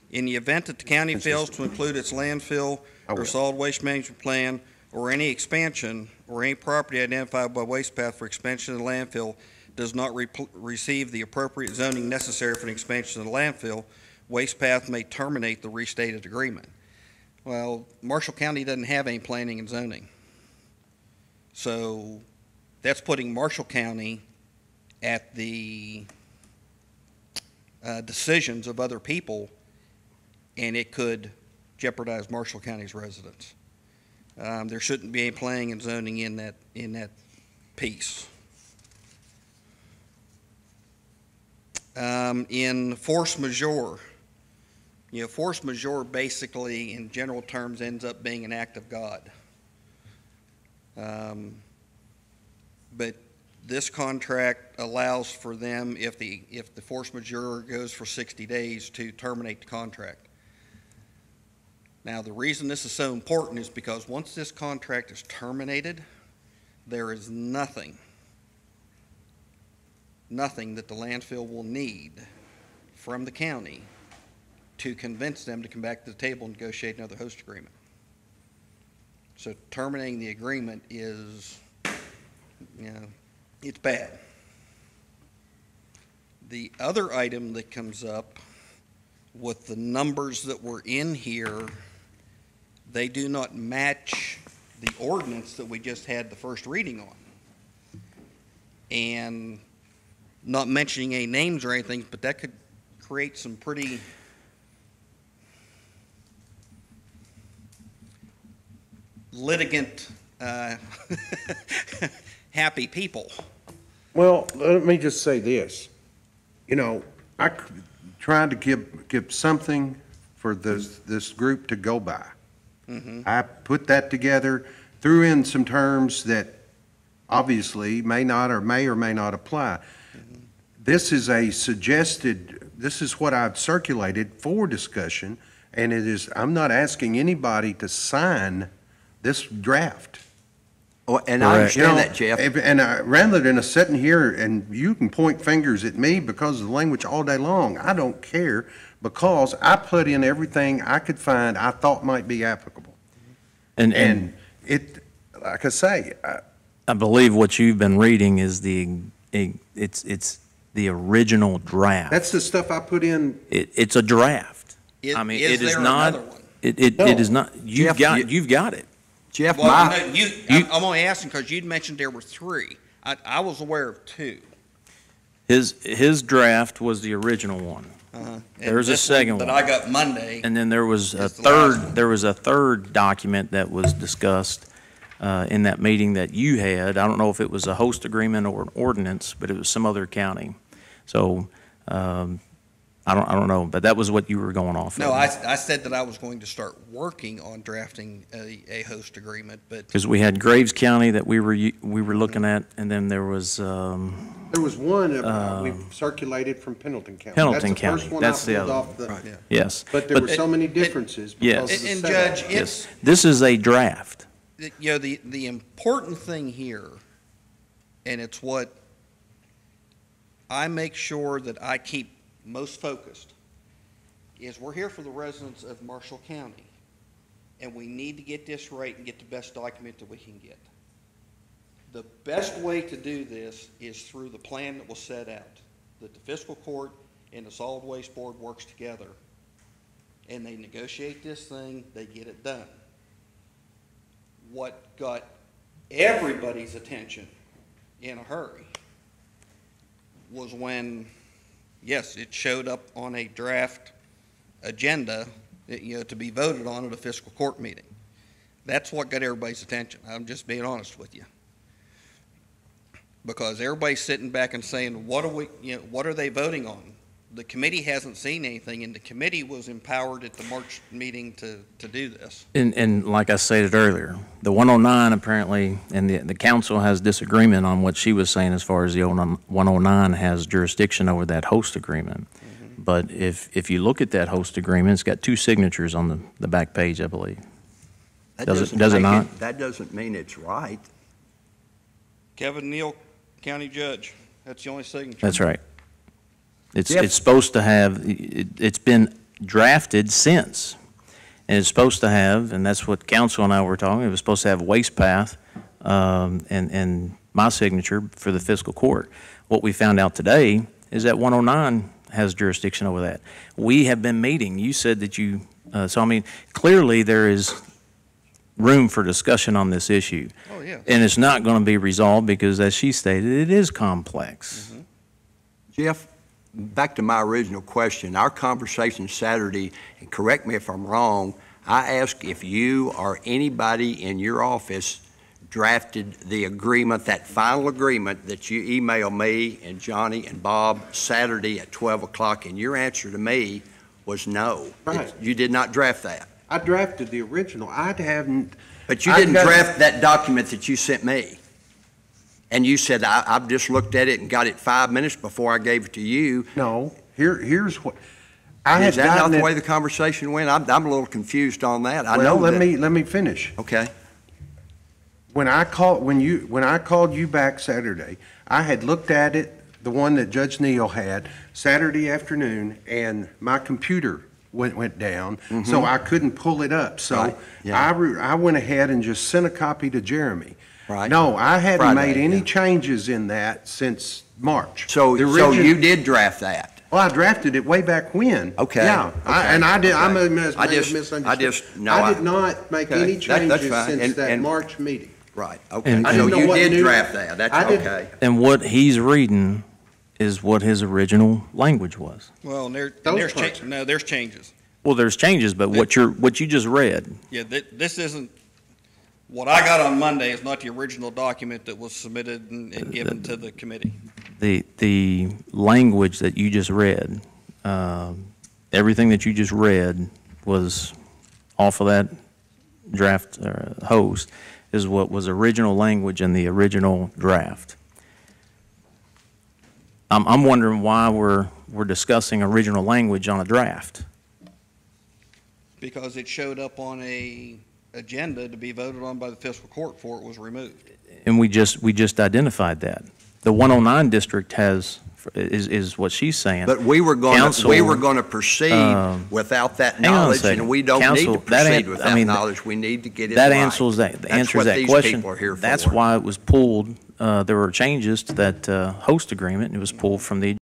the event that the county fails to include its landfill or solid waste management plan or any expansion or any property identified by waste path for expansion of the landfill does not receive the appropriate zoning necessary for the expansion of the landfill, waste path may terminate the restated agreement. Well, Marshall County doesn't have any planning and zoning. So that's putting Marshall County at the decisions of other people, and it could jeopardize Marshall County's residents. There shouldn't be any planning and zoning in that piece. In force majeure, force majeure basically, in general terms, ends up being an act of God. But this contract allows for them, if the force majeure goes for 60 days, to terminate the contract. Now, the reason this is so important is because once this contract is terminated, there is nothing that the landfill will need from the county to convince them to come back to the table and negotiate another host agreement. So terminating the agreement is, it's bad. The other item that comes up with the numbers that were in here, they do not match the ordinance that we just had the first reading on. And not mentioning any names or anything, but that could create some pretty litigant happy people. Well, let me just say this. I tried to give something for this group to go by. I put that together, threw in some terms that obviously may or may not apply. This is this is what I've circulated for discussion, and I'm not asking anybody to sign this draft. Oh, and I understand that, Jeff. And rather than sitting here and you can point fingers at me because of the language all day long, I don't care, because I put in everything I could find I thought might be applicable. And it, like I say, I believe what you've been reading is it's the original draft. that's the stuff I put in. It's a draft. Is I mean, there it is not. another one? It is not, you've got it. Jeff, Well, no, I'm only asking because you'd mentioned there were 3. I was aware of 2. His draft was the original one. There's a second one that I got Monday. And then there was a is the last one. there was a third document that was discussed in that meeting that you had. I don't know if it was a host agreement or an ordinance, but it was some other county. So, I don't know, but that was what you were going off of. No, I said that I was going to start working on drafting a host agreement, but. Because we had Graves County that we were looking at, and then there was, There was one we circulated from Pendleton County. Pendleton That's the County. first one That's I the pulled other off the- one. Yes. But there were so many differences because of the And setup. Judge, Yes. This is a draft. You know, the important thing here, and it's what I make sure that I keep most focused, is we're here for the residents of Marshall County, and we need to get this right and get the best document that we can get. The best way to do this is through the plan that was set out, that the Fiscal Court and the Solid Waste Board works together, and they negotiate this thing, they get it done. What got everybody's attention in a hurry was when, yes, it showed up on a draft agenda, to be voted on at a fiscal court meeting. That's what got everybody's attention. I'm just being honest with you. Because everybody's sitting back and saying, what are they voting on? The committee hasn't seen anything, and the committee was empowered at the March meeting to do this. And like I stated earlier, the 109 apparently, and the council has disagreement on what she was saying as far as the 109 has jurisdiction over that host agreement. But if you look at that host agreement, it's got 2 signatures on the back page, I believe. Does it not? That doesn't mean it's right. Kevin Neal, County Judge, that's the only signature. That's right. It's supposed to have, it's been drafted since. And it's supposed to have, and that's what council and I were talking, it was supposed to have waste path and my signature for the fiscal court. What we found out today is that 109 has jurisdiction over that. We have been meeting. You said that you, so I mean, clearly there is room for discussion on this issue. Oh, yeah. And it's not going to be resolved because, as she stated, it is complex. Jeff, back to my original question, our conversation Saturday, and correct me if I'm wrong, I asked if you or anybody in your office drafted the agreement, that final agreement that you emailed me and Johnny and Bob Saturday at 12 o'clock, and your answer to me was no. Right. You did not draft that. I drafted the original. I haven't. But you didn't draft that document that you sent me. And you said, I've just looked at it and got it 5 minutes before I gave it to you. No, here's what. Is that not the way the conversation went? I'm a little confused on that. Let me finish. Okay. When I called you back Saturday, I had looked at it, the one that Judge Neal had, Saturday afternoon, and my computer went down, so I couldn't pull it up. So Right. Yeah. I went ahead and just sent a copy to Jeremy. Right. No, I hadn't Friday, made any yeah. changes in that since March. So you did draft that? Well, I drafted it way back when. Okay. Yeah, Okay. I did. I Okay. may have misunderstood. I did not make Okay. any That's changes fine. since And- that and- March meeting. Right, okay. And- So and- you did new- draft that, that's I did. okay. And what he's reading is what his original language was. Well, and Those parts. there's changes. Well, there's changes, but what you just read. Yeah, this isn't, what I got on Monday is not the original document that was submitted and given to the committee. The language that you just read, everything that you just read was off of that draft host is what was original language in the original draft. I'm wondering why we're discussing original language on a draft. Because it showed up on a agenda to be voted on by the fiscal court before it was removed. And we just identified that. The 109 district is what she's saying. But we were going to proceed without that hang on a knowledge, second. and we don't need Counsel, to proceed without knowledge. We need to get it that right. answers that That's what these question. people are here for. That's why it was pulled. There were changes to that host agreement, and it was pulled from the.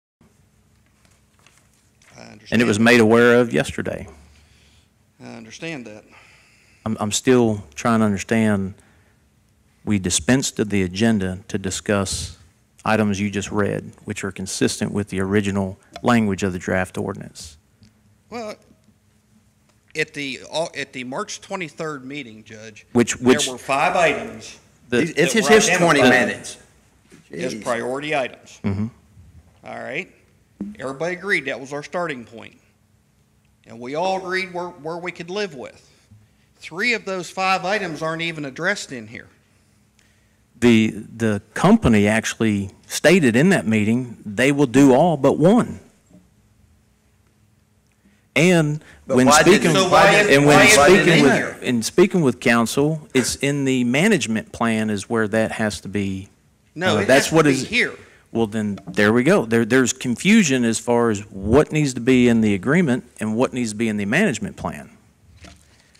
I understand. And it was made aware of yesterday. I understand that. I'm still trying to understand, we dispensed of the agenda to discuss items you just read, which are consistent with the original language of the draft ordinance. Well, at the March 23rd meeting, Judge, Which there were 5 items. It's that his were 20 identified minutes. as priority items. Mhm. All right? Everybody agreed that was our starting point. And we all agreed where we could live with. 3 of those 5 items aren't even addressed in here. The company actually stated in that meeting, they will do all but one. And But when why didn't- speaking, so why is- and why when is it speaking in with, there? in speaking with council, it's in the management plan is where that has to be. No, it that's has what to be is here. Well, then, there we go. There's confusion as far as what needs to be in the agreement and what needs to be in the management plan.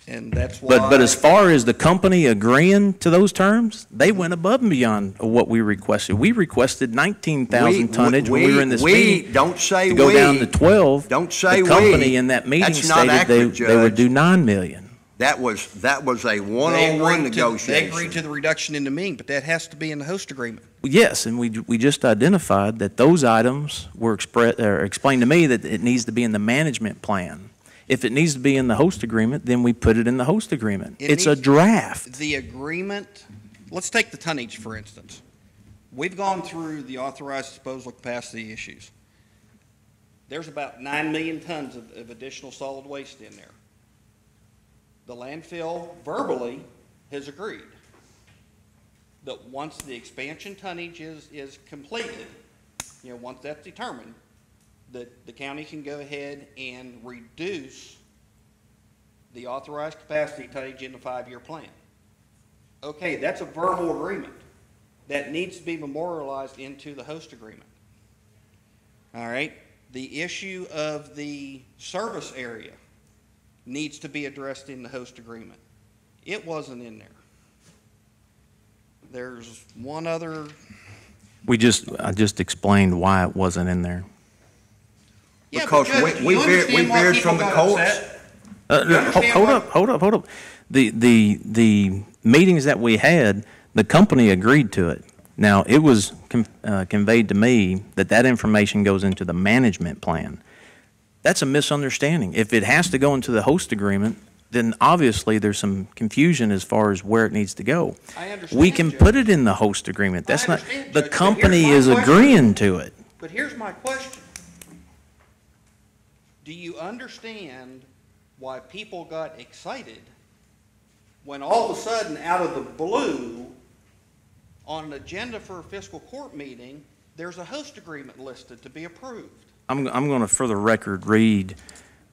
And that's why. But as far as the company agreeing to those terms, they went above and beyond what we requested. We requested 19,000 tonnage when we were in this meeting. Don't say To go we. down to 12. Don't say we. The company in that meeting That's not stated accurate, they would Judge. do 9 million. That was a They one-on-one agreed to negotiation. the reduction in the mean, but that has to be in the host agreement. Yes, and we just identified that those items were explained to me that it needs to be in the management plan. If it needs to be in the host agreement, then we put it in the host agreement. It's a draft. The agreement, let's take the tonnage, for instance. We've gone through the authorized disposal capacity issues. There's about 9 million tons of additional solid waste in there. The landfill verbally has agreed that once the expansion tonnage is completed, once that's determined, that the county can go ahead and reduce the authorized capacity tonnage in the 5-year plan. Okay, that's a verbal agreement that needs to be memorialized into the host agreement. All right, the issue of the service area needs to be addressed in the host agreement. It wasn't in there. There's one other. I just explained why it wasn't in there. Yeah, Because Judge, do we you understand why veered people from the got courts. upset? Hold up. The meetings that we had, the company agreed to it. Now, it was conveyed to me that information goes into the management plan. That's a misunderstanding. If it has to go into the host agreement, then obviously there's some confusion as far as where it needs to go. I understand, We can Judge. put it in the host agreement. That's not, understand, the Judge, but company here's is my question. agreeing to it. But here's my question. Do you understand why people got excited when all of a sudden, out of the blue, on an agenda for a fiscal court meeting, there's a host agreement listed to be approved? I'm going to, for the record, read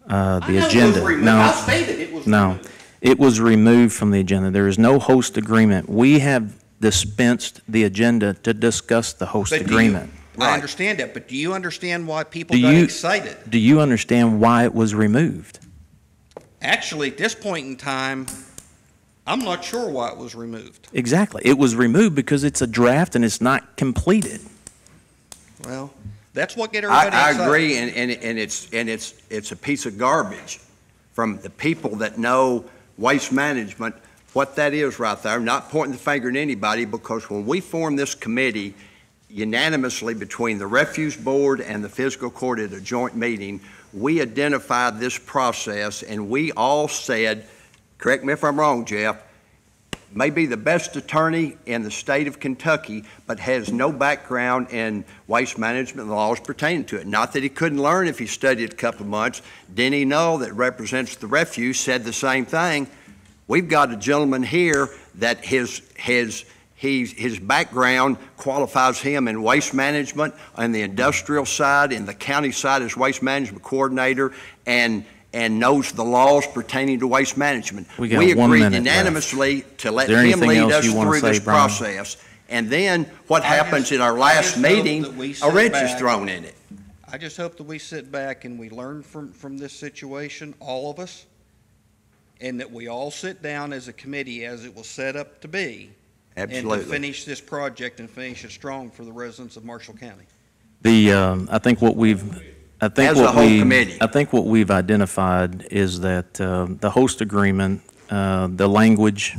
the I know it was agenda. removed. I'll state it was No, removed. it was removed from the agenda. There is no host agreement. We have dispensed the agenda to discuss the host But do you- agreement. I understand that, but do you understand why people Do got you- excited? Do you understand why it was removed? Actually, at this point in time, I'm not sure why it was removed. Exactly. It was removed because it's a draft and it's not completed. Well, that's what get everybody I excited. agree, and it's a piece of garbage from the people that know waste management, what that is right there. I'm not pointing the finger at anybody, because when we formed this committee unanimously between the refuse board and the fiscal court at a joint meeting, we identified this process, and we all said, correct me if I'm wrong, Jeff, may be the best attorney in the state of Kentucky, but has no background in waste management laws pertaining to it. Not that he couldn't learn if he studied a couple of months. Denny Null, that represents the refuse, said the same thing. We've got a gentleman here that his background qualifies him in waste management on the industrial side, in the county side as waste management coordinator, and knows the laws pertaining to waste management. We got We 1 agreed minute unanimously left. to let Is there him anything lead else us you wanna through say, this Brian? process. And then what happens in our last hope meeting, that we a sit wrench is back. thrown in it. I just hope that we sit back and we learn from this situation, all of us, and that we all sit down as a committee as it was set up to be. And to Absolutely. finish this project and finish it strong for the residents of Marshall County. I think what we've I think As a what whole we, committee. I think what we've identified is that the host agreement, the language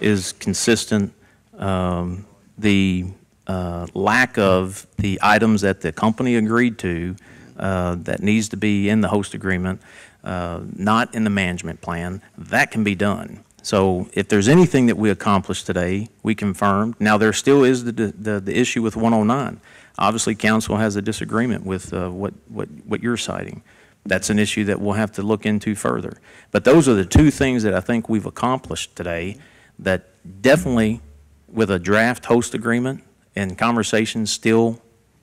is consistent. The lack of the items that the company agreed to that needs to be in the host agreement, not in the management plan, that can be done. So if there's anything that we accomplished today, we confirmed. Now, there still is the issue with 109. Obviously, council has a disagreement with what you're citing. That's an issue that we'll have to look into further. But those are the two things that I think we've accomplished today that definitely, with a draft host agreement and conversations still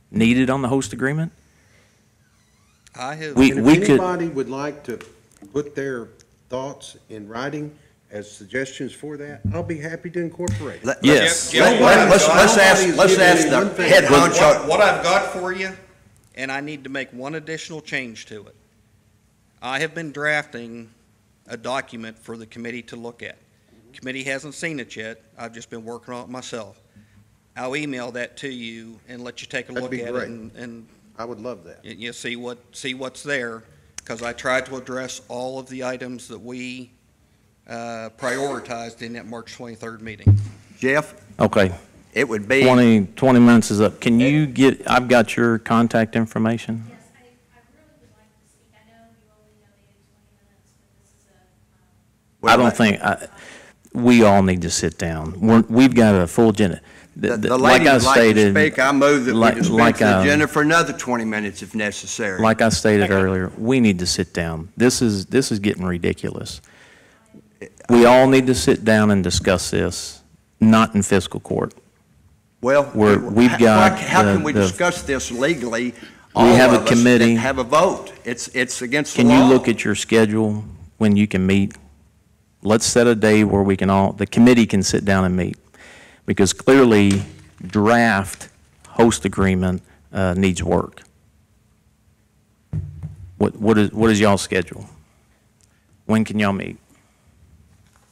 needed on the host agreement, And if we could. anybody would like to put their thoughts in writing as suggestions for that, I'll be happy to incorporate it. Yes. Let's ask the head honcho. What I've got for you, and I need to make one additional change to it. I have been drafting a document for the committee to look at. Committee hasn't seen it yet. I've just been working on it myself. I'll email that to you and let you take a That'd look be at it great. and I would love that. you see what's there, because I tried to address all of the items that we prioritized in that March 23rd meeting. Jeff, Okay. it would be. 20 minutes is up. Can you get, I've got your contact information. Yes, I really would like to speak. I know you only donated 20 minutes, but this is a, I don't think, we all need to sit down. We've got a full agenda. The Like lady I would like to stated, speak. I move that we like- dispense like, the agenda for another 20 minutes if necessary. like I stated earlier, we need to sit down. This is getting ridiculous. We all need to sit down and discuss this, not in fiscal court. Well, we've got how can we the- discuss this legally? We All have a of us committee. and have a vote. It's against the Can law. you look at your schedule when you can meet? Let's set a day where we can all, the committee can sit down and meet. Because clearly, draft host agreement needs work. What is y'all's schedule? When can y'all meet?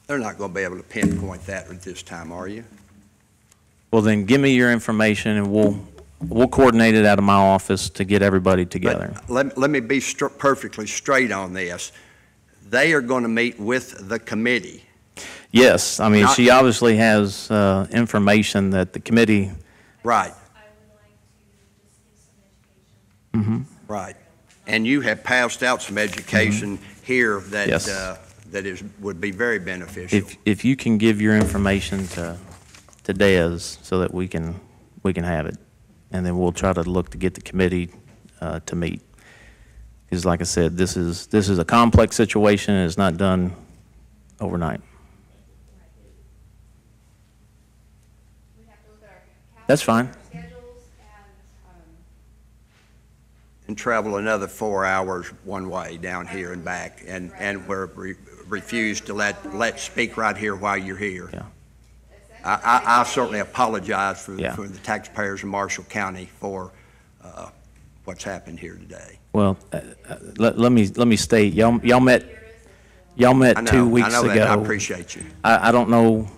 They're not going to be able to pinpoint that at this time, are you? Well, then give me your information and we'll coordinate it out of my office to get everybody together. But let me be perfectly straight on this. They are going to meet with the committee. Yes, I mean, she obviously has information that the committee. Right. Right. And you have passed out some education here that Yes. would be very beneficial. If you can give your information to Des so that we can have it, and then we'll try to look to get the committee to meet. Because like I said, this is a complex situation and it's not done overnight. That's fine. And travel another 4 hours one way down here and back, and we're refused to let speak right here while you're here. Yeah. I certainly apologize for Yeah. the taxpayers in Marshall County for what's happened here today. Well, let me state, y'all met I 2 know, weeks I know ago. that. I appreciate you. I don't know,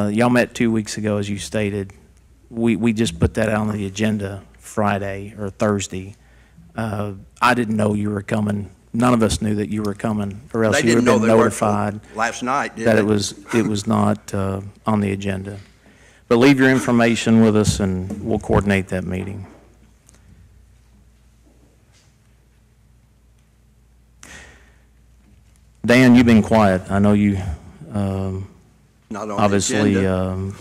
y'all met 2 weeks ago, as you stated. We just put that on the agenda Friday or Thursday. I didn't know you were coming. None of us knew that you were coming, or else They you would didn't know have been they were till notified last night, did that they? it was not on the agenda. But leave your information with us, and we'll coordinate that meeting. Dan, you've been quiet. I know you Not on the obviously agenda.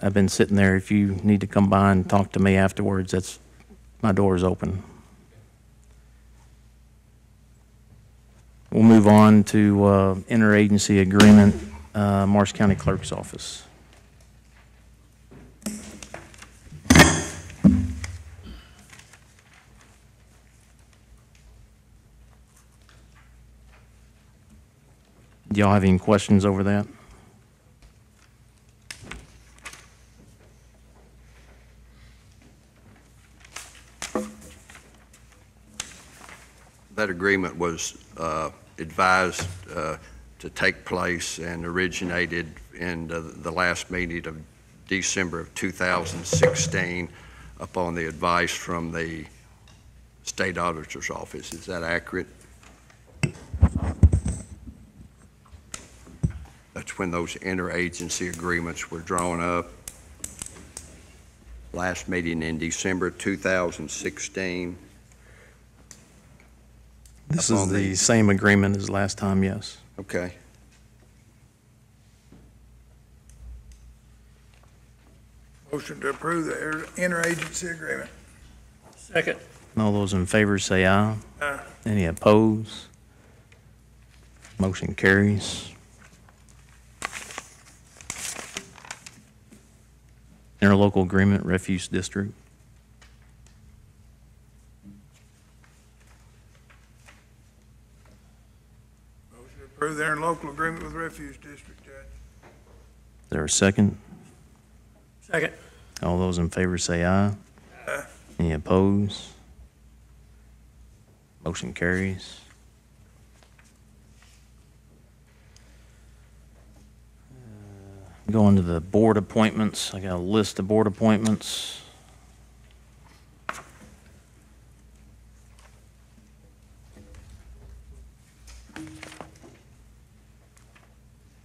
I've been sitting there. If you need to come by and talk to me afterwards, my door is open. We'll move on to interagency agreement, Marsh County Clerk's Office. Do y'all have any questions over that? That agreement was advised to take place and originated in the last meeting of December of 2016 upon the advice from the State Auditor's Office. Is that accurate? That's when those interagency agreements were drawn up. Last meeting in December 2016. This is the same agreement as last time, yes. Okay. Motion to approve the interagency agreement. Second. All those in favor say aye. Aye. Any opposed? Motion carries. Interlocal agreement, refuse district. Motion to approve the interlocal agreement with Refuge District, Judge. Is there a second? Second. All those in favor say aye. Aye. Any opposed? Motion carries. Going to the board appointments. I got a list of board appointments.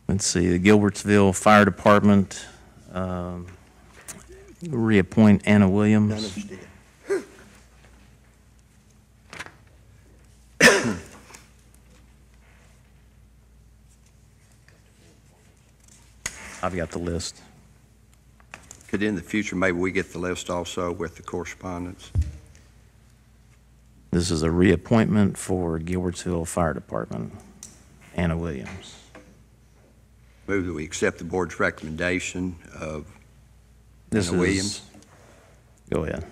Let's see, the Gilbertsville Fire Department, reappoint Anna Williams. None of us did. I've got the list. Could in the future, maybe we get the list also with the correspondence? This is a reappointment for Gilbertsville Fire Department, Anna Williams. Move that we accept the board's recommendation of This Anna is- Williams. Go ahead.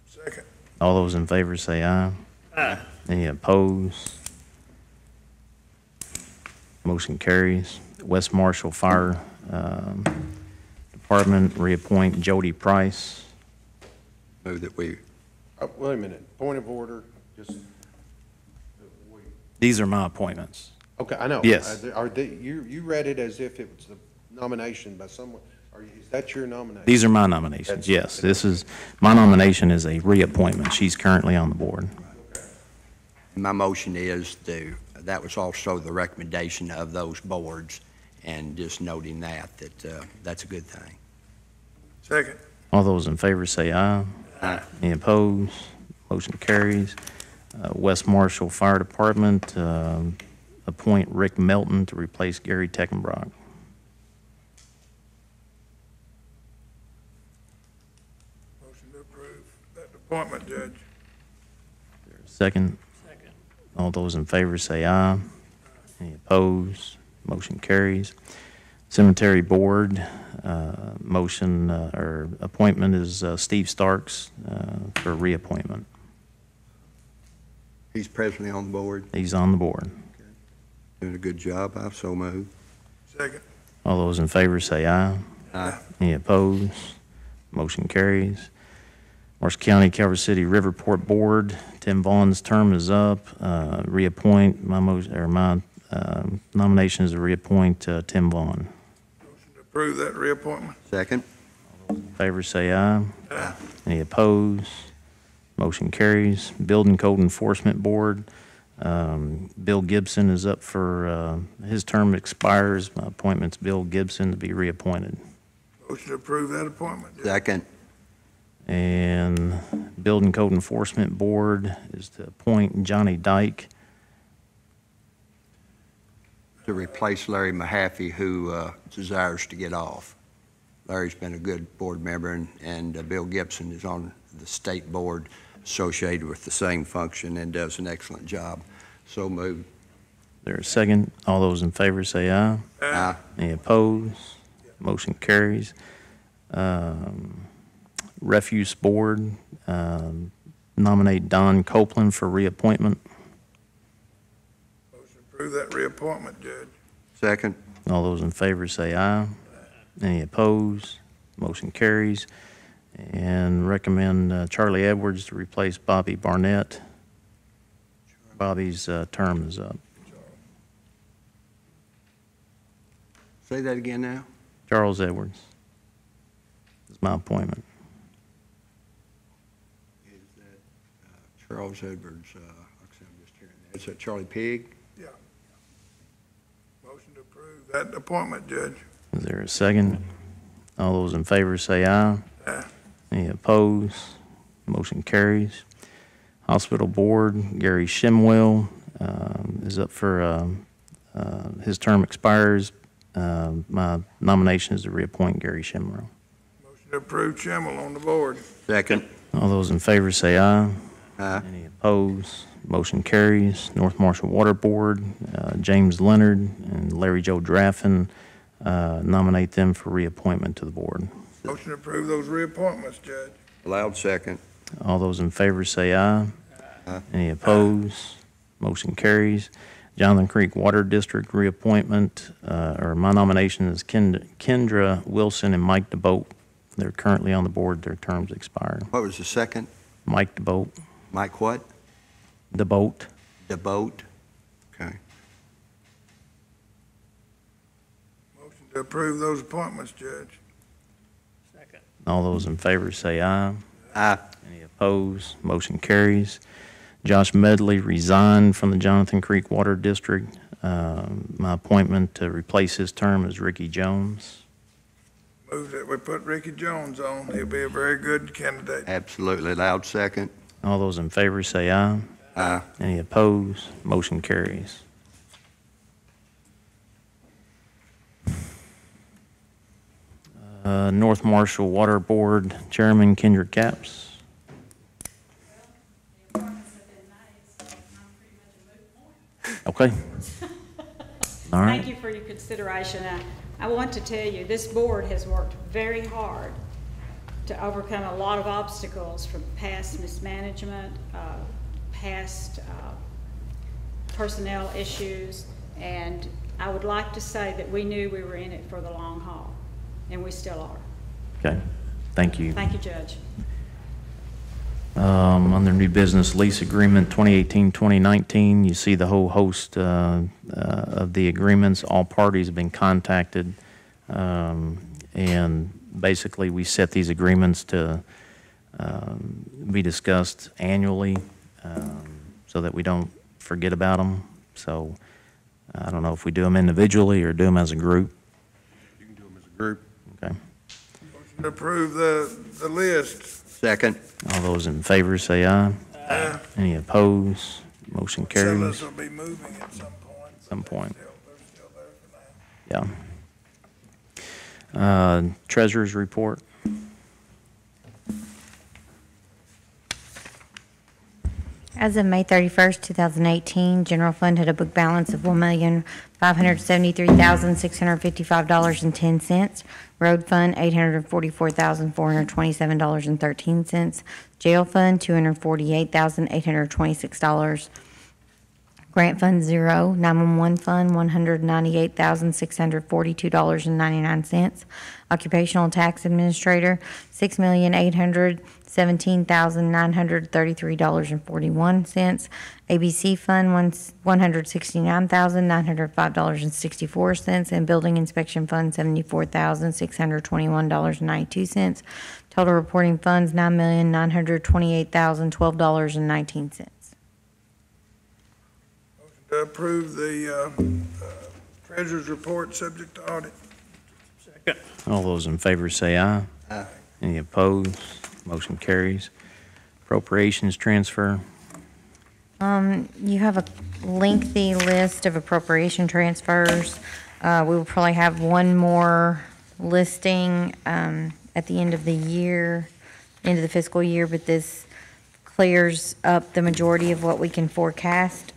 Second. All those in favor say aye. Aye. Any opposed? Motion carries. West Marshall Fire Department, reappoint Jody Price. Move that we, Wait a minute, point of order, just, These are my appointments. okay, I know. Yes. You read it as if it was the nomination by someone, is that your nomination? These are my nominations, yes. This is, my nomination is a reappointment. She's currently on the board. my motion is that was also the recommendation of those boards, and just noting that that's a good thing. Second. All those in favor say aye. Aye. Any opposed? Motion carries. West Marshall Fire Department, appoint Rick Melton to replace Gary Teckenbrock. Motion to approve that appointment, Judge. Second. Second. All those in favor say aye. Any opposed? Motion carries. Cemetery Board, motion, or appointment is Steve Starks for reappointment. He's presently on the board, He's on the board. doing a good job. I so move. Second. All those in favor say aye. Aye. Any opposed? Motion carries. Marshall County Calvert City Riverport Board, Tim Vaughn's term is up. Reappoint, my nomination is to reappoint Tim Vaughn. Motion to approve that reappointment. Second. In favor say aye. Aye. Any opposed? Motion carries. Building Code Enforcement Board, Bill Gibson is up for, his term expires. My appointment's Bill Gibson to be reappointed. Motion to approve that appointment, Judge. Second. And Building Code Enforcement Board is to appoint Johnny Dyke. To replace Larry Mahaffey, who desires to get off. Larry's been a good board member, and Bill Gibson is on the state board associated with the same function and does an excellent job. So moved. There's a second. All those in favor say aye. Aye. Any opposed? Motion carries. Refuse Board, nominate Don Copeland for reappointment. Motion to approve that reappointment, Judge. Second. All those in favor say aye. Any opposed? Motion carries. And recommend Charlie Edwards to replace Bobby Barnett. Bobby's term is up. Say that again now. Charles Edwards is my appointment. Is that Charles Edwards, I'm just hearing that. Is that Charlie Pigg? Yeah. Motion to approve that appointment, Judge. Is there a second? All those in favor say aye. Aye. Any opposed? Motion carries. Hospital Board, Gary Shimwell is up for, his term expires. My nomination is to reappoint Gary Shimwell. Motion to approve Chimmel on the board. Second. All those in favor say aye. Aye. Any opposed? Motion carries. North Marshall Water Board, James Leonard and Larry Joe Draffin, nominate them for reappointment to the board. Motion to approve those reappointments, Judge. Allowed second. All those in favor say aye. Aye. Any opposed? Motion carries. Jonathan Creek Water District reappointment, or my nomination is Kendra Wilson and Mike DeBoat. They're currently on the board. Their terms expired. What was the second? Mike DeBoat. Mike what? DeBoat. DeBoat. Okay. Motion to approve those appointments, Judge. Second. All those in favor say aye. Aye. Any opposed? Motion carries. Josh Medley resigned from the Jonathan Creek Water District. My appointment to replace his term is Ricky Jones. Move that we put Ricky Jones on. He'll be a very good candidate. Absolutely. Allowed second. All those in favor say aye. Aye. Any opposed? Motion carries. North Marshall Water Board Chairman Kendrick Capps. Okay. All right. Thank you for your consideration. I want to tell you, this board has worked very hard to overcome a lot of obstacles from past mismanagement, past personnel issues, and I would like to say that we knew we were in it for the long haul, and we still are. Okay. Thank you. Thank you, Judge. Under new business lease agreement 2018-2019, you see the whole host of the agreements. All parties have been contacted, and basically we set these agreements to be discussed annually so that we don't forget about them. So I don't know if we do them individually or do them as a group. You can do them as a group. Okay. Motion to approve the list. Second. All those in favor say aye. Aye. Any opposed? Motion carries. Sellers will be moving at some point. Some point. They're still there for now. Yeah. Treasurer's report. As of May 31st, 2018, general fund had a book balance of $1,573,655.10. Road fund, $844,427.13. Jail fund, $248,826. Grant fund, $0. 911 fund, $198,642.99. Occupational tax administrator, $6,817,933.41. ABC fund, $169,905.64. And building inspection fund, $74,621.92. Total reporting funds, $9,928,012.19. To approve the treasurer's report subject to audit. Second. All those in favor say aye. Aye. Any opposed? Motion carries. Appropriations transfer. You have a lengthy list of appropriation transfers. We will probably have one more listing at the end of the year, end of the fiscal year, but this clears up the majority of what we can forecast.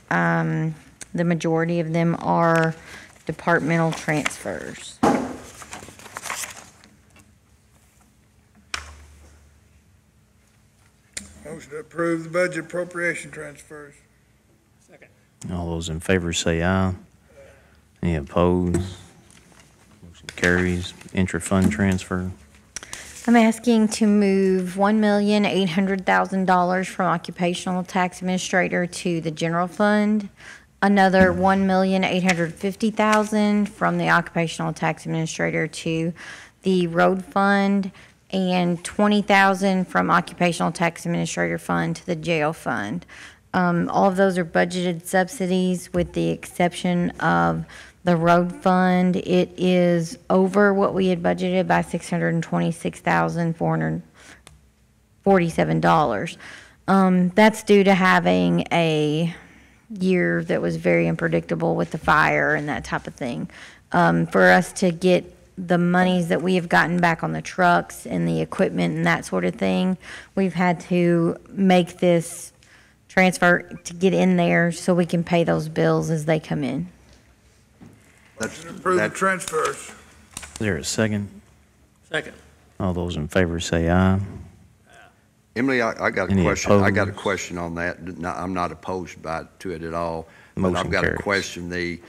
The majority of them are departmental transfers. Motion to approve the budget appropriation transfers. Second. All those in favor say aye. Any opposed? Motion carries. Intra-fund transfer. I'm asking to move $1,800,000 from occupational tax administrator to the general fund, another $1,850,000 from the occupational tax administrator to the road fund, and 20,000 from occupational tax administrator fund to the jail fund. All of those are budgeted subsidies with the exception of the road fund. It is over what we had budgeted by $626,447. That's due to having a year that was very unpredictable with the fire and that type of thing. For us to get the monies that we have gotten back on the trucks and the equipment and that sort of thing, we've had to make this transfer to get in there so we can pay those bills as they come in. Approve the transfers. Is there a second? Second. All those in favor say aye. Emily, I got a Any question. I got a opposed? question on that. I'm not opposed to it at all. But Motion I've got a carries. question. To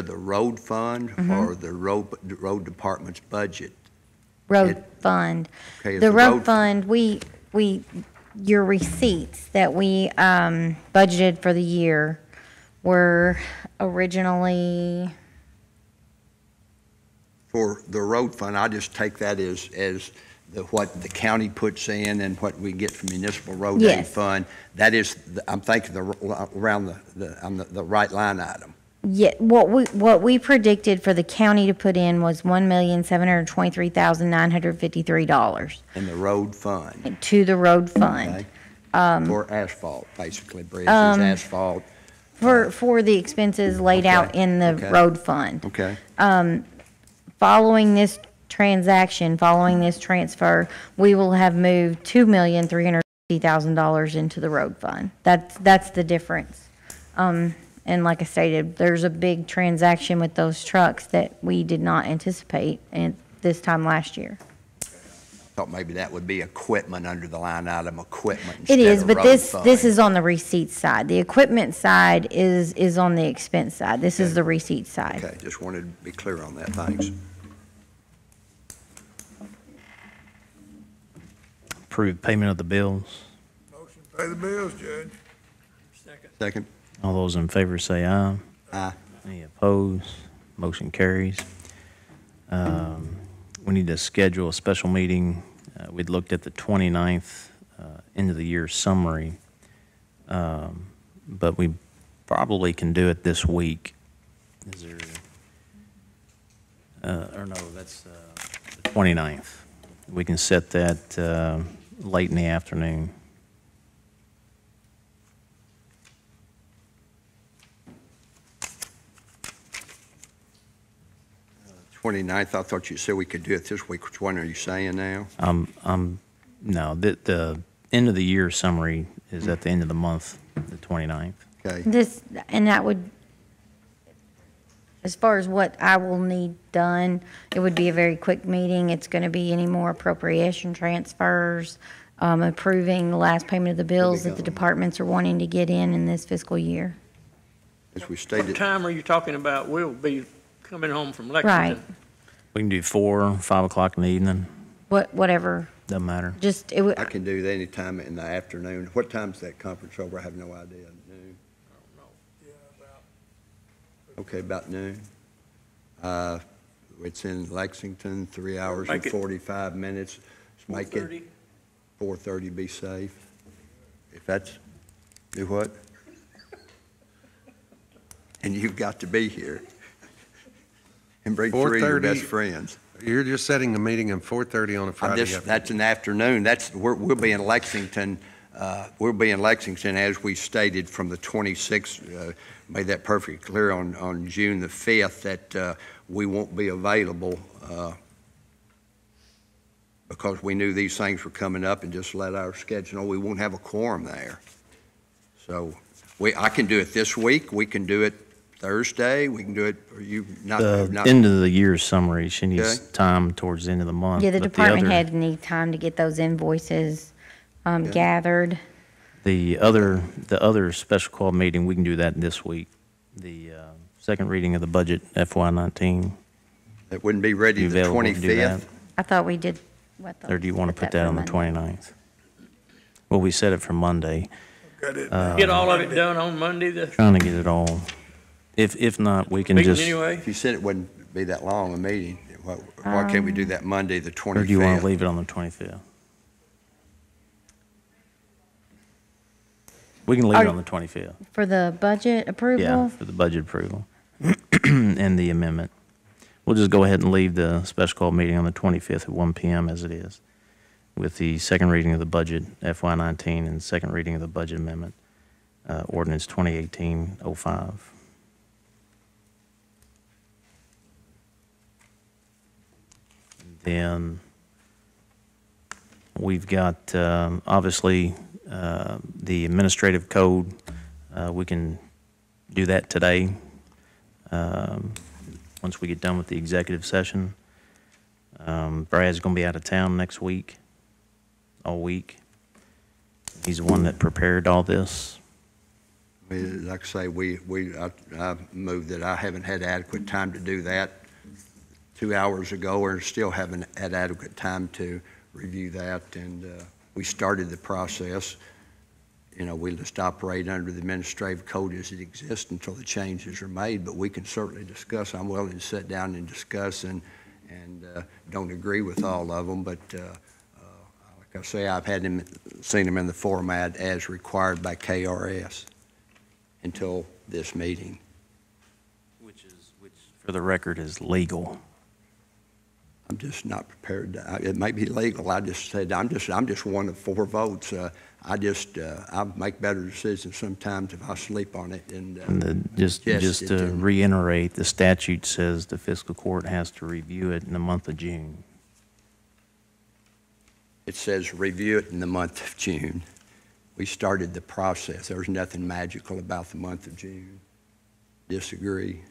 the road fund or the road department's budget? Road fund. Okay, is The the road road- fund, your receipts that we budgeted for the year were originally, For the road fund, I just take that as what the county puts in and what we get from municipal road aid Yes. fund. That is, I'm thinking around the right line item. yeah, what we predicted for the county to put in was $1,723,953 In the road fund. to the road fund. Okay. For asphalt, basically, bridges, asphalt. For the expenses laid out in the Okay. road fund. Okay. Following this transaction, following this transfer, we will have moved $2,350,000 into the road fund. That's the difference. And like I stated, there's a big transaction with those trucks that we did not anticipate this time last year. Thought maybe that would be equipment under the line item, equipment It instead is, of but road this fund. is on the receipt side. The equipment side is on the expense side. This is the receipt side. Okay, just wanted to be clear on that, thanks. Approve payment of the bills. Motion to pay the bills, Judge. Second. All those in favor say aye. Aye. Any opposed? Motion carries. We need to schedule a special meeting. We'd looked at the 29th, end of the year summary. But we probably can do it this week. Is there, or no, that's the 29th. We can set that late in the afternoon. 29th, I thought you said we could do it this week. Which one are you saying now? No, the end of the year summary is at the end of the month, the 29th. Okay. And that would, as far as what I will need done, it would be a very quick meeting. It's going to be any more appropriation transfers, approving the last payment of the bills that the departments are wanting to get in this fiscal year. As we What stated, time are you talking about? We'll be coming home from Right. Lexington. We can do 4 or 5 o'clock in the evening, Whatever, doesn't matter. just, it would, I can do that any time in the afternoon. What time's that conference over? I have no idea. Noon? Okay, about noon. It's in Lexington, 3 hours and Make it 45 minutes. Let's make it 4:30? 4:30, be safe. If that's, do what? And you've got to be here. And bring 3 of your 4:30. best friends. You're just setting a meeting at 4:30 on a Friday afternoon. That's an afternoon. We'll be in Lexington, as we stated, from the 26th, made that perfectly clear on June the 5th, that we won't be available because we knew these things were coming up and just let our schedule know we won't have a quorum there. So I can do it this week. We can do it Thursday. We can do it, or you not. The end of the year summary, she needs Okay. time towards the end of the month. yeah, the but department other- head need time to get those invoices gathered. The other special call meeting, we can do that this week. The second reading of the budget FY19. It wouldn't be ready You the available to do that? 25th. I thought we did, Or do you want to put that for on the Monday. 29th? Well, we set it for Monday. Got it. Get all of it done on Monday, the Trying to get it all. If not, we can meeting just, anyway? If you said it wouldn't be that long a meeting, Why can't we do that Monday, the 25th? Or do you want to leave it on the 25th? We can leave it on the 25th. For the budget approval? Yeah, for the budget approval and the amendment. We'll just go ahead and leave the special call meeting on the 25th at 1 PM as it is, with the second reading of the budget, FY19, and second reading of the budget amendment, ordinance 2018-05. Then we've got, obviously, the administrative code. We can do that today, once we get done with the executive session. Brad's going to be out of town next week, all week. He's the one that prepared all this. Like I say, I moved that I haven't had adequate time to do that 2 hours ago, or still haven't had adequate time to review that, and we started the process. You know, we'll just operate under the administrative code as it exists until the changes are made, but we can certainly discuss. I'm willing to sit down and discuss, and don't agree with all of them, but like I say, I've seen them in the format as required by KRS until this meeting. Which, for the record, is legal. I'm just not prepared to, it may be legal. I just said, I'm just one of 4 votes. I make better decisions sometimes if I sleep on it. And Just to reiterate, the statute says the fiscal court has to review it in the month of June. It says review it in the month of June. We started the process. There's nothing magical about the month of June. Disagree.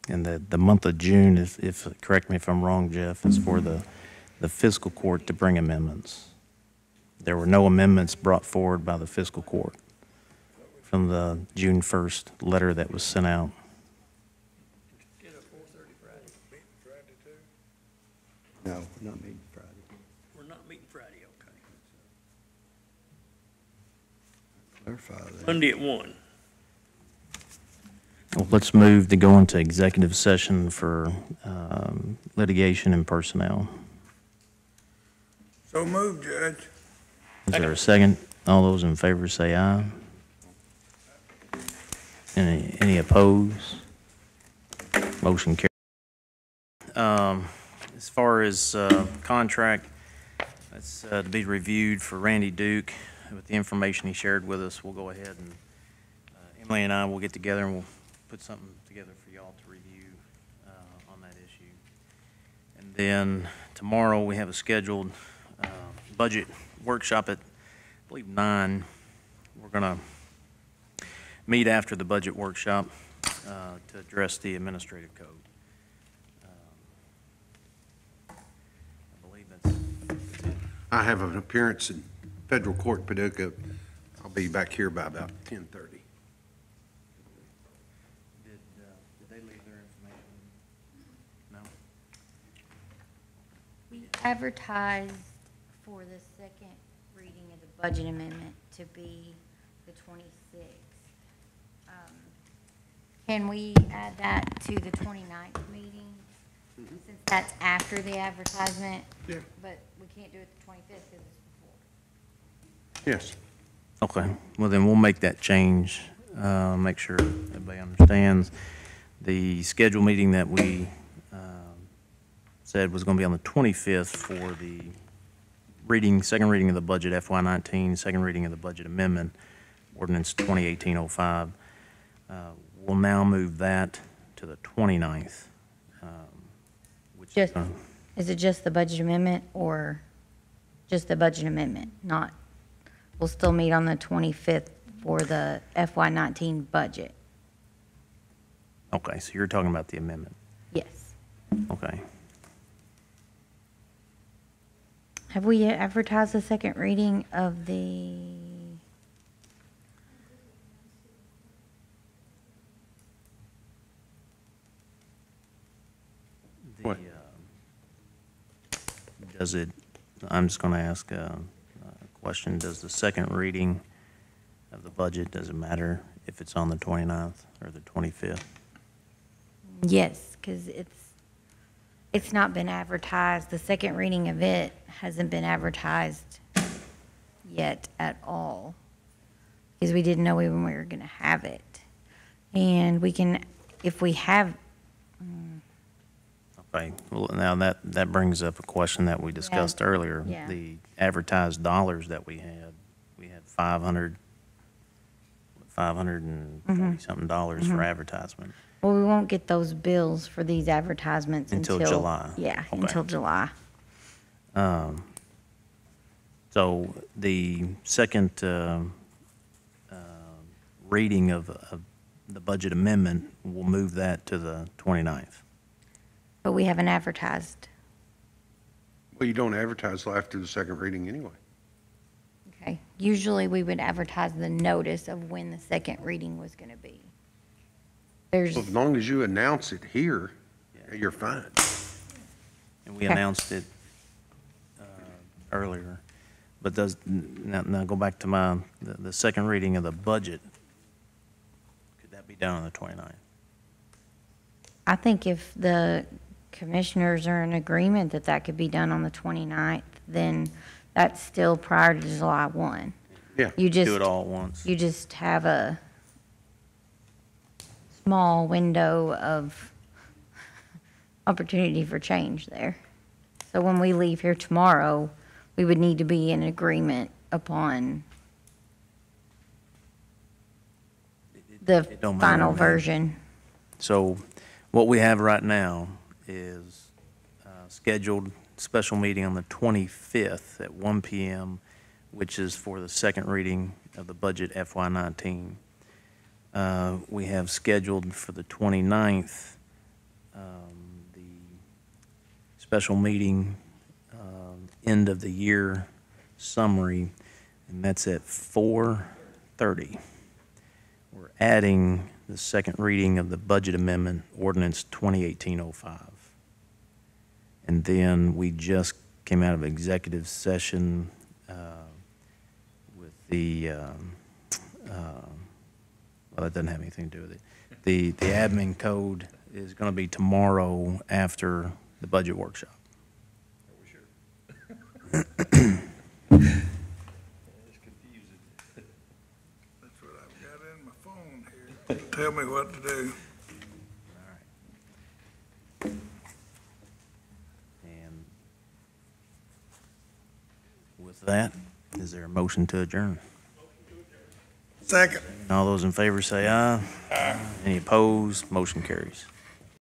And the month of June, if correct me if I'm wrong, Jeff, is for the fiscal court to bring amendments. There were no amendments brought forward by the fiscal court from the June 1st letter that was sent out. Get a 4:30 Friday. Meeting Friday too? No, we're not meeting Friday. We're not meeting Friday, okay. Clarify that. Monday at 1. Well, let's move to go into executive session for litigation and personnel. So moved, Judge. Is there a second? All those in favor say aye. Any opposed? Motion carried. As far as contract, that's to be reviewed for Randy Duke. With the information he shared with us, we'll go ahead and Emily and I will get together and we'll put something together for y'all to review on that issue. And then tomorrow we have a scheduled budget workshop at, I believe, 9. We're going to meet after the budget workshop to address the administrative code. I believe that's it. I have an appearance in federal court, Paducah. I'll be back here by about 10:30. Did they leave their information? No? We advertised for the second reading of the budget amendment to be the 26th. Can we add that to the 29th meeting? Since that's after the advertisement? Yeah. But we can't do it the 25th because it's before. Yes. Okay, well then we'll make that change, make sure everybody understands. The scheduled meeting that we said was going to be on the 25th for the second reading of the budget FY19, second reading of the budget amendment, ordinance 2018-05. We'll now move that to the 29th. Is it just the budget amendment or just the budget amendment? Not, we'll still meet on the 25th for the FY19 budget? Okay, so you're talking about the amendment. Yes. Okay. Have we advertised the second reading of the? Does it, I'm just going to ask, question, does the second reading of the budget, does it matter if it's on the 29th or the 25th? Yes, because it's not been advertised. The second reading of it hasn't been advertised yet at all, because we didn't know when we were going to have it. And we can, if we have, Okay, well, now that brings up a question that we discussed earlier. Yeah. The advertised dollars that we had 540 something dollars for advertisement. well, we won't get those bills for these advertisements Until July. Yeah, Okay. until July. So the second reading of the budget amendment, we'll move that to the 29th. But we haven't advertised. Well, you don't advertise till after the second reading anyway. Okay. Usually we would advertise the notice of when the second reading was going to be. There's, As long as you announce it here, you're fine. And we Okay. announced it earlier. But now go back to the second reading of the budget. Could that be done on the 29th? I think if the commissioners are in agreement that that could be done on the 29th, then that's still prior to July 1. Yeah. You just Do it all at once. You just have a small window of opportunity for change there. So when we leave here tomorrow, we would need to be in agreement upon the It don't matter final to me. version. So what we have right now is scheduled special meeting on the 25th at 1 PM, which is for the second reading of the budget FY19. We have scheduled for the 29th, the special meeting, end of the year summary, and that's at 4:30. We're adding the second reading of the budget amendment, ordinance 2018-05. And then we just came out of executive session with the, well, that doesn't have anything to do with it. The admin code is going to be tomorrow after the budget workshop. It's confusing. That's what I've got in my phone here. Tell me what to do. And with that, is there a motion to adjourn? Second. All those in favor say aye. Aye. Any opposed? Motion carries.